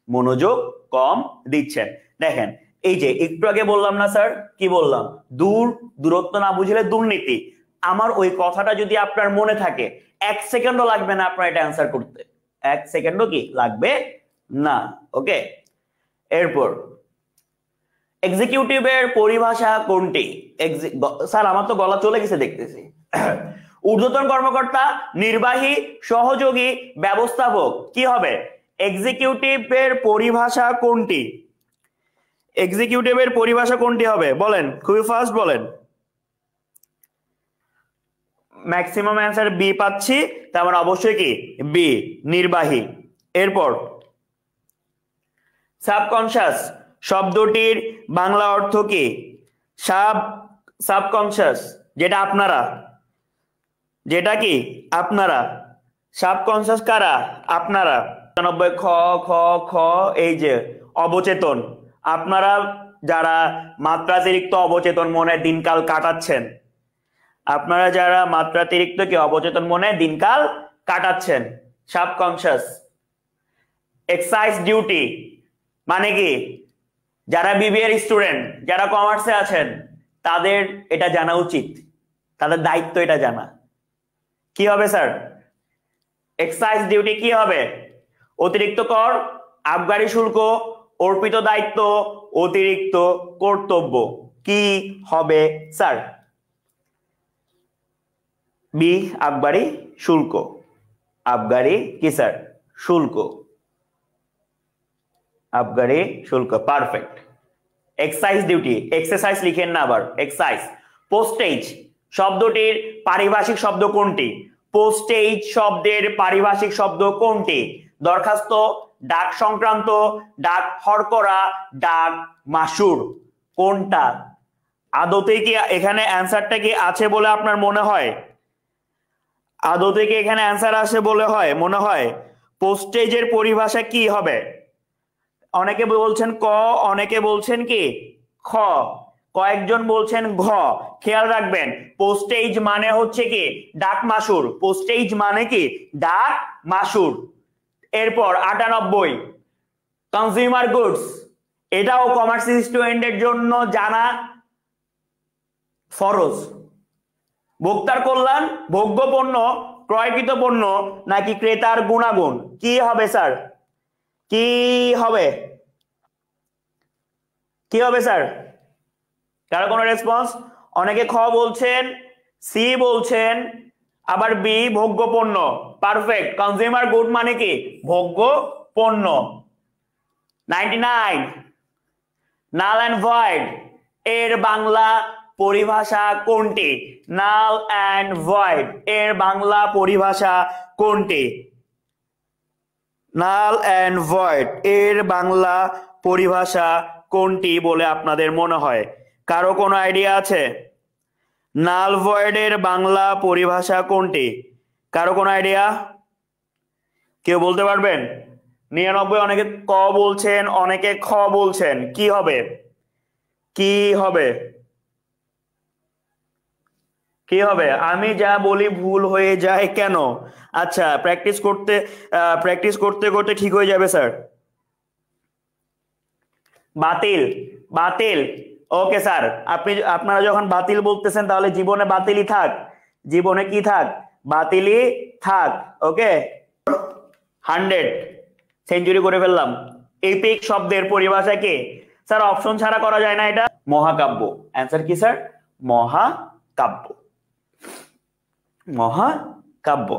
মনোযোগ কম দিচ্ছেন। দেখেন এই যে একটু আগে বললাম না স্যার, কি বললাম, দূরত্ব না বুঝলে দুর্নীতি। আমার ওই কথাটা যদি আপনার মনে থাকে, 1 সেকেন্ডও লাগবে না আপনার এটা অ্যান্সার করতে, 1 সেকেন্ডও কি লাগবে না। ওকে, এরপর এক্সিকিউটিভের পরিভাষা কোনটি? স্যার আমার তো গলা চলে গেছে দেখতেছি। ঊর্ধ্বতন কর্মকর্তা, নির্বাহী, সহযোগী, ব্যবস্থাপক, কি হবে? এক্সিকিউটিভের পরিভাষা কোনটি? এক্সিকিউটিভের পরিভাষা কোনটি হবে বলেন, খুবই ফাস্ট বলেন। ম্যাক্সিমাম অ্যান্সার বি পাচ্ছি, তার মানে অবশ্যই কি বি, নির্বাহী। এরপর সাবকনশাস শব্দটির বাংলা অর্থ কি? সাবকনশাস, যেটা আপনারা, যেটা কি আপনারা, সাবকনশাস কারা? আপনারা। 90 খ খ খ, এই যে অবচেতন, আপনারা যারা মাত্রাতিরিক্ত অবচেতন মনে দিনকাল কাটাচ্ছেন, আপনারা যারা মাত্রাতিরিক্ত কি অবচেতন মনে দিনকাল কাটাচ্ছেন, সাবকনশাস। এক্সাইজ ডিউটি মানে কি? যারা বিবিএর স্টুডেন্ট, যারা কমার্সে আছেন, তাদের এটা জানা উচিত, তাদের দায়িত্ব এটা জানা। কি হবে স্যার? এক্সাইজ ডিউটি কি হবে? অতিরিক্ত কর, আবগারি শুল্ক, অর্পিত দায়িত্ব, অতিরিক্ত কর্তব্য, কি হবে স্যার? বি, আবগারি শুল্ক। আবগারি কি স্যার? শুল্ক, আবগারি শুল্ক, পারফেক্ট। এক্সাইজ ডিউটি, এক্সারসাইজ লিখেন না আবার, এক্সাইজ। পোস্টেজ শব্দটির পারিভাষিক শব্দ কোনটি? পোস্টেজ শব্দের পারিভাষিক শব্দ কোনটি? দরখাস্ত, ডাক সংক্রান্ত, ডাক হরকরা, ডাক মাসুর, কোনটা? আদতে কি এখানে অ্যান্সারটা কি আছে বলে আপনার মনে হয়? আদতে কি এখানে অ্যান্সার আসে বলে হয় মনে হয়? পোস্টেজের পরিভাষা কি হবে? অনেকে বলছেন ক, অনেকে বলছেন কি খ, কয়েকজন বলছেন ঘ। খেয়াল রাখবেন, পোস্টেজ মানে হচ্ছে কি ডাক মাসুর, পোস্টেজ মানে কি ডাক মাসুর। এরপর 98 কনজিউমার গুডস, এটাও কমার্স স্টুডেন্টের জন্য জানা ফরজ। ভোক্তার কল্যাণ, ভোগ্য পণ্য, ক্রয়কৃত পণ্য নাকি ক্রেতার গুণাগুণ, কি হবে স্যার? কি হবে? কি হবে স্যার? কারো কোনো রেসপন্স? অনেকে খ বলছেন, সি বলছেন, আবার বি ভোগ্য পণ্য। পারফেক্ট, কনজিউমার গুড মানে কি ভোগ্য পণ্য। 99 নাল অ্যান্ড ভয়েড এর বাংলা পরিভাষা কোনটি? নাল অ্যান্ড ভয়েড এর বাংলা পরিভাষা কোনটি? নাল অ্যান্ড ভয়েড এর বাংলা পরিভাষা কোনটি বলে আপনাদের মনে হয়? কারো কোনো আইডিয়া আছে? নাল ভয়েডের বাংলা পরিভাষা কোনটি? কারো কোনো আইডিয়া? কেউ বলতে পারবেন? 99 অনেকে ক বলছেন, অনেকে খ বলছেন, কি হবে? কি হবে? কি হবে? আমি যা বলি ভুল হয়ে যায় কেন? আচ্ছা, প্র্যাকটিস করতে করতে ঠিক হয়ে যাবে স্যার। বাতিল, বাতিল, ওকে স্যার। আপনারা যখন বাতিল বলতেছেন তাহলে জীবনে বাতিলই থাক, জীবনে কি থাক? বাতিলই থাক। ওকে, 100 সেঞ্চুরি করে ফেললাম। এপিক শব্দের পরিভাষা কি স্যার? অপশন ছাড়া করা যায় না এটা। মহাকাব্য। অ্যান্সার কি স্যার? মহাকাব্য, মহাকাব্য।